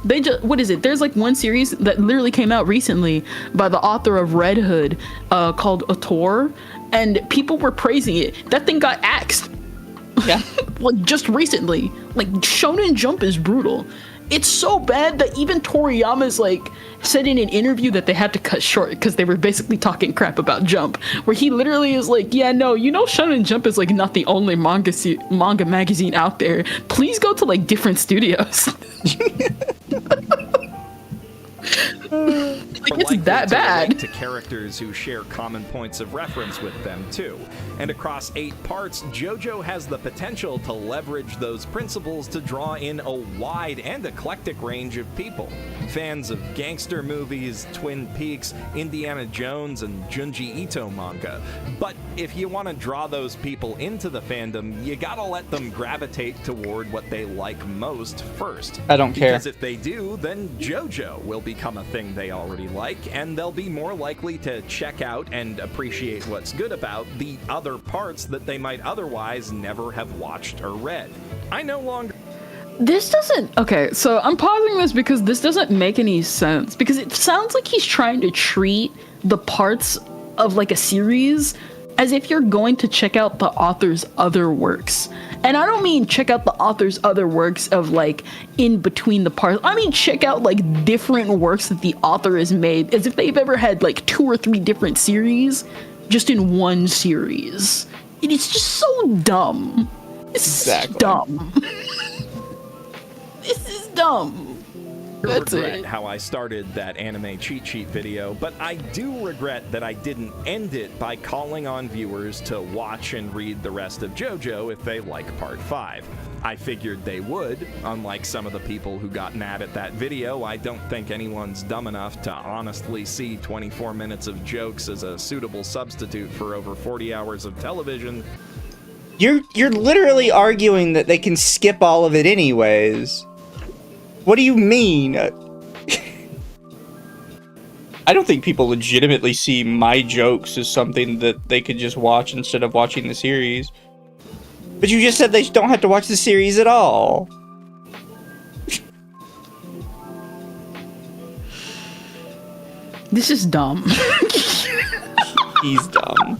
They just, what is it? There's like one series that literally came out recently by the author of Red Hood, called Autor, and people were praising it. That thing got axed. Yeah. Like just recently. Like Shonen Jump is brutal. It's so bad that even Toriyama's like said in an interview that they had to cut short because they were basically talking crap about Jump, where he literally is like, yeah, no, you know, Shonen Jump is like not the only manga magazine out there. Please go to like different studios. Like, it's that bad. To characters who share common points of reference with them too. And across 8 parts, Jojo has the potential to leverage those principles to draw in a wide and eclectic range of people. Fans of gangster movies, Twin Peaks, Indiana Jones, and Junji Ito manga. But if you want to draw those people into the fandom, you gotta let them gravitate toward what they like most first. I don't care. Because if they do, then Jojo will become a thing they already like, and they'll be more likely to check out and appreciate what's good about the other parts that they might otherwise never have watched or read. I no longer... This doesn't... Okay, so I'm pausing this because this doesn't make any sense. Because it sounds like he's trying to treat the parts of like a series as if you're going to check out the author's other works. And I don't mean check out the author's other works of like in between the parts. I mean check out like different works that the author has made, as if they've ever had like 2 or 3 different series just in one series. It is just so dumb. It's Exactly. dumb. This is dumb. That's regret it. how I started that anime cheat sheet video, but I do regret that I didn't end it by calling on viewers to watch and read the rest of JoJo if they like part 5. I figured they would. Unlike some of the people who got mad at that video, I don't think anyone's dumb enough to honestly see 24 minutes of jokes as a suitable substitute for over 40 hours of television. You're literally arguing that they can skip all of it anyways. What do you mean? I don't think people legitimately see my jokes as something that they could just watch instead of watching the series. But you just said they don't have to watch the series at all. This is dumb. He's dumb.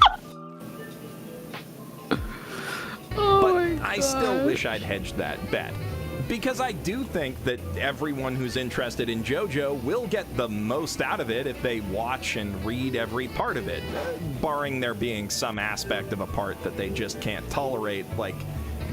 wish I'd hedged that bet. Because I do think that everyone who's interested in JoJo will get the most out of it if they watch and read every part of it, barring there being some aspect of a part that they just can't tolerate, like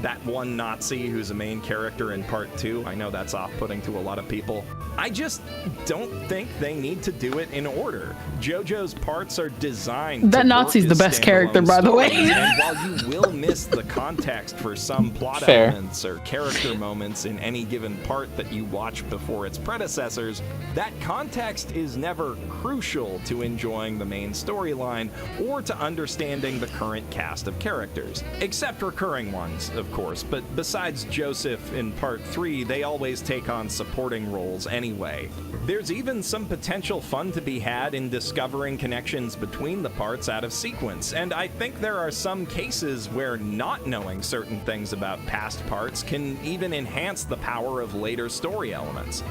that one Nazi who's a main character in part 2. I know that's off-putting to a lot of people. I just don't think they need to do it in order. JoJo's parts are designed That to Nazi's work the as best character, standalone by the way. stories, and while you will miss the context for some plot Fair. elements or character moments in any given part that you watch before its predecessors, that context is never crucial to enjoying the main storyline or to understanding the current cast of characters. Except recurring ones, of course, but besides Joseph in part 3, they always take on supporting roles anyway. There's even some potential fun to be had in discovering connections between the parts out of sequence, and I think there are some cases where not knowing certain things about past parts can even enhance the power of later story elements.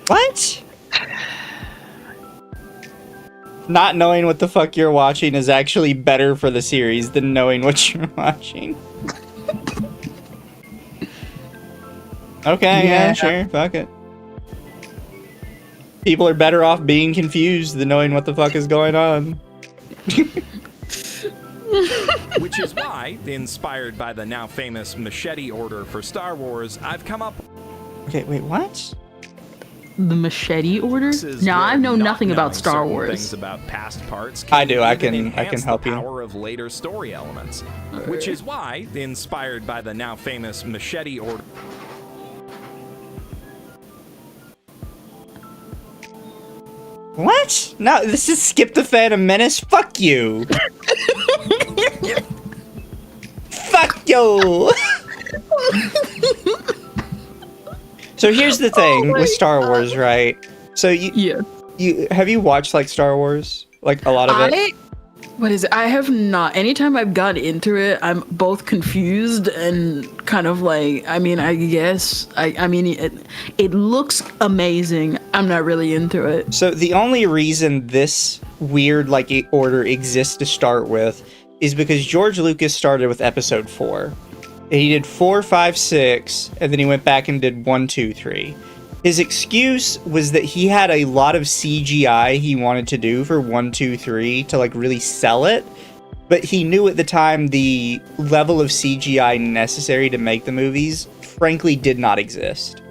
What? Not knowing what the fuck you're watching is actually better for the series than knowing what you're watching. Okay, yeah, sure, fuck it. People are better off being confused than knowing what the fuck is going on. Which is why, inspired by the now famous machete order for Star Wars, I've come up Okay, wait, what? The machete order? is Now I where know not nothing about knowing Star certain Wars. Things about past parts I do, I even can enhance help the you. power of later story elements. Which is why, inspired by the now famous machete order. What? No, this is Skip the Phantom Menace. Fuck you. Fuck you. So here's the thing with Star Wars, right? So you have you watched like Star Wars? Like a lot of it? What is it? I have not. Anytime I've gotten into it, I'm both confused and kind of like, I mean, I guess, I mean, it looks amazing. I'm not really into it. So the only reason this weird like order exists to start with is because George Lucas started with episode 4. And he did 4, 5, 6, and then he went back and did 1, 2, 3. His excuse was that he had a lot of CGI he wanted to do for 1, 2, 3 to like really sell it, but he knew at the time the level of CGI necessary to make the movies frankly did not exist.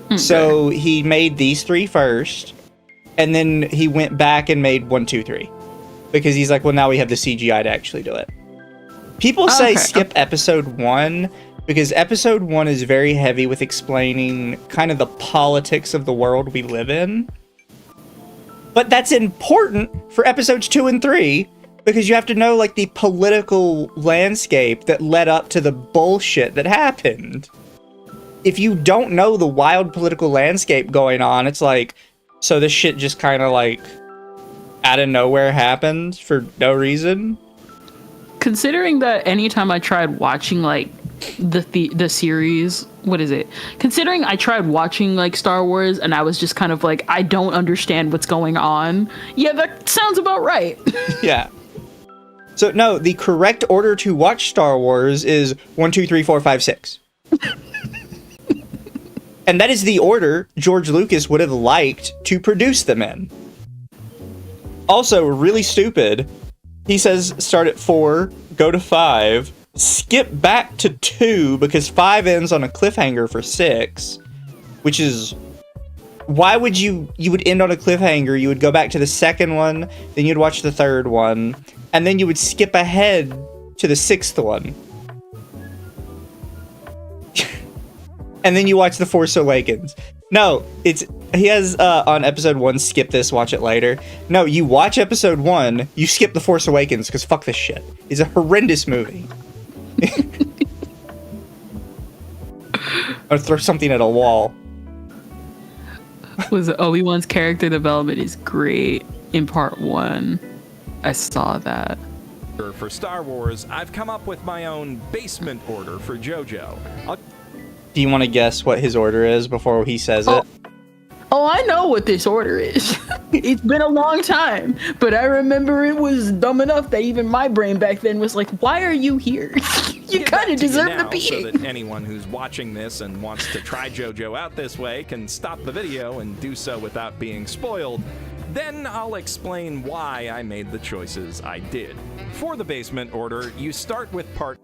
Okay. So he made these 3 first, and then he went back and made 1, 2, 3 because he's like, well, now we have the CGI to actually do it. People say skip episode 1 because episode 1 is very heavy with explaining kind of the politics of the world we live in. But that's important for episodes 2 and 3 because you have to know like the political landscape that led up to the bullshit that happened. If you don't know the wild political landscape going on, it's like, so this shit just kind of like out of nowhere happened for no reason. Considering that anytime I tried watching like the series, what is it? Considering I tried watching like Star Wars and I was just kind of like, I don't understand what's going on. Yeah, that sounds about right. Yeah. So no, the correct order to watch Star Wars is 1, 2, 3, 4, 5, 6. And that is the order George Lucas would have liked to produce them in. Also, really stupid. He says start at 4, go to 5, skip back to 2 because 5 ends on a cliffhanger for 6, which is, why would you would end on a cliffhanger, you would go back to the second one, then you'd watch the third one, and then you would skip ahead to the 6th one. And then you watch The Force Awakens. No, he has on episode 1, skip this, watch it later. No, you watch episode 1, you skip The Force Awakens, because fuck this shit. It's a horrendous movie. Or throw something at a wall. Was Obi-Wan's character development is great in part 1. I saw that. For Star Wars, I've come up with my own basement order for JoJo. Do you want to guess what his order is before he says it? Oh, I know what this order is. It's been a long time, but I remember it was dumb enough that even my brain back then was like, why are you here? You Get kind back of to you deserve now to be. so that anyone who's watching this and wants to try JoJo out this way can stop the video and do so without being spoiled. Then I'll explain why I made the choices I did. For the basement order, you start with part...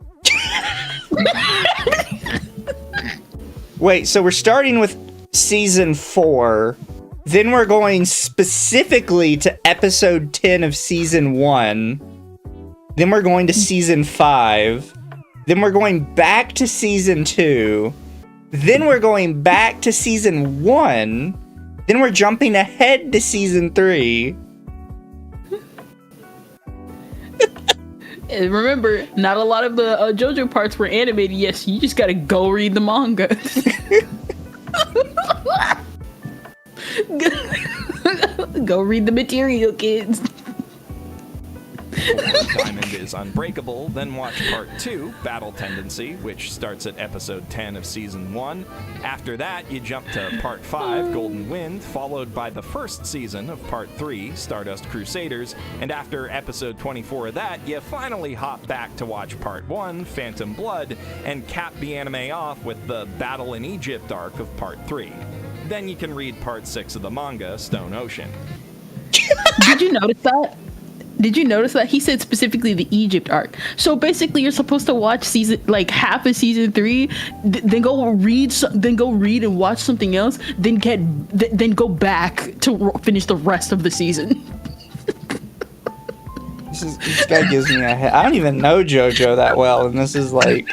Wait, so we're starting with season 4, then we're going specifically to episode 10 of season 1, then we're going to season 5, then we're going back to season 2, then we're going back to season 1, then we're jumping ahead to season 3. And remember, not a lot of the JoJo parts were animated. Yes, you just gotta go read the manga. Go read the material, kids. Diamond is Unbreakable, then watch Part 2, Battle Tendency, which starts at episode 10 of Season 1. After that, you jump to Part 5, Golden Wind, followed by the first season of Part 3, Stardust Crusaders, and after episode 24 of that, you finally hop back to watch Part 1, Phantom Blood, and cap the anime off with the Battle in Egypt arc of Part 3. Then you can read Part 6 of the manga, Stone Ocean. Did you notice that? Did you notice that he said specifically the Egypt arc? So basically, you're supposed to watch season, like half of season 3, then go read, and watch something else, then go back to finish the rest of the season. This guy gives me a head. I don't even know JoJo that well, and this is like,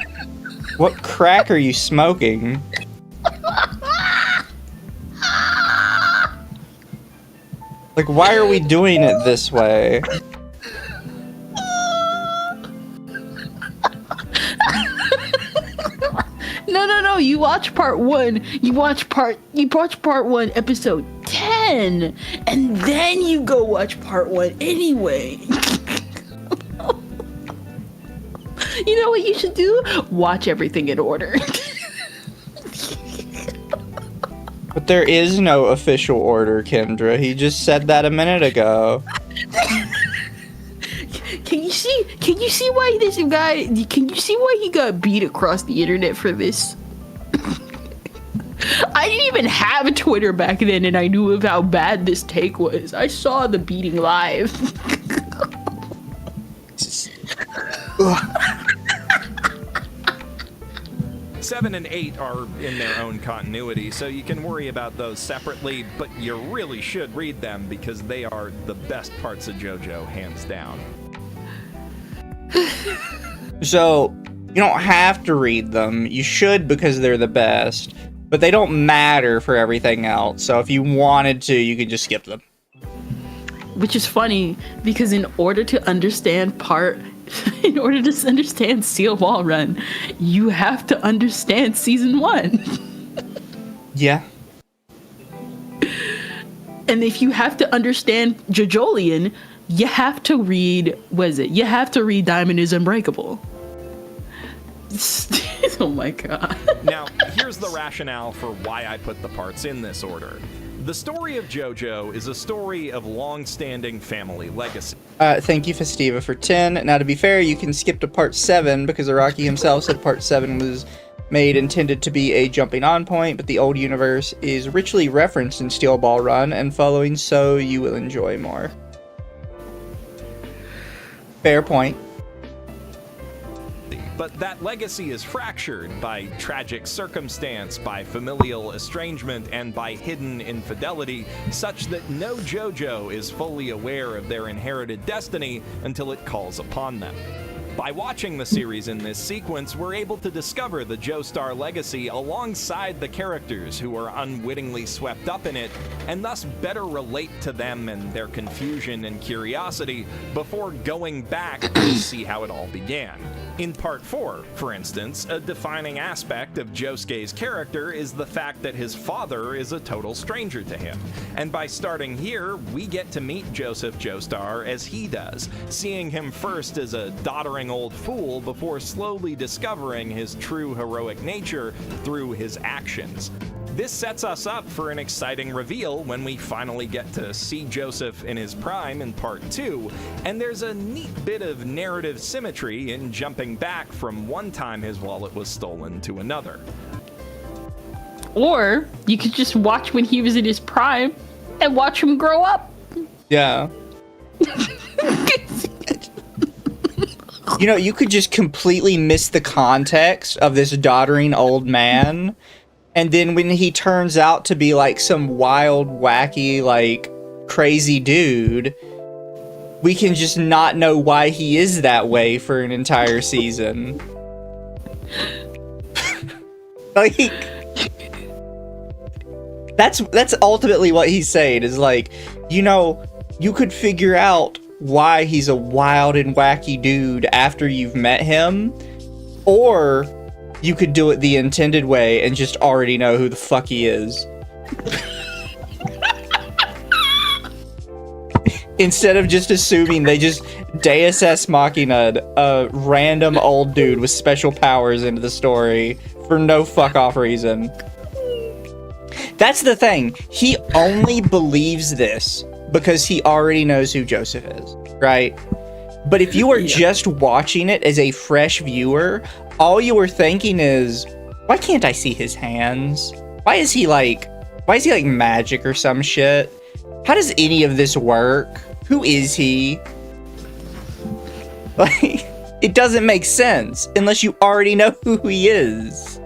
what crack are you smoking? Like, why are we doing it this way? No, you watch part 1, you watch part 1, episode 10, and then you go watch part 1 anyway. You know what you should do? Watch everything in order. But there is no official order, Kendra. He just said that a minute ago. Can you see why this guy, can you see why he got beat across the internet for this? I didn't even have a Twitter back then, and I knew of how bad this take was. I saw the beating live. 7 and 8 are in their own continuity, so you can worry about those separately, but you really should read them because they are the best parts of JoJo, hands down. So, you don't have to read them. You should because they're the best. But they don't matter for everything else. So if you wanted to, you could just skip them. Which is funny, because in order to understand Steel Ball Run, you have to understand season 1. Yeah. And if you have to understand Jojolian, you have to read, you have to read Diamond is Unbreakable. Oh my god. Now, here's the rationale for why I put the parts in this order. The story of JoJo is a story of long-standing family legacy. Thank you, Festiva, for 10. Now, to be fair, you can skip to part 7 because Araki himself said part 7 was intended to be a jumping-on point, but the old universe is richly referenced in Steel Ball Run and following, so you will enjoy more. Fair point. But that legacy is fractured by tragic circumstance, by familial estrangement, and by hidden infidelity, such that no JoJo is fully aware of their inherited destiny until it calls upon them. By watching the series in this sequence, we're able to discover the Joestar legacy alongside the characters who are unwittingly swept up in it, and thus better relate to them and their confusion and curiosity before going back to see how it all began. In Part 4, for instance, a defining aspect of Josuke's character is the fact that his father is a total stranger to him. And by starting here, we get to meet Joseph Joestar as he does, seeing him first as a doddering old fool before slowly discovering his true heroic nature through his actions. This sets us up for an exciting reveal when we finally get to see Joseph in his prime in part 2, and there's a neat bit of narrative symmetry in jumping back from one time his wallet was stolen to another. Or you could just watch when he was in his prime and watch him grow up. Yeah. You know, you could just completely miss the context of this doddering old man, and then when he turns out to be like some wild, wacky, like crazy dude, we can just not know why he is that way for an entire season. Like, that's ultimately what he's saying, is like, you know, you could figure out why he's a wild and wacky dude after you've met him, or you could do it the intended way and just already know who the fuck he is. Instead of just assuming they just Deus Ex Machina a random old dude with special powers into the story for no fuck off reason. That's the thing. He only believes this because he already knows who Joseph is, right? But if you are just watching it as a fresh viewer, all you were thinking is, why can't I see his hands? Why is he like magic or some shit? How does any of this work? Who is he? Like, it doesn't make sense unless you already know who he is.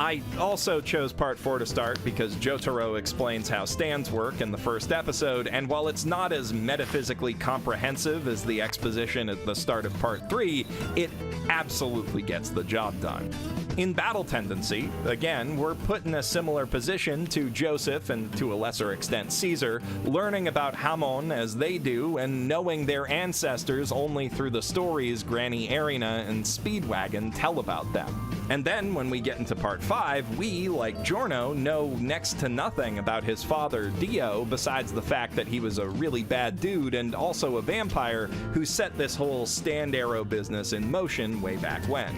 I also chose part 4 to start because Jotaro explains how stands work in the first episode, and while it's not as metaphysically comprehensive as the exposition at the start of part 3, it absolutely gets the job done. In Battle Tendency, again, we're put in a similar position to Joseph and to a lesser extent Caesar, learning about Hamon as they do and knowing their ancestors only through the stories Granny Erina and Speedwagon tell about them. And then when we get into part 5, we, like Giorno, know next to nothing about his father, Dio, besides the fact that he was a really bad dude and also a vampire who set this whole stand arrow business in motion way back when.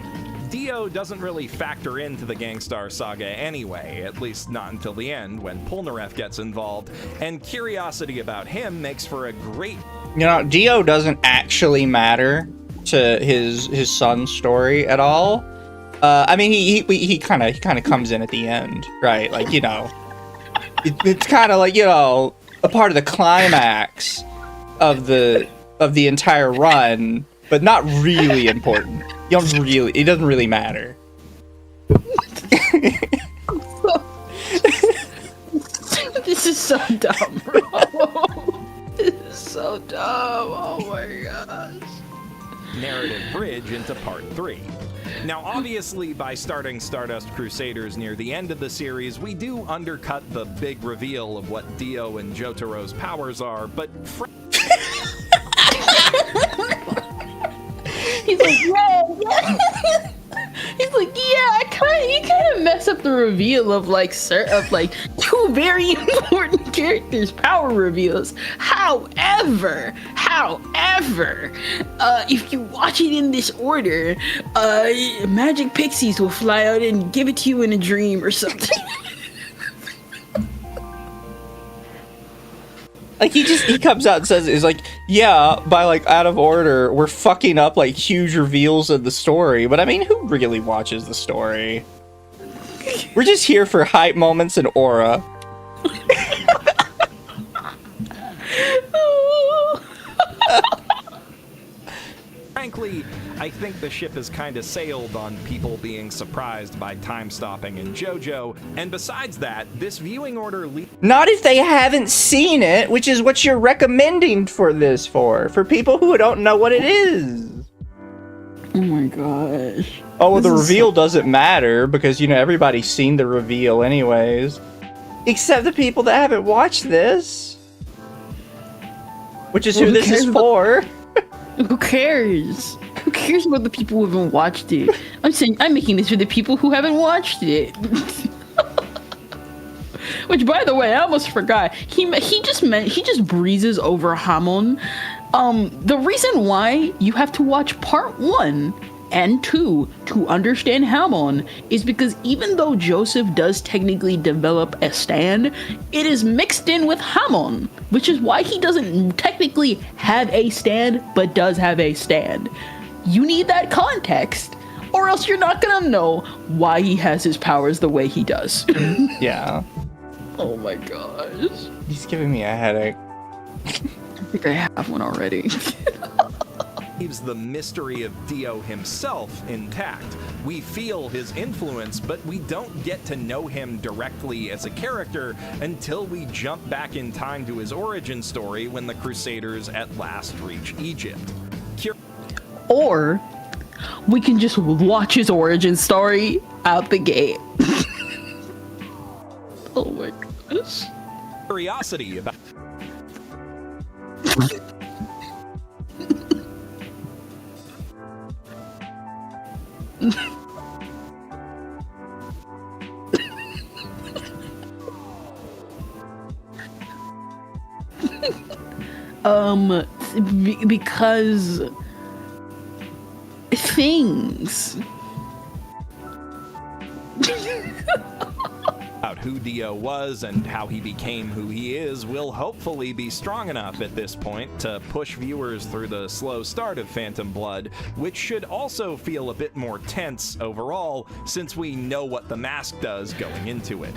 Dio doesn't really factor into the Gangstar saga anyway, at least not until the end when Polnareff gets involved, and curiosity about him makes for a great... You know, Dio doesn't actually matter to his son's story at all. I mean, he kind of comes in at the end, right? Like, you know, it's kind of like, you know, a part of the climax of the entire run, but not really important. It doesn't really matter. This is so dumb, bro. This is so dumb. Oh my gosh. Narrative bridge into part 3. Now, obviously, by starting Stardust Crusaders near the end of the series, we do undercut the big reveal of what Dio and Jotaro's powers are, but... He's like, yeah. He's like, yeah, you kind of mess up the reveal of two very important characters' power reveals. However, if you watch it in this order, magic pixies will fly out and give it to you in a dream or something. Like, he comes out and says, is like, yeah, by like out of order, we're fucking up like huge reveals of the story. But I mean, who really watches the story? We're just here for hype moments and aura. Frankly, I think the ship has kind of sailed on people being surprised by time stopping in JoJo, and besides that, this viewing order not if they haven't seen it, which is what you're recommending for people who don't know what it is. Oh my gosh. Oh, well, the reveal doesn't matter because, you know, everybody's seen the reveal anyways. Except the people that haven't watched this. Which is who this is for. Who cares? Who cares about the people who haven't watched it? I'm making this for the people who haven't watched it. Which, by the way, I almost forgot. He just breezes over Hamon. The reason why you have to watch part 1 and two, to understand Hamon, is because even though Joseph does technically develop a stand, it is mixed in with Hamon, which is why he doesn't technically have a stand, but does have a stand. You need that context, or else you're not gonna know why he has his powers the way he does. Yeah. Oh my gosh. He's giving me a headache. I think I have one already. Leaves the mystery of Dio himself intact. We feel his influence, but we don't get to know him directly as a character until we jump back in time to his origin story when the Crusaders at last reach Egypt. Or we can just watch his origin story out the gate. Oh my gosh. Curiosity about because things. about who Dio was and how he became who he is will hopefully be strong enough at this point to push viewers through the slow start of Phantom Blood, which should also feel a bit more tense overall since we know what the mask does going into it.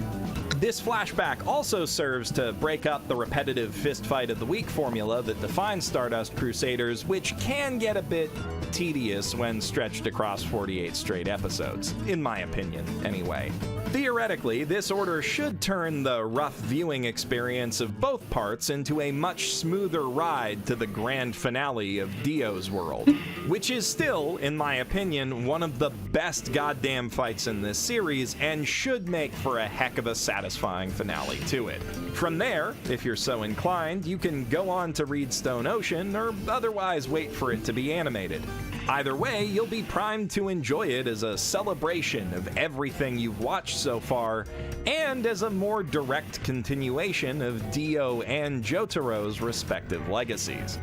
This flashback also serves to break up the repetitive fist fight of the week formula that defines Stardust Crusaders, which can get a bit tedious when stretched across 48 straight episodes, in my opinion, anyway. Theoretically, this order should turn the rough viewing experience of both parts into a much smoother ride to the grand finale of Dio's world, which is still, in my opinion, one of the best goddamn fights in this series and should make for a heck of a satisfying finale to it. From there, if you're so inclined, you can go on to read Stone Ocean or otherwise wait for it to be animated. Either way, you'll be primed to enjoy it as a celebration of everything you've watched so far, and as a more direct continuation of Dio and Jotaro's respective legacies.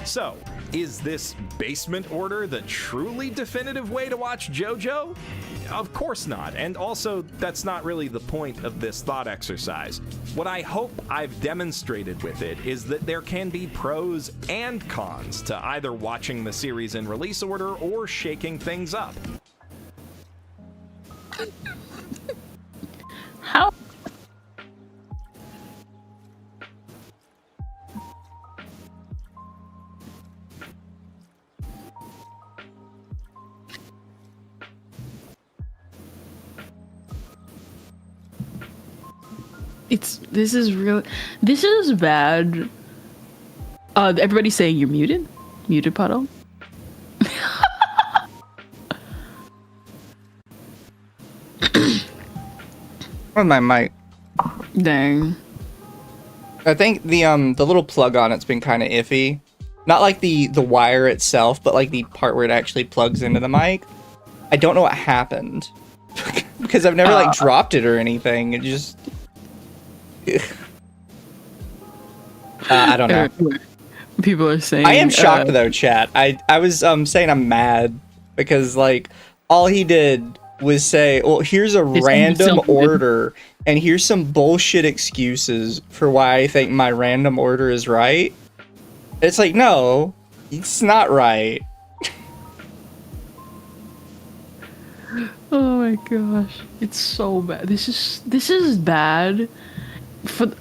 So, is this basement order the truly definitive way to watch JoJo? Of course not, and also that's not really the point of this thought exercise. What I hope I've demonstrated with it is that there can be pros and cons to either watching the series in release order or shaking things up. How? This is bad. Everybody's saying you're muted? Muted, Puddle? On my mic. Dang. I think the little plug on it's been kind of iffy. Not like the wire itself, but like the part where it actually plugs into the mic. I don't know what happened. Because I've never like dropped it or anything. It just I don't know. People are saying I am shocked though, chat. I was saying I'm mad because like all he did was say, well, here's a random order and here's some bullshit excuses for why I think my random order is right. It's like, no, it's not right. Oh my gosh, it's so bad. This is bad.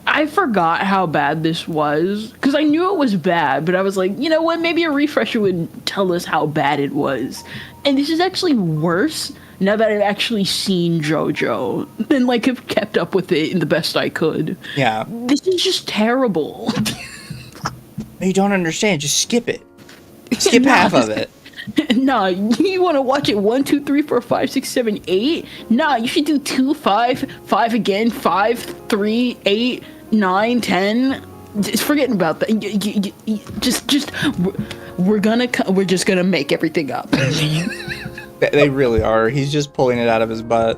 I forgot how bad this was because I knew it was bad, but I was like, you know what? Maybe a refresher would tell us how bad it was. And this is actually worse now that I've actually seen JoJo and like have kept up with it in the best I could. Yeah. This is just terrible. You don't understand. Just skip it. Skip half of it. Nah, you want to watch it 1, 2, 3, 4, 5, 6, 7, 8? Nah, you should do 2, 5, 5 again, 5, 3, 8, 9, 10. Just forgetting about that. We're just gonna make everything up. They really are. He's just pulling it out of his butt.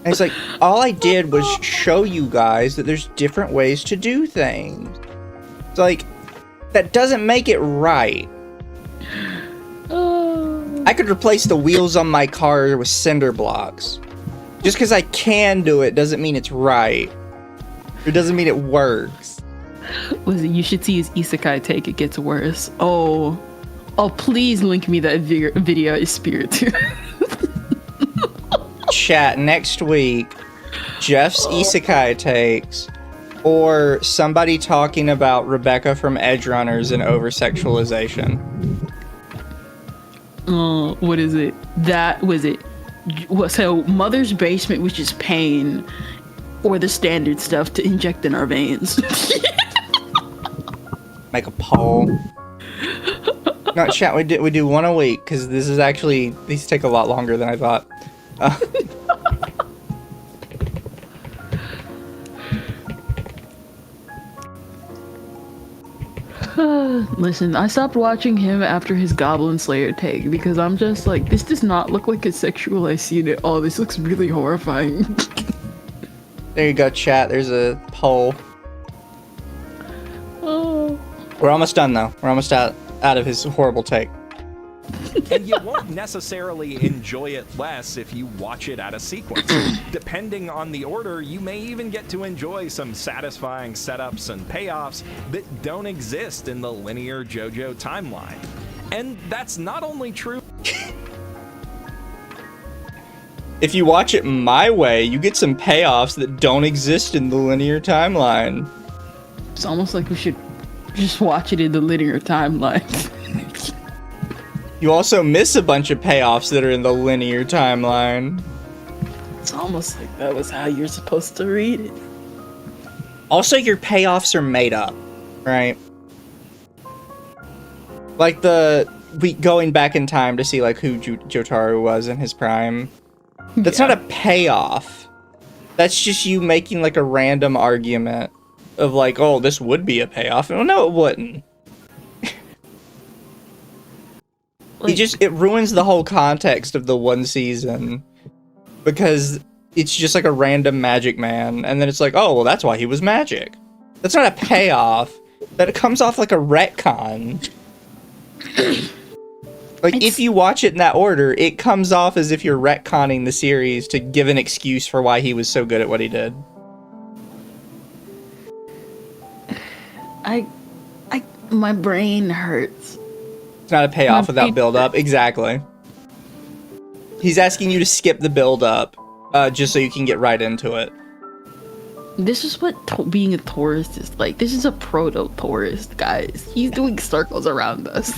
And it's like, all I did was show you guys that there's different ways to do things. It's like, that doesn't make it right. I could replace the wheels on my car with cinder blocks. Just because I can do it doesn't mean it's right. It doesn't mean it works. Listen, you should see his isekai take. It gets worse. Oh, please link me that video is Spirit too. Chat, next week, Jeff's isekai takes, or somebody talking about Rebecca from Edge Runners and over-sexualization. What is it? That was it. So Mother's Basement, which is pain, or the standard stuff to inject in our veins. Make a poll. No, chat, we do one a week, because this is actually, these take a lot longer than I thought. Listen, I stopped watching him after his Goblin Slayer take because I'm just like, this does not look like a sexualized scene at all. This looks really horrifying. There you go, chat. There's a poll. Oh. We're almost done, though. We're almost out of his horrible take. And you won't necessarily enjoy it less if you watch it at a sequence. Depending on the order, you may even get to enjoy some satisfying setups and payoffs that don't exist in the linear JoJo timeline. And that's not only true. If you watch it my way, you get some payoffs that don't exist in the linear timeline. It's almost like we should just watch it in the linear timeline. You also miss a bunch of payoffs that are in the linear timeline. It's almost like that was how you're supposed to read it. Also, your payoffs are made up, right? Like going back in time to see like who Jotaro was in his prime. That's not a payoff. That's just you making like a random argument of like, oh, this would be a payoff. Oh, no, it wouldn't. Like, it ruins the whole context of the one season because it's just like a random magic man, and then it's like, oh, well, that's why he was magic. That's not a payoff. That it comes off like a retcon. Like, if you watch it in that order, it comes off as if you're retconning the series to give an excuse for why he was so good at what he did. My brain hurts. It's not a payoff without build-up. Exactly. He's asking you to skip the build-up, just so you can get right into it. This is what being a tourist is like. This is a proto-tourist, guys. He's doing circles around us.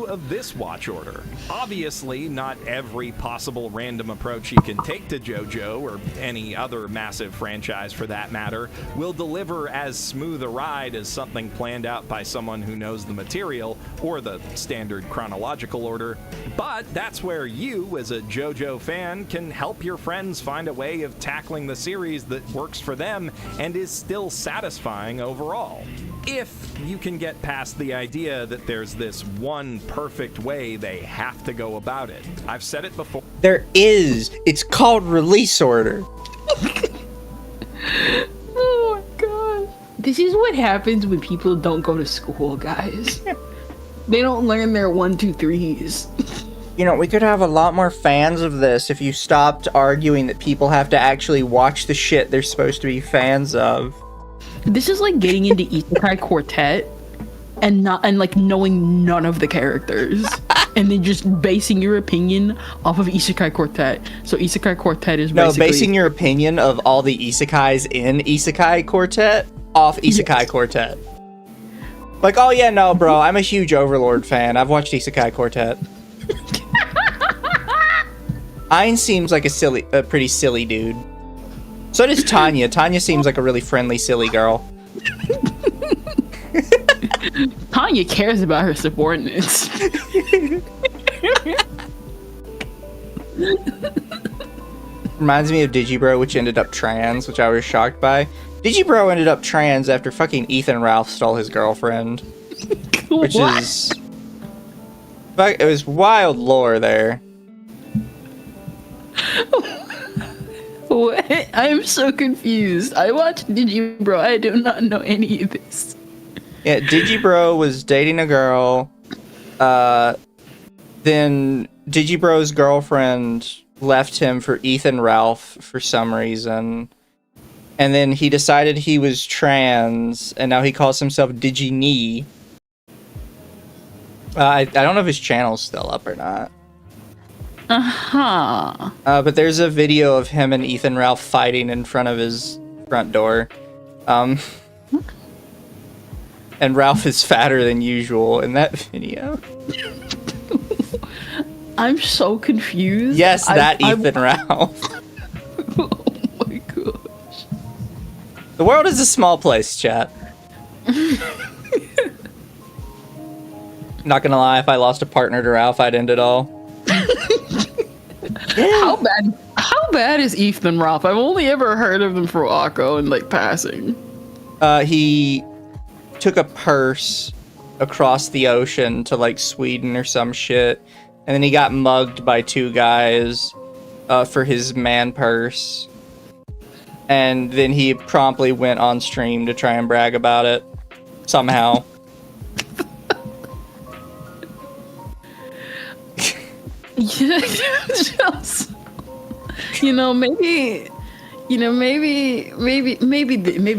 Of this watch order. Obviously, not every possible random approach you can take to JoJo, or any other massive franchise for that matter, will deliver as smooth a ride as something planned out by someone who knows the material, or the standard chronological order. But that's where you, as a JoJo fan, can help your friends find a way of tackling the series that works for them and is still satisfying overall. If you can get past the idea that there's this one perfect way they have to go about it. I've said it before. There is. It's called release order. Oh my gosh. This is what happens when people don't go to school, guys. They don't learn their 1, 2, 3s. You know, we could have a lot more fans of this if you stopped arguing that people have to actually watch the shit they're supposed to be fans of. This is like getting into Isekai Quartet and like knowing none of the characters and then just basing your opinion off of Isekai Quartet. So Isekai Quartet is basically... No, basing your opinion of all the isekais in Isekai Quartet off Isekai Quartet. Like, oh yeah, no, bro, I'm a huge Overlord fan. I've watched Isekai Quartet. Ein seems like a pretty silly dude. So does Tanya. Tanya seems like a really friendly, silly girl. Tanya cares about her subordinates. Reminds me of Digibro, which ended up trans, which I was shocked by. Digibro ended up trans after fucking Ethan Ralph stole his girlfriend. Which is... It was wild lore there. What? I'm so confused. I watched Digibro. I do not know any of this. Yeah, Digibro was dating a girl. Then Digibro's girlfriend left him for Ethan Ralph for some reason. And then he decided he was trans, and now he calls himself Digini. I don't know if his channel's still up or not. Uh-huh. But there's a video of him and Ethan Ralph fighting in front of his front door. And Ralph is fatter than usual in that video. I'm so confused. Yes, that Ethan Ralph. Oh my gosh. The world is a small place, chat. Not gonna lie, if I lost a partner to Ralph, I'd end it all. How bad is Ethan Ralph? I've only ever heard of him for Akko and like passing. He took a purse across the ocean to like Sweden or some shit, and then he got mugged by two guys for his man purse. And then he promptly went on stream to try and brag about it somehow. Yeah, just, maybe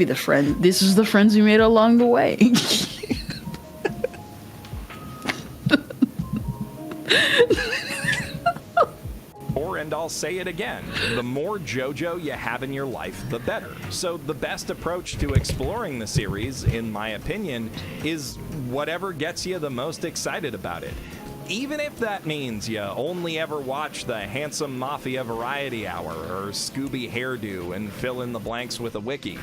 the friend. This is the friends we made along the way. And I'll say it again, the more JoJo you have in your life, the better. So the best approach to exploring the series, in my opinion, is whatever gets you the most excited about it. Even if that means you only ever watch the Handsome Mafia Variety Hour or Scooby Hairdo and fill in the blanks with a wiki.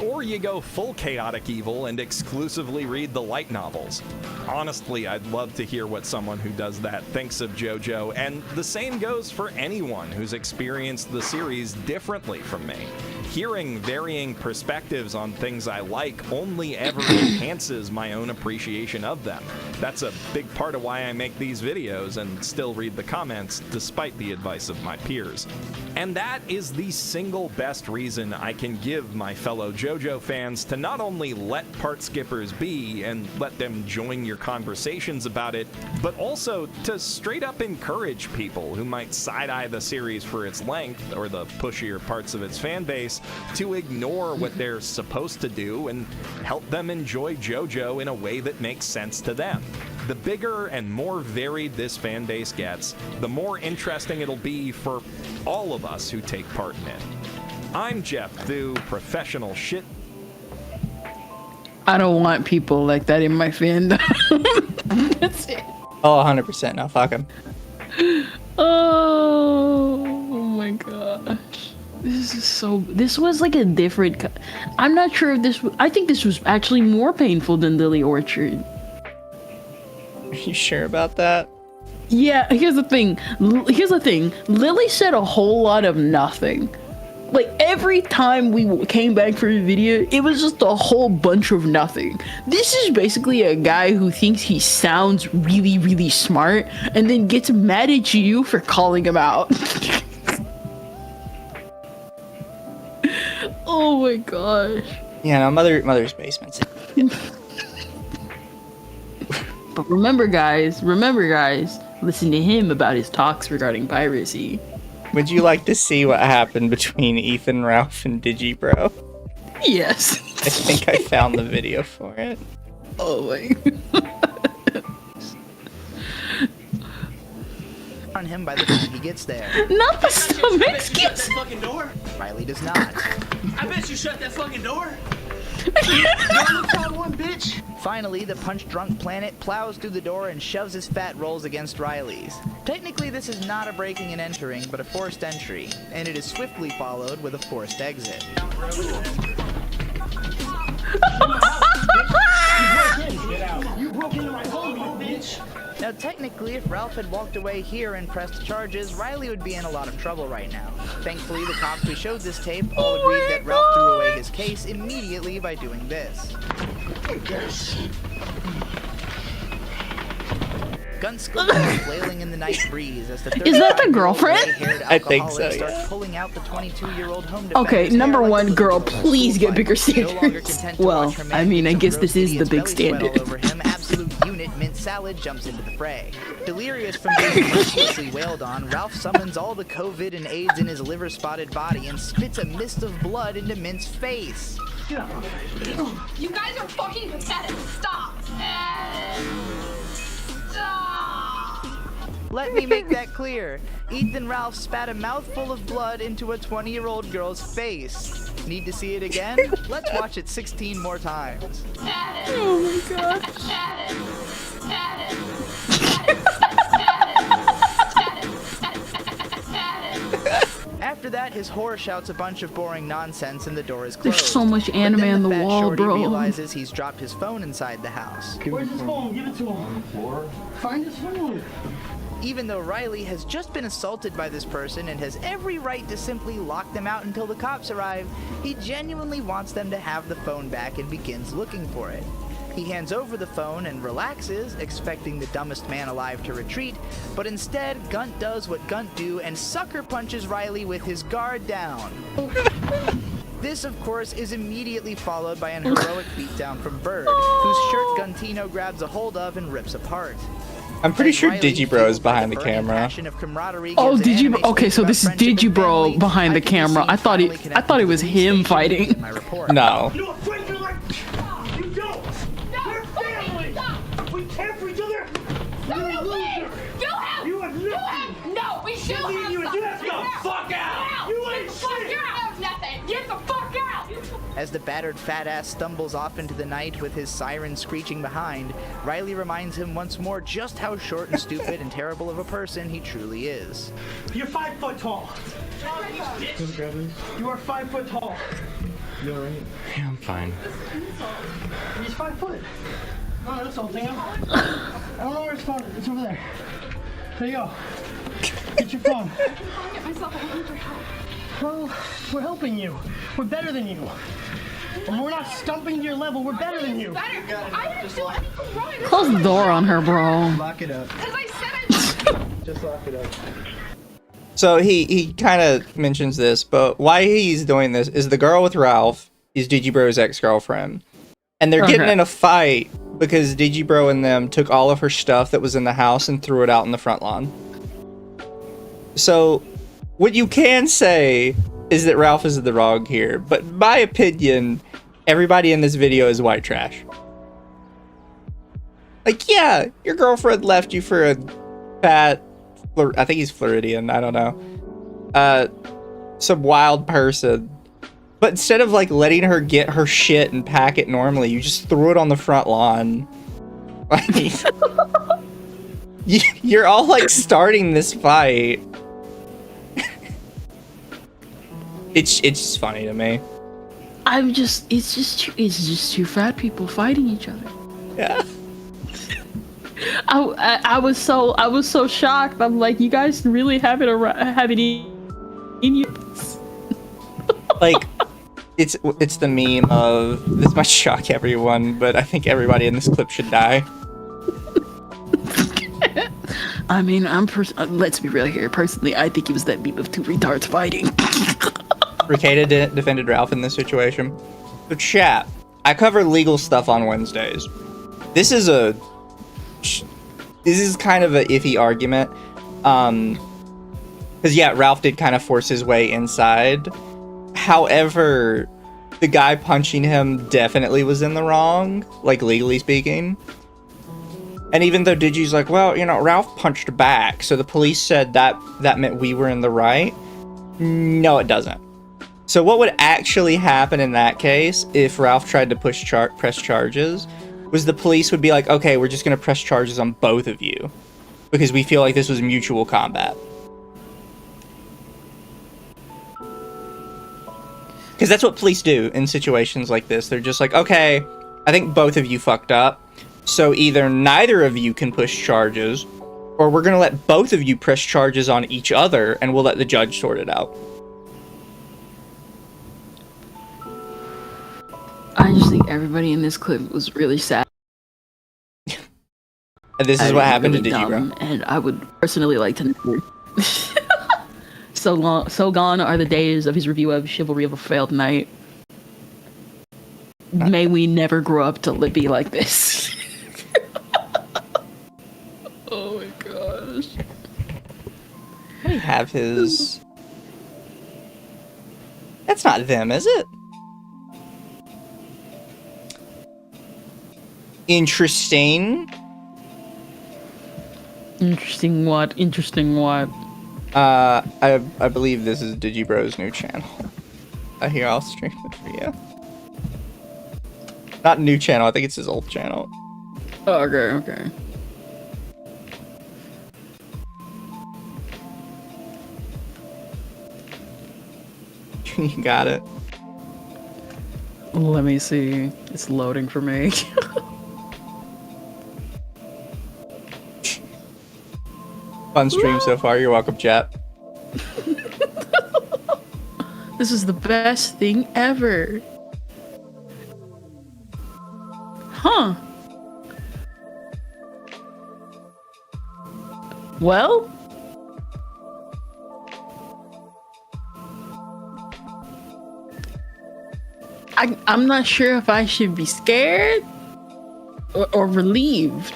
Or you go full chaotic evil and exclusively read the light novels. Honestly, I'd love to hear what someone who does that thinks of JoJo, and the same goes for anyone who's experienced the series differently from me. Hearing varying perspectives on things I like only ever enhances my own appreciation of them. That's a big part of why I make these videos and still read the comments despite the advice of my peers. And that is the single best reason I can give my fellow JoJo fans to not only let part skippers be and let them join your conversations about it, but also to straight up encourage people who might side-eye the series for its length or the pushier parts of its fan base to ignore what they're supposed to do and help them enjoy JoJo in a way that makes sense to them. The bigger and more varied this fan base gets, the more interesting it'll be for all of us who take part in it. I'm Jeff Thu, professional shit. I don't want people like that in my fandom. That's it. Oh, 100%. No, fuck him. Oh my gosh. This was like a different. I'm not sure if this. I think this was actually more painful than Lily Orchard. Are you sure about that? Yeah, here's the thing. Lily said a whole lot of nothing. Like, every time we came back for a video, it was just a whole bunch of nothing. This is basically a guy who thinks he sounds really, really smart and then gets mad at you for calling him out. Oh my gosh. Yeah, no, Mother's Basement's. But remember guys, listen to him about his talks regarding piracy. Would you like to see what happened between Ethan, Ralph, and Digibro? Yes. I think I found the video for it. Oh my god. On him by the time he gets there. Not the stomach Shut that fucking door. Riley does not. I bet you shut that fucking door. Look out, one bitch. Finally, the punch-drunk planet plows through the door and shoves his fat rolls against Riley's. Technically, this is not a breaking and entering, but a forced entry, and it is swiftly followed with a forced exit. You broke into my home, you bitch. Now, technically, if Ralph had walked away here and pressed charges, Riley would be in a lot of trouble right now. Thankfully, the cops who showed this tape all agreed that Ralph threw away his case immediately by doing this. Gunt screams flailing in the night breeze as the Is that the 35-year-old girlfriend? gray-haired I think so, alcoholic yeah. starts pulling out the 22-year-old home Okay, defender's number hair like a one, little girl, girl in a please school get bigger fight. No longer standards. content to Well, watch her I man mean, I get guess some this roast is the idiot's big belly sweat all standard. over him, absolute unit mint salad jumps into the fray. Delirious from being mercilessly wailed on, Ralph summons all the COVID and AIDS in his liver-spotted body and spits a mist of blood into Mint's face. You guys are fucking pathetic. Stop. Stop. Let me make that clear. Ethan Ralph spat a mouthful of blood into a 20-year-old girl's face. Need to see it again? Let's watch it 16 more times. Oh my god. After that, his whore shouts a bunch of boring nonsense and the door is closed. There's so much anime But then on the fat wall, shorty bro. realizes he's dropped his phone inside the house. Where's his phone? Give it to him. On the floor. Find his phone. Even though Riley has just been assaulted by this person and has every right to simply lock them out until the cops arrive, he genuinely wants them to have the phone back and begins looking for it. He hands over the phone and relaxes, expecting the dumbest man alive to retreat, but instead, Gunt does what Gunt do and sucker punches Riley with his guard down. This, of course, is immediately followed by an heroic beatdown from Bird, whose shirt Guntino grabs a hold of and rips apart. I'm pretty As sure Riley, Digibro is fueled by behind the burning camera. passion of camaraderie, Oh, gives an Digi. anime Okay, speech so about this is friendship and Digibro family, behind the I think the camera. scene I thought finally connected it to was the him police fighting. station in my report. No. You know what friends are like? You don't. We're family. We care for each other. You're a loser. You have. You have nothing. No, we still Leave have you and something. you have to go fuck out. You Get ain't the fuck shit. out. Have nothing. Get the fuck out. As the battered fat ass stumbles off into the night with his siren screeching behind, Riley reminds him once more just how short and stupid and terrible of a person he truly is. You're 5 foot tall. You are 5 foot tall. You alright? Yeah, I'm fine. He's 5 foot. No, that's holding him. I don't know where his phone is. It's over there. There you go. Get your phone. Get myself a little help. Well, we're helping you. We're better than you. And we're not stumping to your level. We're better than you. Better. I didn't do anything wrong. Close the door on her, bro. Lock it up. Because I said I Just lock it up. So he kind of mentions this, but why he's doing this is the girl with Ralph is Digibro's ex-girlfriend. And they're getting Okay. in a fight because Digibro and them took all of her stuff that was in the house and threw it out in the front lawn. So what you can say is that Ralph is the wrong here, but in my opinion, everybody in this video is white trash. Like, yeah, your girlfriend left you for a fat, I think he's Floridian, I don't know. Some wild person. But instead of like letting her get her shit and pack it normally, you just threw it on the front lawn. Like, you're all like starting this fight. It's just funny to me. It's just two fat people fighting each other. Yeah. I was so shocked. I'm like, you guys really have it in you. Like, it's the meme of this might shock everyone, but I think everybody in this clip should die. I mean, let's be real here. Personally, I think it was that meme of two retards fighting. Ricada defended Ralph in this situation. So chat, I cover legal stuff on Wednesdays. This is kind of an iffy argument. Because yeah, Ralph did kind of force his way inside. However, the guy punching him definitely was in the wrong, like legally speaking. And even though Digi's like, well, you know, Ralph punched back, so the police said that meant we were in the right. No, it doesn't. So what would actually happen in that case if Ralph tried to press charges was the police would be like, okay, we're just going to press charges on both of you because we feel like this was mutual combat. Because that's what police do in situations like this. They're just like, okay, I think both of you fucked up. So either neither of you can push charges, or we're going to let both of you press charges on each other, and we'll let the judge sort it out. I just think everybody in this clip was really sad. This is what happened to Digibro. dumb, and I would personally like to know. So gone are the days of his review of Chivalry of a Failed Knight. May we never grow up to be like this. Oh my gosh. We have his... That's not them, is it? Interesting. Interesting what? Interesting what? I believe this is Digibro's new channel. Here, I'll stream it for you. Not new channel, I think it's his old channel. Oh, okay. You got it. Let me see. It's loading for me. Fun stream so far. You're welcome, chat. This is the best thing ever. Huh. Well, I'm not sure if I should be scared or relieved.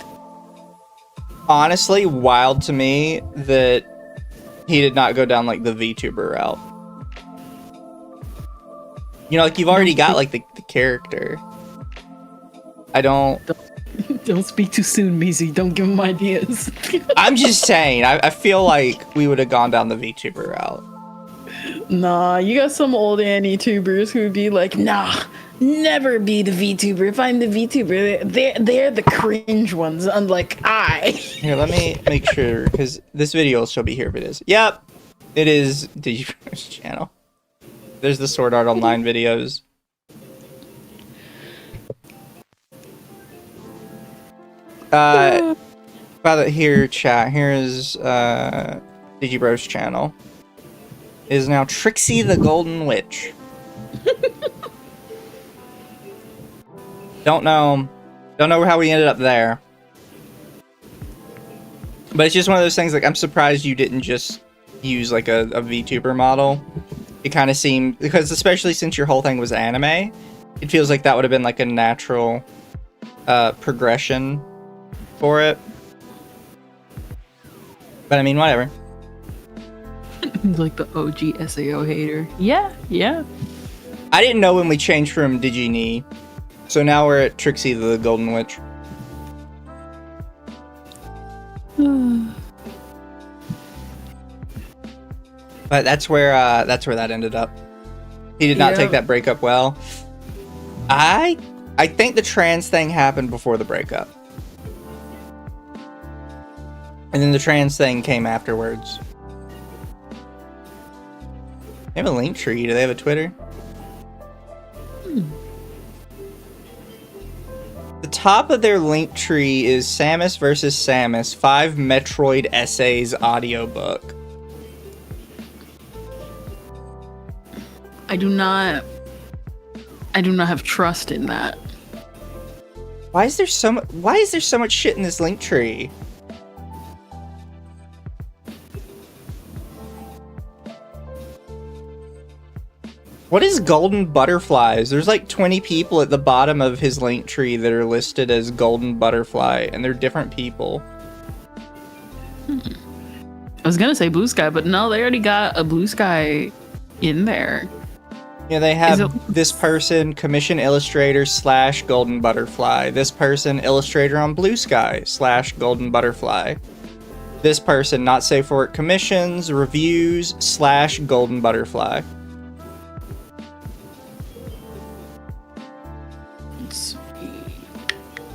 Honestly, wild to me that he did not go down like the VTuber route. You know, like you've already got like the character. I don't speak too soon, Mizi. Don't give him ideas. I'm just saying, I feel like we would have gone down the VTuber route. Nah, you got some old Anitubers who would be like, nah, never be the VTuber. If I'm the VTuber, they're the cringe ones, unlike I. Here, let me make sure, because this video will still be here if it is. Yep, it is Digipro's channel. There's the Sword Art Online videos. By the here, chat. Here's Digibro's channel. It is now Trixie the Golden Witch. Don't know how we ended up there. But it's just one of those things, like, I'm surprised you didn't just use, like, a VTuber model. It kind of seemed, because especially since your whole thing was anime, it feels like that would have been, like, a natural progression for it. But, I mean, whatever. Like the OG SAO hater. Yeah. I didn't know when we changed from DigiKnee. So now we're at Trixie the Golden Witch. But that's where that ended up. He did not take that breakup well. I think the trans thing happened before the breakup. And then the trans thing came afterwards. They have a link tree. Do they have a Twitter? The top of their link tree is Samus vs. Samus 5 Metroid Essays audiobook. I do not have trust in that. Why is there so much shit in this link tree? What is Golden Butterflies? There's like 20 people at the bottom of his link tree that are listed as Golden Butterfly, and they're different people. I was gonna say Blue Sky, but no, they already got a Blue Sky in there. Yeah, they have this person, commission illustrator / Golden Butterfly. This person, illustrator on Blue Sky / Golden Butterfly. This person, not safe for work commissions, reviews / Golden Butterfly.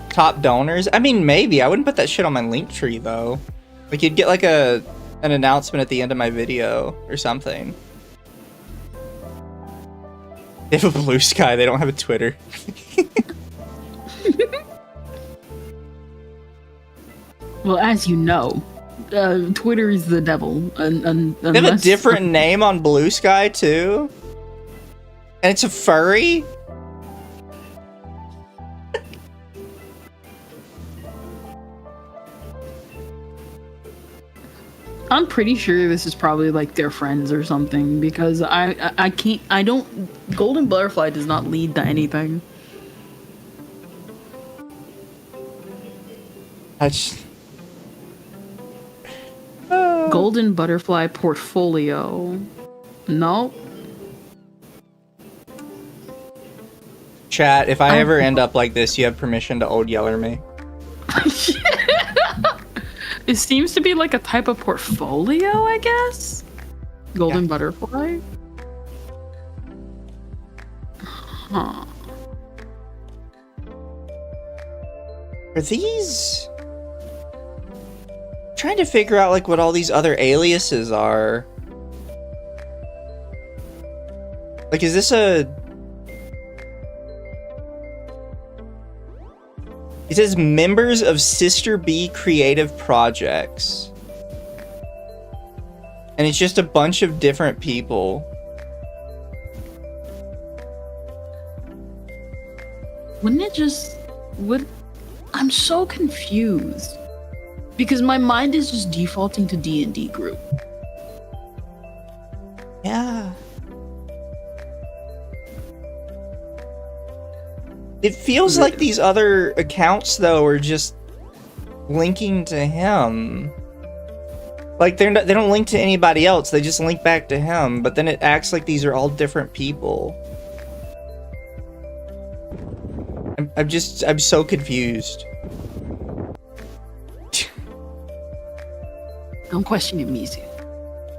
Top donors? I mean, maybe. I wouldn't put that shit on my link tree, though. Like, you'd get, like, an announcement at the end of my video or something. They have a Blue Sky. They don't have a Twitter. Well, as you know, Twitter is the devil. They have a different name on Blue Sky, too? And it's a furry? I'm pretty sure this is probably like their friends or something, because I can't, I don't, Golden Butterfly does not lead to anything. Golden Butterfly portfolio. Nope. Chat, if I ever end up like this, you have permission to old yeller me. It seems to be like a type of portfolio, I guess. Golden Butterfly. Huh. Are these... I'm trying to figure out like what all these other aliases are. Like, is this a... It says members of Sister B creative projects. And it's just a bunch of different people. Wouldn't it just... Would... I'm so confused. Because my mind is just defaulting to D&D group. Yeah. It feels like these other accounts, though, are just linking to him. Like, they don't link to anybody else, they just link back to him, but then it acts like these are all different people. I'm so confused. Don't question it, Mizu.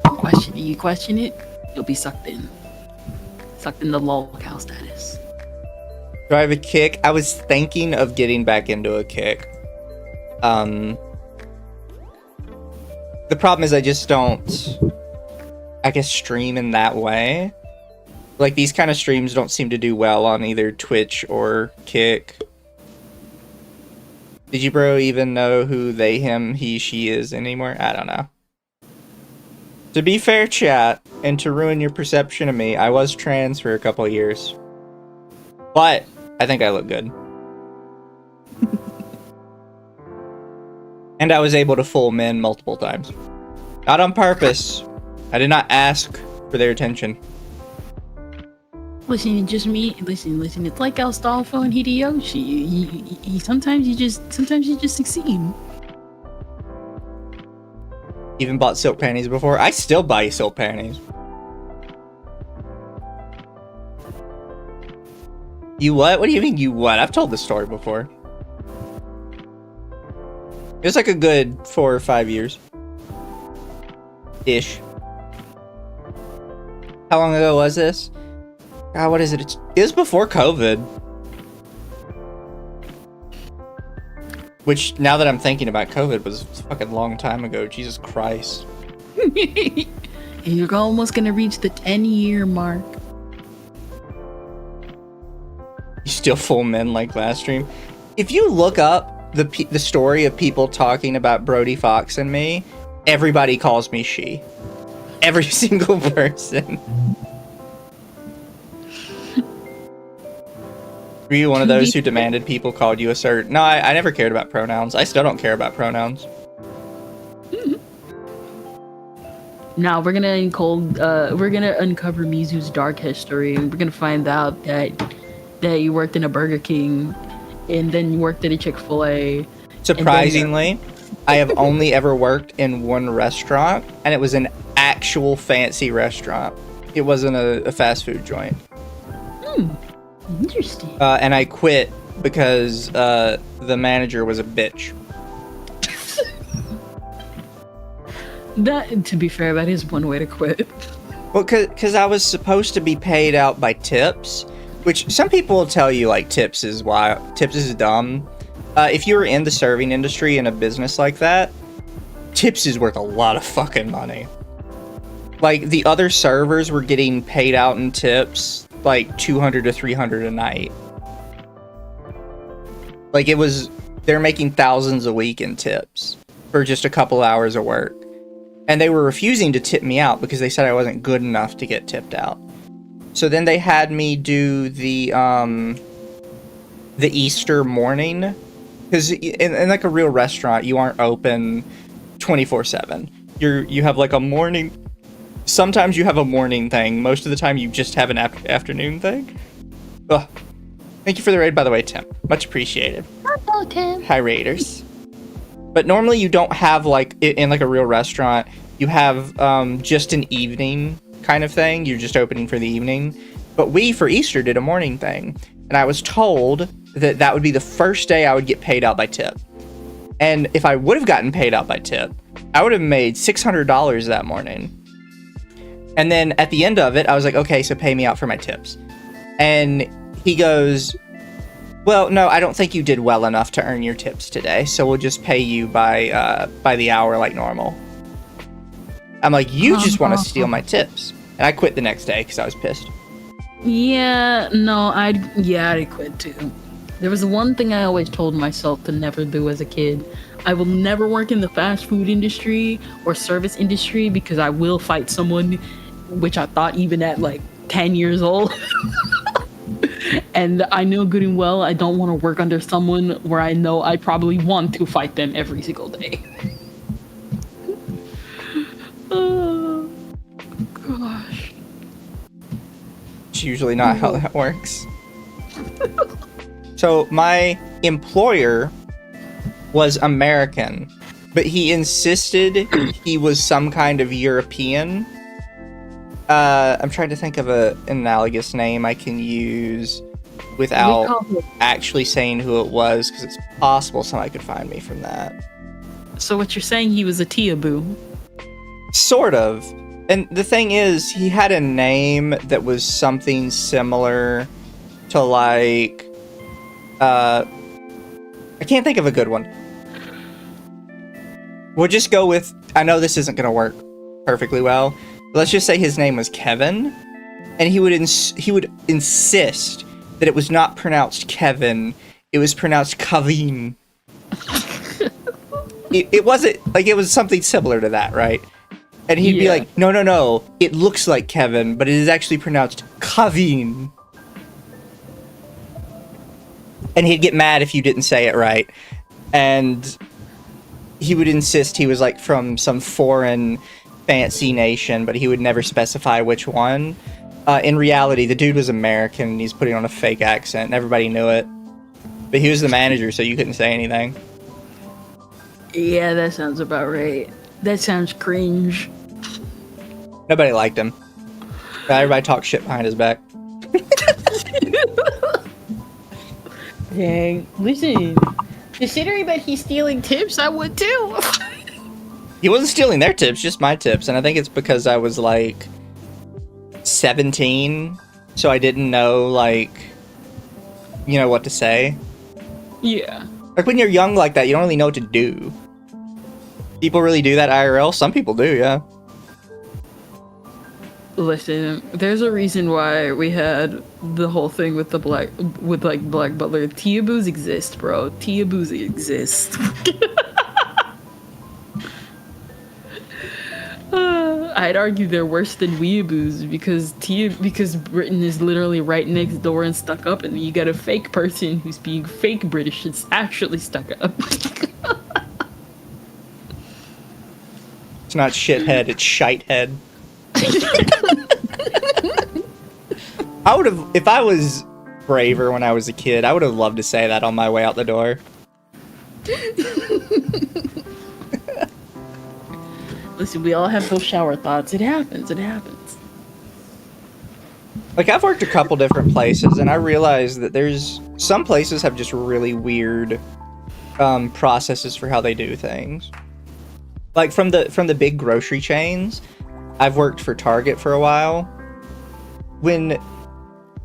Don't question it. You question it, you'll be sucked in. Sucked in the lol cow status. Do I have a kick? I was thinking of getting back into a kick. The problem is I just don't, I guess, stream in that way. Like, these kind of streams don't seem to do well on either Twitch or Kick. Did you, bro, even know who they, him, he, she is anymore? I don't know. To be fair, chat, and to ruin your perception of me, I was trans for a couple of years. But I think I look good. And I was able to fool men multiple times. Not on purpose. I did not ask for their attention. Listen, just me. Listen. It's like Astolfo and Hideyoshi. Sometimes you just succeed. Even bought silk panties before. I still buy silk panties. You what? What do you mean you what? I've told this story before. It was like a good 4 or 5 years. Ish. How long ago was this? God, what is it? It was before COVID. Which, now that I'm thinking about COVID, was a fucking long time ago. Jesus Christ. And you're almost gonna reach the 10-year mark. You still fool men like last stream. If you look up the story of people talking about Brody Fox and me, everybody calls me she. Every single person. Were you one of those who demanded people called you a certain... No, I never cared about pronouns. I still don't care about pronouns. Now we're gonna uncover Mizu's dark history, and we're gonna find out that you worked in a Burger King, and then you worked at a Chick-fil-A. Surprisingly, I have only ever worked in one restaurant, and it was an actual fancy restaurant. It wasn't a fast food joint. Interesting. And I quit because the manager was a bitch. That, to be fair, that is one way to quit. Well, because I was supposed to be paid out by tips, which some people will tell you, like, tips is dumb. If you were in the serving industry in a business like that, tips is worth a lot of fucking money. Like, the other servers were getting paid out in tips, like, $200 to $300 a night. Like, they're making thousands a week in tips for just a couple hours of work. And they were refusing to tip me out because they said I wasn't good enough to get tipped out. So then they had me do the Easter morning. Because in like a real restaurant, you aren't open 24/7. you have like a morning. Sometimes you have a morning thing. Most of the time you just have an afternoon thing. Ugh. Thank you for the raid, by the way, Tim. Much appreciated. Hello, Tim. Hi, raiders. But normally you don't have like in like a real restaurant. You have just an evening kind of thing. You're just opening for the evening. But we for Easter did a morning thing, and I was told that that would be the first day I would get paid out by tip. And if I would have gotten paid out by tip, I would have made $600 that morning. And then at the end of it, I was like, okay, so pay me out for my tips. And he goes, well, no, I don't think you did well enough to earn your tips today, so we'll just pay you by the hour like normal. I'm like, you just want to steal my tips. And I quit the next day because I was pissed. Yeah, no, I'd quit too. There was one thing I always told myself to never do as a kid. I will never work in the fast food industry or service industry because I will fight someone, which I thought even at like 10 years old. And I know good and well I don't want to work under someone where I know I probably want to fight them every single day. Oh, gosh. It's usually not how that works. So my employer was American, but he insisted he was some kind of European. I'm trying to think of an analogous name I can use without actually saying who it was, because it's possible somebody could find me from that. So what you're saying, he was a Tiaboo? Sort of. And the thing is, he had a name that was something similar to like... I can't think of a good one. We'll just go with... I know this isn't going to work perfectly well. Let's just say his name was Kevin, and he would insist that it was not pronounced Kevin, it was pronounced Kavin. it wasn't, like, it was something similar to that, right? And he'd be like, no, it looks like Kevin, but it is actually pronounced Kavin. And he'd get mad if you didn't say it right. And he would insist he was, like, from some foreign... fancy nation, but he would never specify which one. In reality, the dude was American, and he's putting on a fake accent, and everybody knew it. But he was the manager, so you couldn't say anything. Yeah, that sounds about right. That sounds cringe. Nobody liked him. Everybody talked shit behind his back. Dang. Listen, considering that he's stealing tips, I would too. He wasn't stealing their tips, just my tips. And I think it's because I was, like, 17. So I didn't know, like, you know, what to say. Yeah. Like, when you're young like that, you don't really know what to do. People really do that IRL? Some people do, yeah. Listen, there's a reason why we had the whole thing with the black butler. Tiaboos exist, bro. Tiaboos exist. I'd argue they're worse than weeaboos because Britain is literally right next door and stuck up, and you got a fake person who's being fake British that's actually stuck up. It's not shithead, it's shitehead. I would have, if I was braver when I was a kid, I would have loved to say that on my way out the door. Listen, we all have those shower thoughts. It happens. Like, I've worked a couple different places, and I realized that there's... Some places have just really weird processes for how they do things. Like, from the big grocery chains, I've worked for Target for a while. When...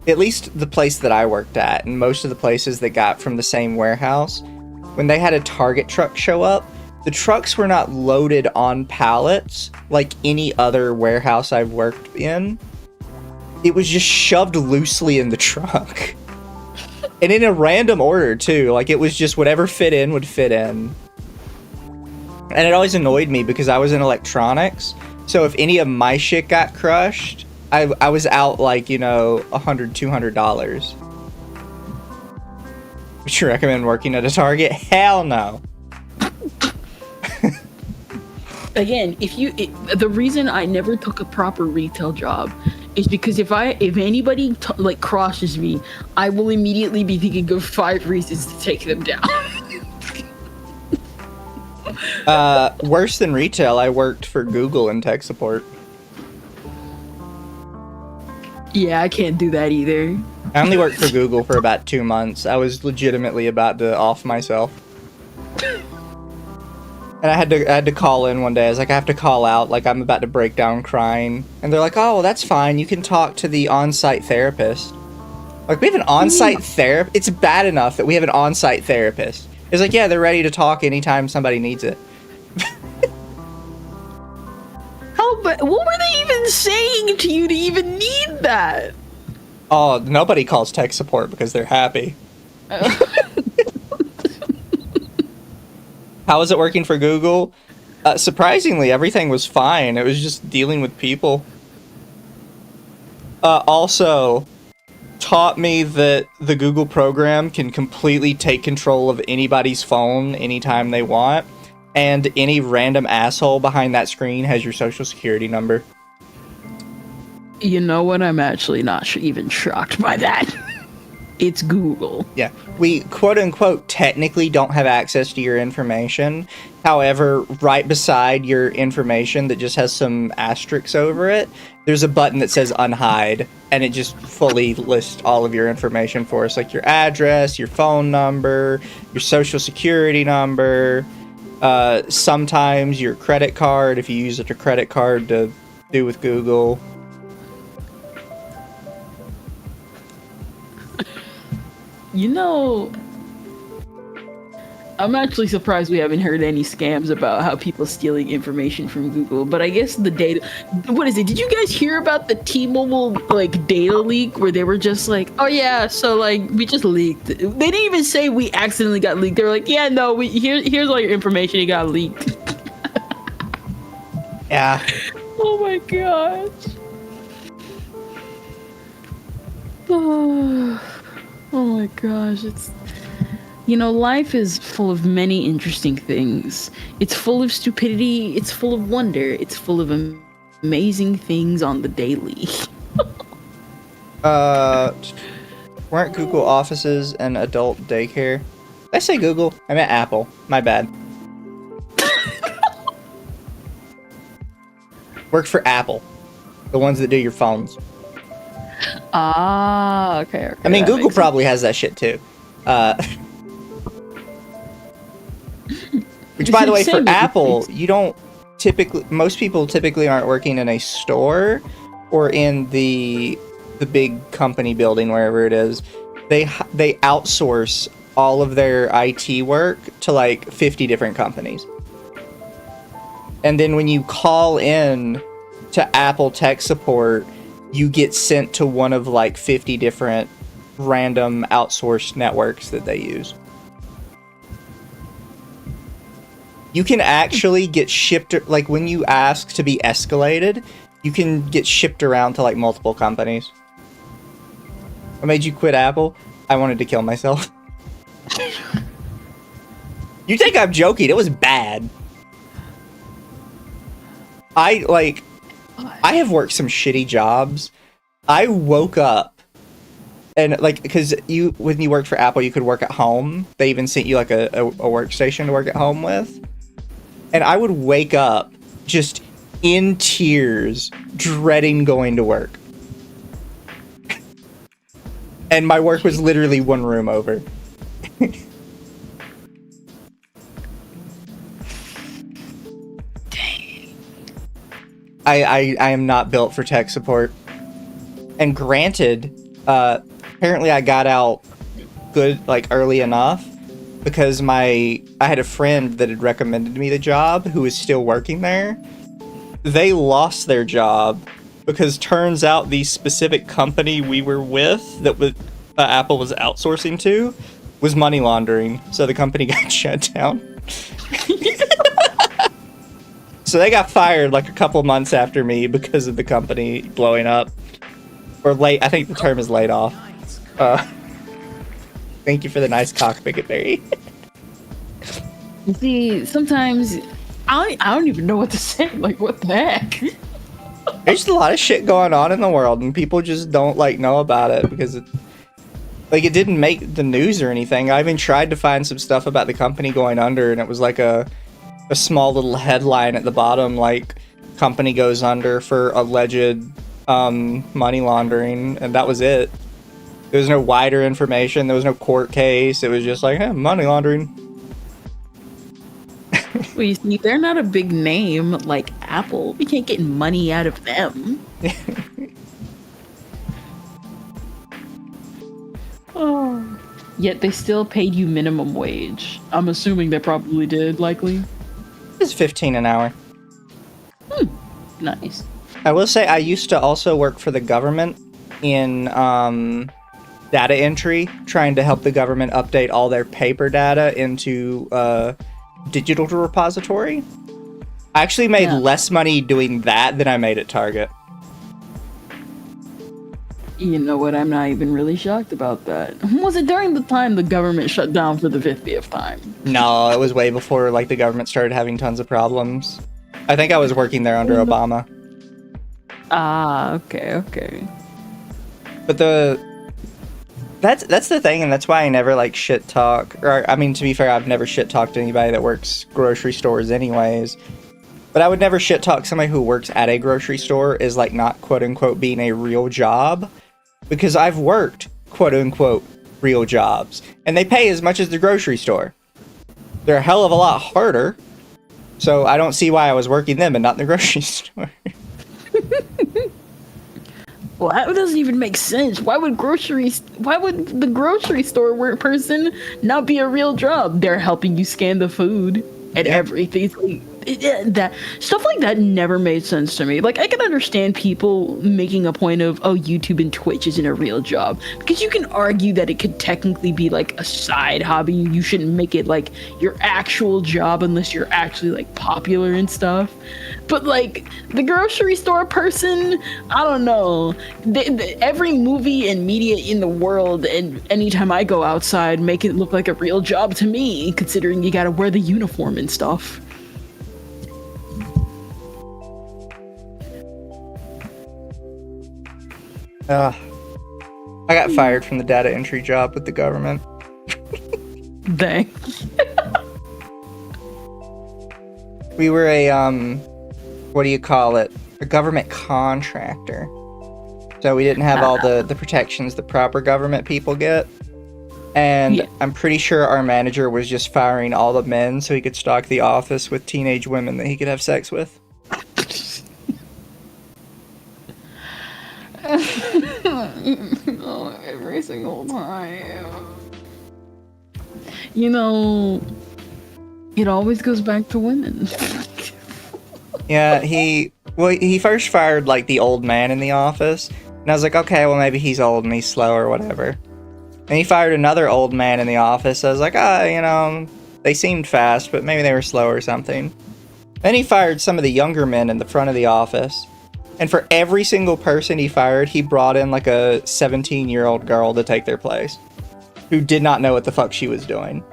At least the place that I worked at, and most of the places that got from the same warehouse, when they had a Target truck show up, the trucks were not loaded on pallets like any other warehouse I've worked in. It was just shoved loosely in the truck. And in a random order, too. Like, it was just whatever fit in would fit in. And it always annoyed me because I was in electronics. So if any of my shit got crushed, I was out, like, you know, $100, $200. Would you recommend working at a Target? Hell no. again, the reason I never took a proper retail job is because if anybody like crosses me, I will immediately be thinking of 5 reasons to take them down. Worse than retail, I worked for Google in tech support. Yeah, I can't do that either. I only worked for Google for about 2 months. I was legitimately about to off myself. And I had to call in one day. I was like, I have to call out, like I'm about to break down crying. And they're like, oh, well, that's fine. You can talk to the on-site therapist. Like, we have an on-site therapist? It's bad enough that we have an on-site therapist. It's like, yeah, they're ready to talk anytime somebody needs it. But what were they even saying to you to even need that? Oh, nobody calls tech support because they're happy. How was it working for Google? Surprisingly, everything was fine. It was just dealing with people. Also, taught me that the Google program can completely take control of anybody's phone anytime they want, and any random asshole behind that screen has your social security number. You know what? I'm actually not even shocked by that. It's Google. Yeah, we quote-unquote technically don't have access to your information. However, right beside your information that just has some asterisks over it, there's a button that says unhide, and it just fully lists all of your information for us, like your address, your phone number, your social security number, sometimes your credit card, if you use it a credit card to do with Google. You know, I'm actually surprised we haven't heard any scams about how people stealing information from Google, but I guess the data, what is it? Did you guys hear about the T-Mobile like data leak where they were just like, oh yeah, so like we just leaked. They didn't even say we accidentally got leaked. They were like, yeah, no, here's all your information, it got leaked. Yeah. Oh my gosh. Oh my gosh, it's... You know, life is full of many interesting things. It's full of stupidity, it's full of wonder, it's full of amazing things on the daily. Weren't Google offices an adult daycare? Did I say Google? I meant Apple. My bad. Worked for Apple. The ones that do your phones. Ah, okay. I mean, Google probably has that shit too. Which, by the way, for Apple, you don't typically... Most people typically aren't working in a store or in the big company building, wherever it is. They outsource all of their IT work to like 50 different companies. And then when you call in to Apple tech support, you get sent to one of like 50 different random outsourced networks that they use. You can actually get shipped, like when you ask to be escalated, you can get shipped around to like multiple companies. What made you quit Apple? I wanted to kill myself. You think I'm joking? It was bad. I have worked some shitty jobs. I woke up and like, because when you worked for Apple, you could work at home. They even sent you like a workstation to work at home with. And I would wake up just in tears, dreading going to work. And my work was literally one room over. I am not built for tech support. And granted, apparently I got out good, like, early enough because I had a friend that had recommended me the job who was still working there. They lost their job because turns out the specific company we were with that Apple was outsourcing to was money laundering. So the company got shut down. So they got fired like a couple months after me because of the company blowing up. Or late, I think the term is laid off. Thank you for the nice cock, Bigot Berry. See, sometimes I don't even know what to say. Like, what the heck? There's a lot of shit going on in the world, and people just don't like know about it because it didn't make the news or anything. I even tried to find some stuff about the company going under, and it was like a small little headline at the bottom, like company goes under for alleged money laundering, and that was it. There was no wider information. There was no court case. It was just like, hey, money laundering. Well, you see, they're not a big name like Apple. We can't get money out of them. Oh. Yet they still paid you minimum wage. I'm assuming they probably did, likely. It's $15 an hour. Nice. I will say I used to also work for the government in data entry, trying to help the government update all their paper data into digital repository. I actually made less money doing that than I made at Target. You know what? I'm not even really shocked about that. Was it during the time the government shut down for the 50th time? No, it was way before like the government started having tons of problems. I think I was working there under Obama. Ah, okay. But that's the thing, and that's why I never like shit talk. Or I mean, to be fair, I've never shit talked anybody that works grocery stores, anyways. But I would never shit talk somebody who works at a grocery store is like not quote unquote being a real job, because I've worked quote unquote real jobs, and they pay as much as the grocery store. They're a hell of a lot harder, so I don't see why I was working them and not in the grocery store. Well, that doesn't even make sense. Why would the grocery store person not be a real job? They're helping you scan the food and everything. Like, that stuff like that never made sense to me. Like, I can understand people making a point of, oh, YouTube and Twitch isn't a real job, because you can argue that it could technically be like a side hobby. You shouldn't make it like your actual job unless you're actually like popular and stuff. But like the grocery store person, I don't know. Every movie and media in the world, and anytime I go outside, make it look like a real job to me, considering you gotta wear the uniform and stuff. I got fired from the data entry job with the government. Dang. We were a, what do you call it? A government contractor. So we didn't have all the protections the proper government people get. And I'm pretty sure our manager was just firing all the men so he could stock the office with teenage women that he could have sex with. Oh, every single time. You know, it always goes back to women. Yeah, he first fired like the old man in the office, and I was like, okay, well maybe he's old and he's slow or whatever. And he fired another old man in the office. I was like, you know, they seemed fast, but maybe they were slow or something. Then he fired some of the younger men in the front of the office. And for every single person he fired, he brought in like a 17-year-old girl to take their place, who did not know what the fuck she was doing.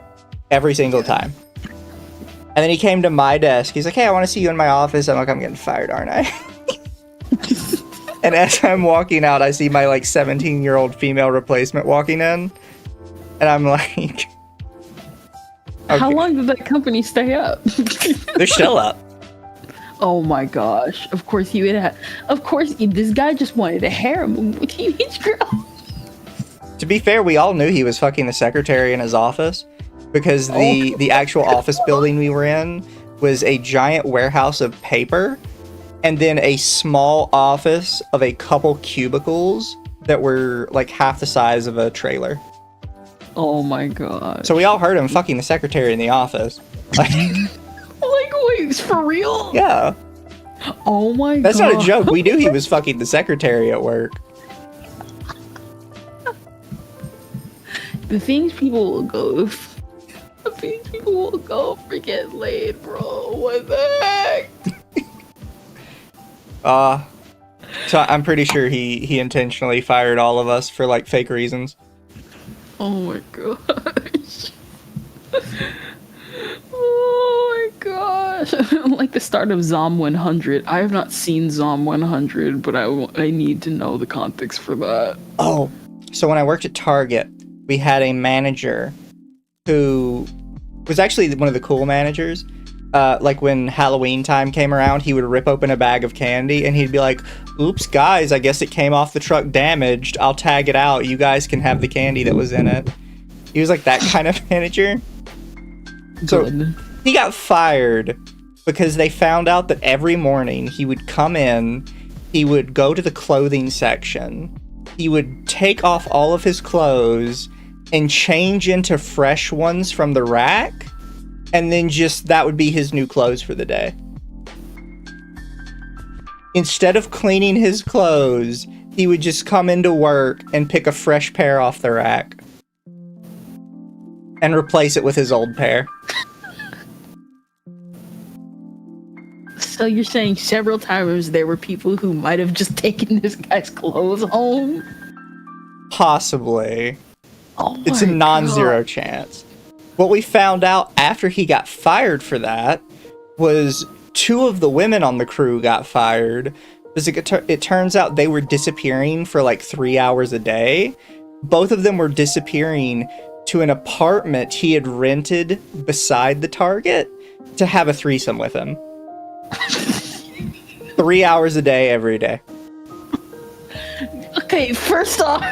Every single time. And then he came to my desk. He's like, hey, I want to see you in my office. I'm like, I'm getting fired, aren't I? And as I'm walking out, I see my like 17-year-old female replacement walking in. And I'm like... Okay. How long did that company stay up? They're still up. Oh my gosh. Of course he would have. Of course, this guy just wanted a harem with a teenage girl. To be fair, we all knew he was fucking the secretary in his office, because the actual office building we were in was a giant warehouse of paper, and then a small office of a couple cubicles that were like half the size of a trailer. Oh my god. So we all heard him fucking the secretary in the office. Like, wait, for real? Yeah. Oh my god. That's not a joke. We knew he was fucking the secretary at work. The things people will go... The things people will go for get laid, bro. What the heck? So I'm pretty sure he intentionally fired all of us for like fake reasons. Oh my gosh. Oh my gosh. Like the start of Zom 100. I have not seen Zom 100, but I need to know the context for that. Oh, so when I worked at Target, we had a manager who was actually one of the cool managers. Like when Halloween time came around, he would rip open a bag of candy and he'd be like, "Oops, guys, I guess it came off the truck damaged. I'll tag it out. You guys can have the candy that was in it." He was like that kind of manager. So he got fired because they found out that every morning he would come in, he would go to the clothing section, he would take off all of his clothes and change into fresh ones from the rack, and then just that would be his new clothes for the day. Instead of cleaning his clothes, he would just come into work and pick a fresh pair off the rack and replace it with his old pair. So you're saying several times there were people who might have just taken this guy's clothes home? Possibly. Oh It's a my non-zero God. chance. What we found out after he got fired for that was 2 of the women on the crew got fired because it turns out they were disappearing for like 3 hours a day. Both of them were disappearing to an apartment he had rented beside the Target to have a threesome with him. 3 hours a day, every day. Okay, first off,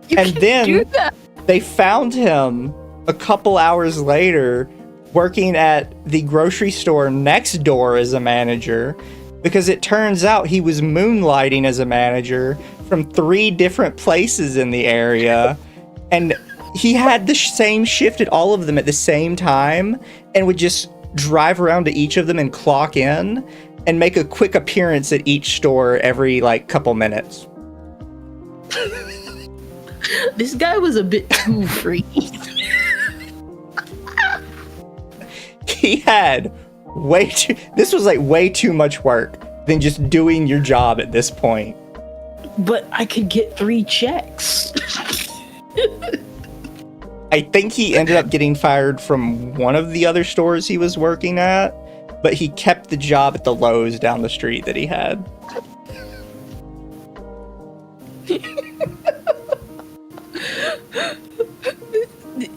you And can then do that. they found him a couple hours later working at the grocery store next door as a manager, because it turns out he was moonlighting as a manager from 3 different places in the area, and he had the same shift at all of them at the same time and would just drive around to each of them and clock in and make a quick appearance at each store every like couple minutes. This guy was a bit too free. He had this was like way too much work than just doing your job at this point. But I could get 3 checks. I think he ended up getting fired from one of the other stores he was working at, but he kept the job at the Lowe's down the street that he had.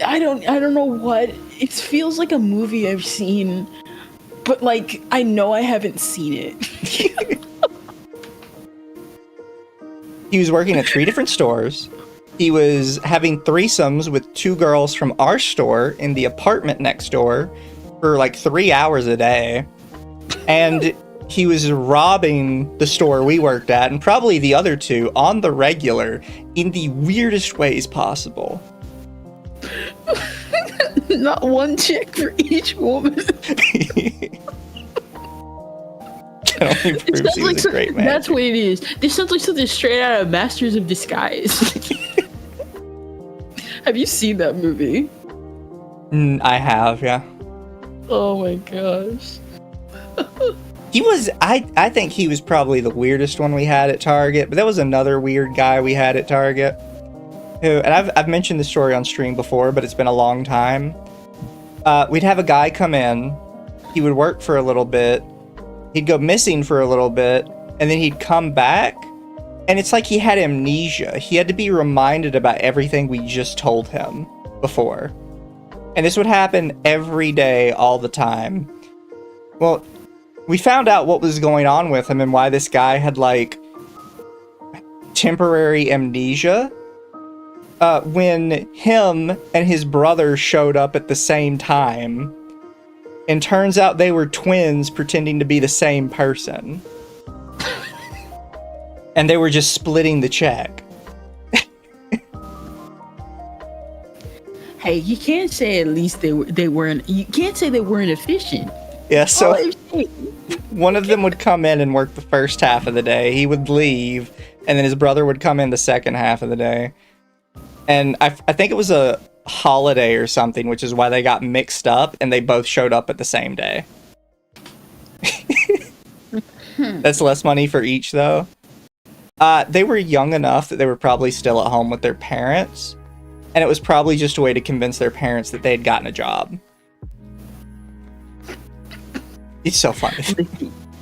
I don't know what. It feels like a movie I've seen, but like I know I haven't seen it. He was working at 3 different stores. He was having threesomes with 2 girls from our store in the apartment next door for like 3 hours a day. And he was robbing the store we worked at, and probably the other 2, on the regular, in the weirdest ways possible. Not one chick for each woman. Only proves he was a great man. That's what it is. This sounds like something straight out of Masters of Disguise. Have you seen that movie? I have, yeah. Oh my gosh. He was, I think he was probably the weirdest one we had at Target, but there was another weird guy we had at Target who, and I've mentioned this story on stream before, but it's been a long time. We'd have a guy come in, he would work for a little bit, he'd go missing for a little bit, and then he'd come back, and it's like he had amnesia. He had to be reminded about everything we just told him before. And this would happen every day, all the time. Well, we found out what was going on with him and why this guy had, like, temporary amnesia. When him and his brother showed up at the same time. And turns out they were twins pretending to be the same person. And they were just splitting the check. Hey, you can't say at least they weren't. You can't say they weren't efficient. Yeah, so Oh, one of them would come in and work the first half of the day. He would leave, and then his brother would come in the second half of the day. And I think it was a holiday or something, which is why they got mixed up, and they both showed up at the same day. That's less money for each, though. They were young enough that they were probably still at home with their parents, and it was probably just a way to convince their parents that they had gotten a job. It's so funny.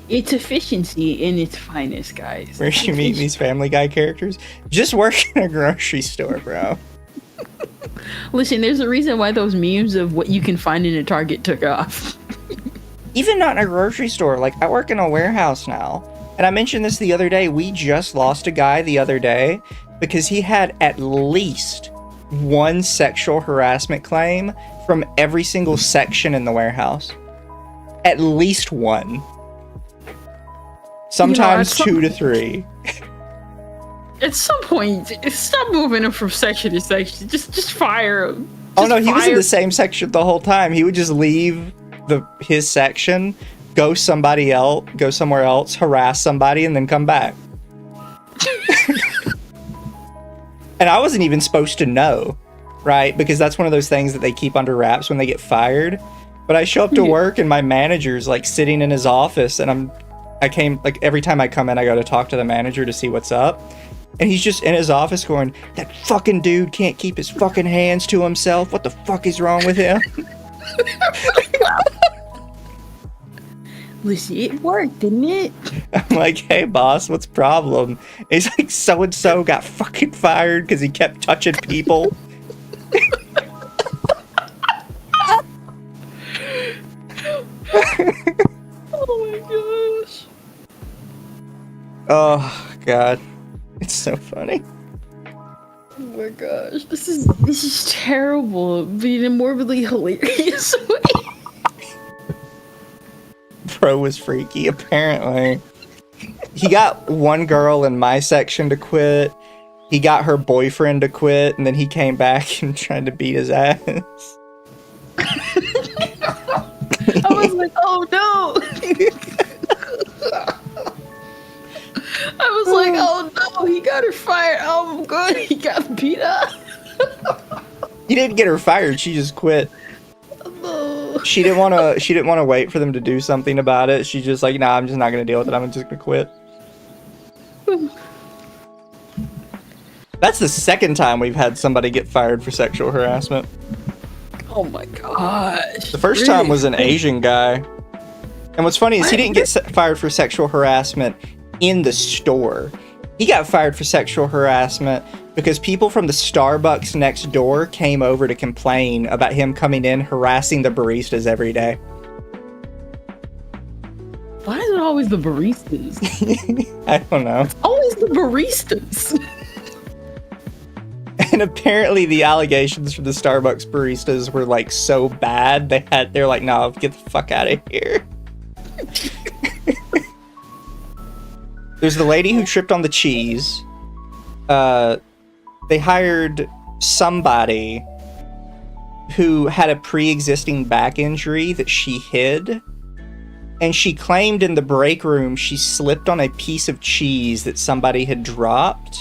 It's efficiency in its finest, guys. Where you meet these Family Guy characters? Just work in a grocery store, bro. Listen, there's a reason why those memes of what you can find in a Target took off. Even not in a grocery store. Like, I work in a warehouse now. And I mentioned this the other day. We just lost a guy the other day because he had at least one sexual harassment claim from every single section in the warehouse. At least one. Sometimes 2 to 3. At some point, stop moving him from section to section. Just fire him. Oh no, he was in the same section the whole time. He would just leave his section, go somewhere else, harass somebody, and then come back. And I wasn't even supposed to know, right? Because that's one of those things that they keep under wraps when they get fired. But I show up to work and my manager's like sitting in his office, and every time I come in, I go to talk to the manager to see what's up. And he's just in his office going, that fucking dude can't keep his fucking hands to himself. What the fuck is wrong with him? Listen, it worked, didn't it? I'm like, hey boss, what's the problem? And he's like, so-and-so got fucking fired because he kept touching people. Oh my gosh. Oh god. It's so funny. Oh my gosh. This is terrible, but in a morbidly hilarious way. Bro was freaky, apparently. He got one girl in my section to quit. He got her boyfriend to quit, and then he came back and tried to beat his ass. I was like, oh no! I was like, oh no, he got her fired. Oh good, he got beat up. He didn't get her fired, she just quit. No. She didn't want to wait for them to do something about it. She's just like, nah, I'm just not going to deal with it. I'm just going to quit. That's the second time we've had somebody get fired for sexual harassment. Oh my gosh. The first time was an Asian guy. And what's funny is he didn't get fired for sexual harassment in the store. He got fired for sexual harassment because people from the Starbucks next door came over to complain about him coming in harassing the baristas every day. Why is it always the baristas? I don't know. It's always the baristas. And apparently the allegations from the Starbucks baristas were like so bad, they're like, nah, get the fuck out of here. There's the lady who tripped on the cheese. They hired somebody who had a pre-existing back injury that she hid. And she claimed in the break room she slipped on a piece of cheese that somebody had dropped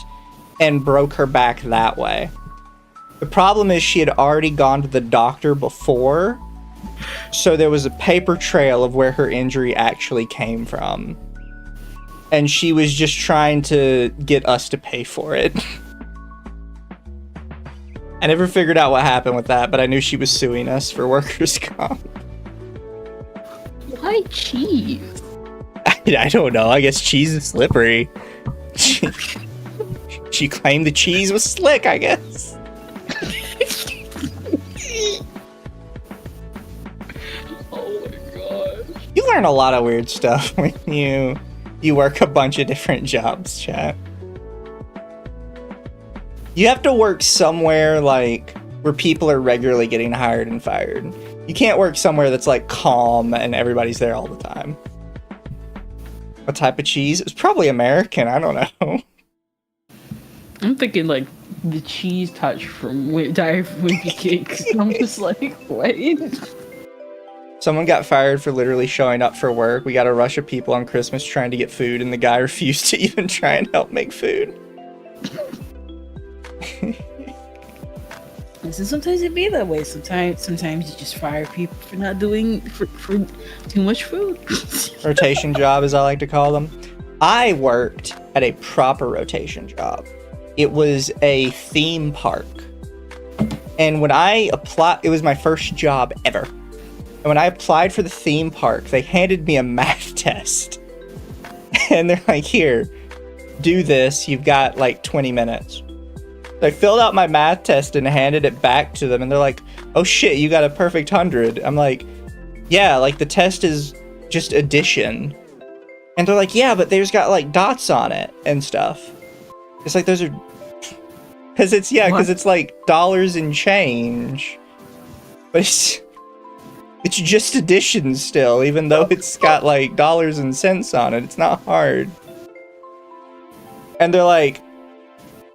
and broke her back that way. The problem is she had already gone to the doctor before, so there was a paper trail of where her injury actually came from. And she was just trying to get us to pay for it. I never figured out what happened with that, but I knew she was suing us for workers' comp. Why cheese? I don't know. I guess cheese is slippery. She claimed the cheese was slick, I guess. Oh my gosh. You learn a lot of weird stuff when you work a bunch of different jobs, chat. You have to work somewhere like where people are regularly getting hired and fired. You can't work somewhere that's like calm and everybody's there all the time. What type of cheese? It was probably American. I don't know. I'm thinking like the cheese touch from Diary of Wimpy Cakes. I'm just like, wait. Someone got fired for literally showing up for work. We got a rush of people on Christmas trying to get food, and the guy refused to even try and help make food. So sometimes it be that way. Sometimes you just fire people for not doing for too much food. Rotation job, as I like to call them. I worked at a proper rotation job. It was a theme park. And when I applied, it was my first job ever. And And when I applied for the theme park, they handed me a math test. And they're like, here, do this. You've got like 20 minutes. So I filled out my math test and handed it back to them. And they're like, oh shit, you got a perfect 100. I'm like, yeah, like the test is just addition. And they're like, yeah, but there's got like dots on it and stuff. It's like, those are, because it's like dollars and change. But it's just addition still, even though it's got like dollars and cents on it. It's not hard. And they're like,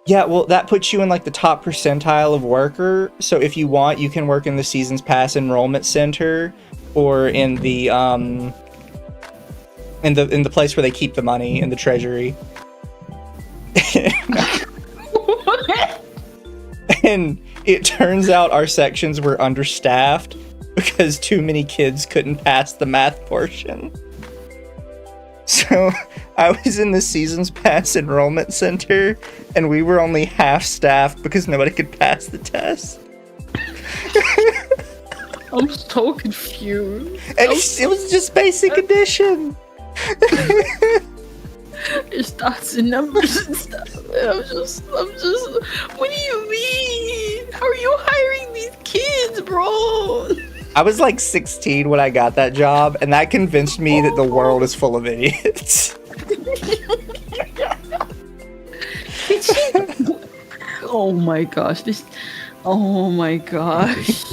yeah, well, that puts you in like the top percentile of worker. So if you want, you can work in the Seasons Pass Enrollment Center or in the in the place where they keep the money in the treasury. And it turns out our sections were understaffed because too many kids couldn't pass the math portion. So I was in the Seasons Pass Enrollment Center and we were only half staffed because nobody could pass the test. I'm so confused. And it was just basic addition. There's dots and numbers and stuff. And I'm just, what do you mean? How are you hiring these kids, bro? I was like 16 when I got that job, and that convinced me that the world is full of idiots. Oh my gosh, oh my gosh.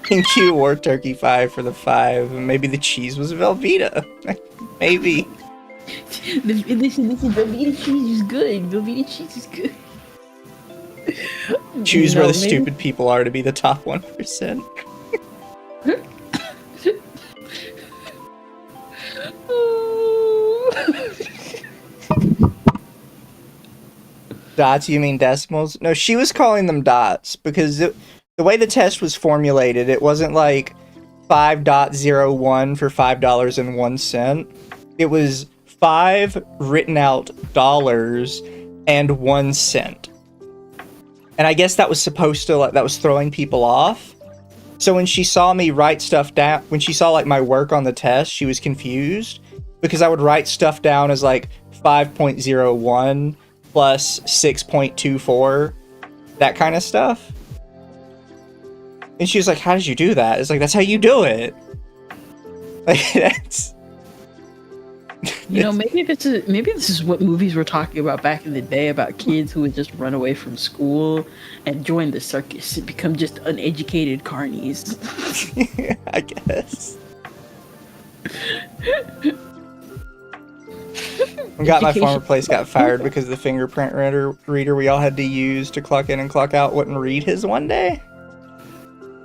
Thank you, War Turkey 5 for the 5. Maybe the cheese was Velveeta. Maybe. Listen, Velveeta cheese is good. Velveeta cheese is good. Choose where the stupid people are to be the top 1%. Dots, you mean decimals? No, she was calling them dots because the way the test was formulated, it wasn't like 5.01 for $5.01. It was 5 written out dollars and 1 cent. And I guess that was supposed to, like, that was throwing people off. So when she saw me write stuff down, when she saw like my work on the test, she was confused because I would write stuff down as like 5.01 plus 6.24, that kind of stuff. And she was like, how did you do that? It's like, that's how you do it. Like, that's... You know, maybe this is what movies were talking about back in the day, about kids who would just run away from school and join the circus and become just uneducated carnies. I guess. My former place got fired because the fingerprint reader we all had to use to clock in and clock out wouldn't read his one day.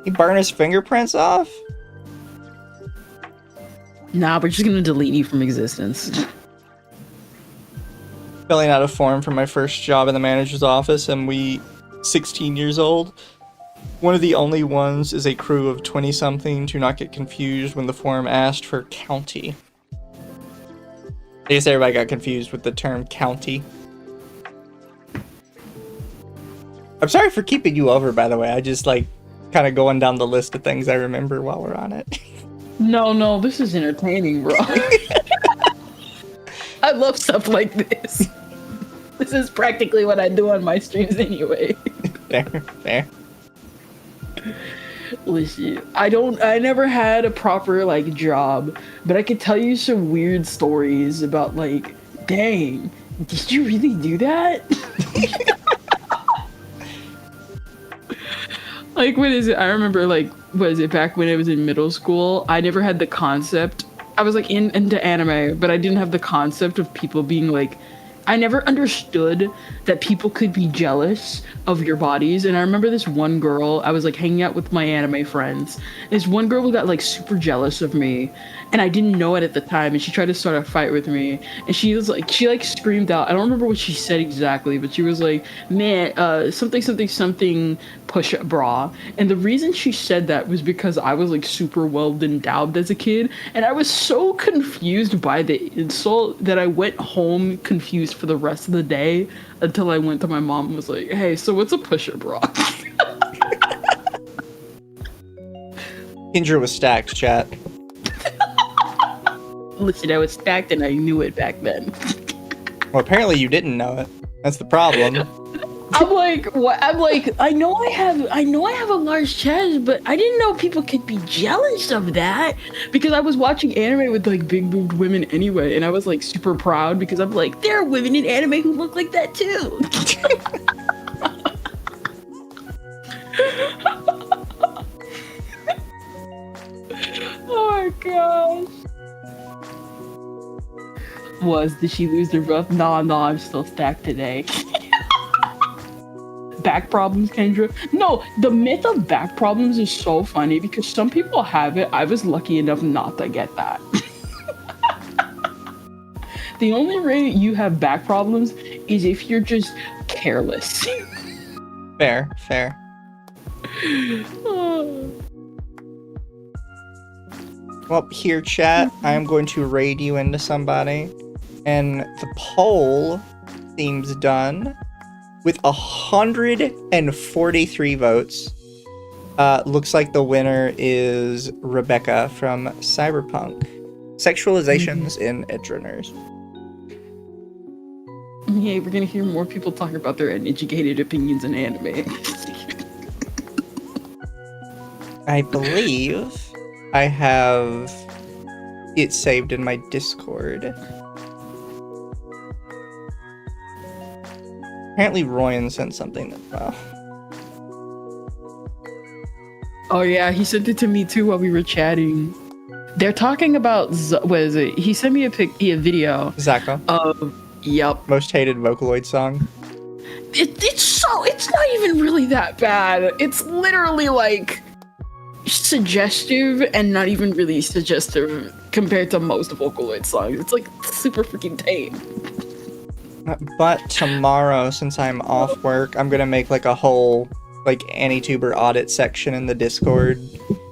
He burned his fingerprints off? Nah, we're just gonna delete you from existence. Filling out a form for my first job in the manager's office, and we 16 years old. One of the only ones is a crew of 20-something to not get confused when the form asked for county. I guess everybody got confused with the term county. I'm sorry for keeping you over, by the way. I just like kind of going down the list of things I remember while we're on it. No, this is entertaining, bro. I love stuff like this. This is practically what I do on my streams anyway. Fair. Listen, I never had a proper like job, but I could tell you some weird stories about like, dang, did you really do that? Like, what is it? I remember, like, what is it, back when I was in middle school, I never had the concept. I was, like, into anime, but I didn't have the concept of people being, like, I never understood that people could be jealous of your bodies. And I remember this one girl, I was, like, hanging out with my anime friends. This one girl got, like, super jealous of me. And I didn't know it at the time, and she tried to start a fight with me. And she was like, she like screamed out. I don't remember what she said exactly, but she was like, man, something push-up bra. And the reason she said that was because I was like super well endowed as a kid, and I was so confused by the insult that I went home confused for the rest of the day until I went to my mom and was like, hey, so what's a push-up bra? Kendra was stacked, chat. Listen, I was stacked and I knew it back then. Well, apparently you didn't know it. That's the problem. I'm like, what? I'm like, I know I have a large chest, but I didn't know people could be jealous of that because I was watching anime with like big boobed women anyway, and I was like super proud because I'm like, there are women in anime who look like that too. Oh my gosh. Did she lose her breath? Nah, I'm still stacked today. Back problems, Kendra? No, the myth of back problems is so funny because some people have it. I was lucky enough not to get that. The only way you have back problems is if you're just careless. Fair. Well, here, chat, I am going to raid you into somebody. And the poll seems done with 143 votes. Looks like the winner is Rebecca from Cyberpunk. Sexualizations in Edgerunners. Yeah, we're gonna hear more people talk about their uneducated opinions in anime. I believe I have it saved in my Discord. Apparently Royan sent something as well. Oh yeah, he sent it to me too while we were chatting. They're talking about, what is it? He sent me a video. Zako. Yep. Most hated Vocaloid song. It's not even really that bad. It's literally like suggestive and not even really suggestive compared to most Vocaloid songs. It's like super freaking tame. But tomorrow, since I'm off work, I'm gonna make like a whole like Anituber audit section in the Discord,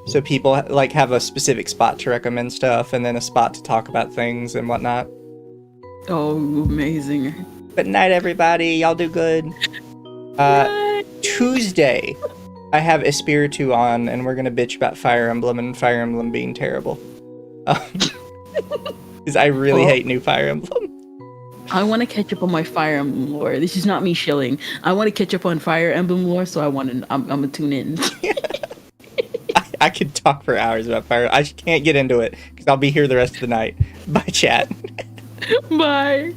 so people like have a specific spot to recommend stuff and then a spot to talk about things and whatnot. Oh, amazing! But night, everybody. Y'all do good. Tuesday, I have Espiritu on, and we're gonna bitch about Fire Emblem and Fire Emblem being terrible. Because I really hate new Fire Emblem. I want to catch up on my Fire Emblem lore. This is not me shilling. I want to catch up on Fire Emblem lore, so I'm gonna tune in. I could talk for hours about Fire. I just can't get into it because I'll be here the rest of the night. Bye, chat. Bye.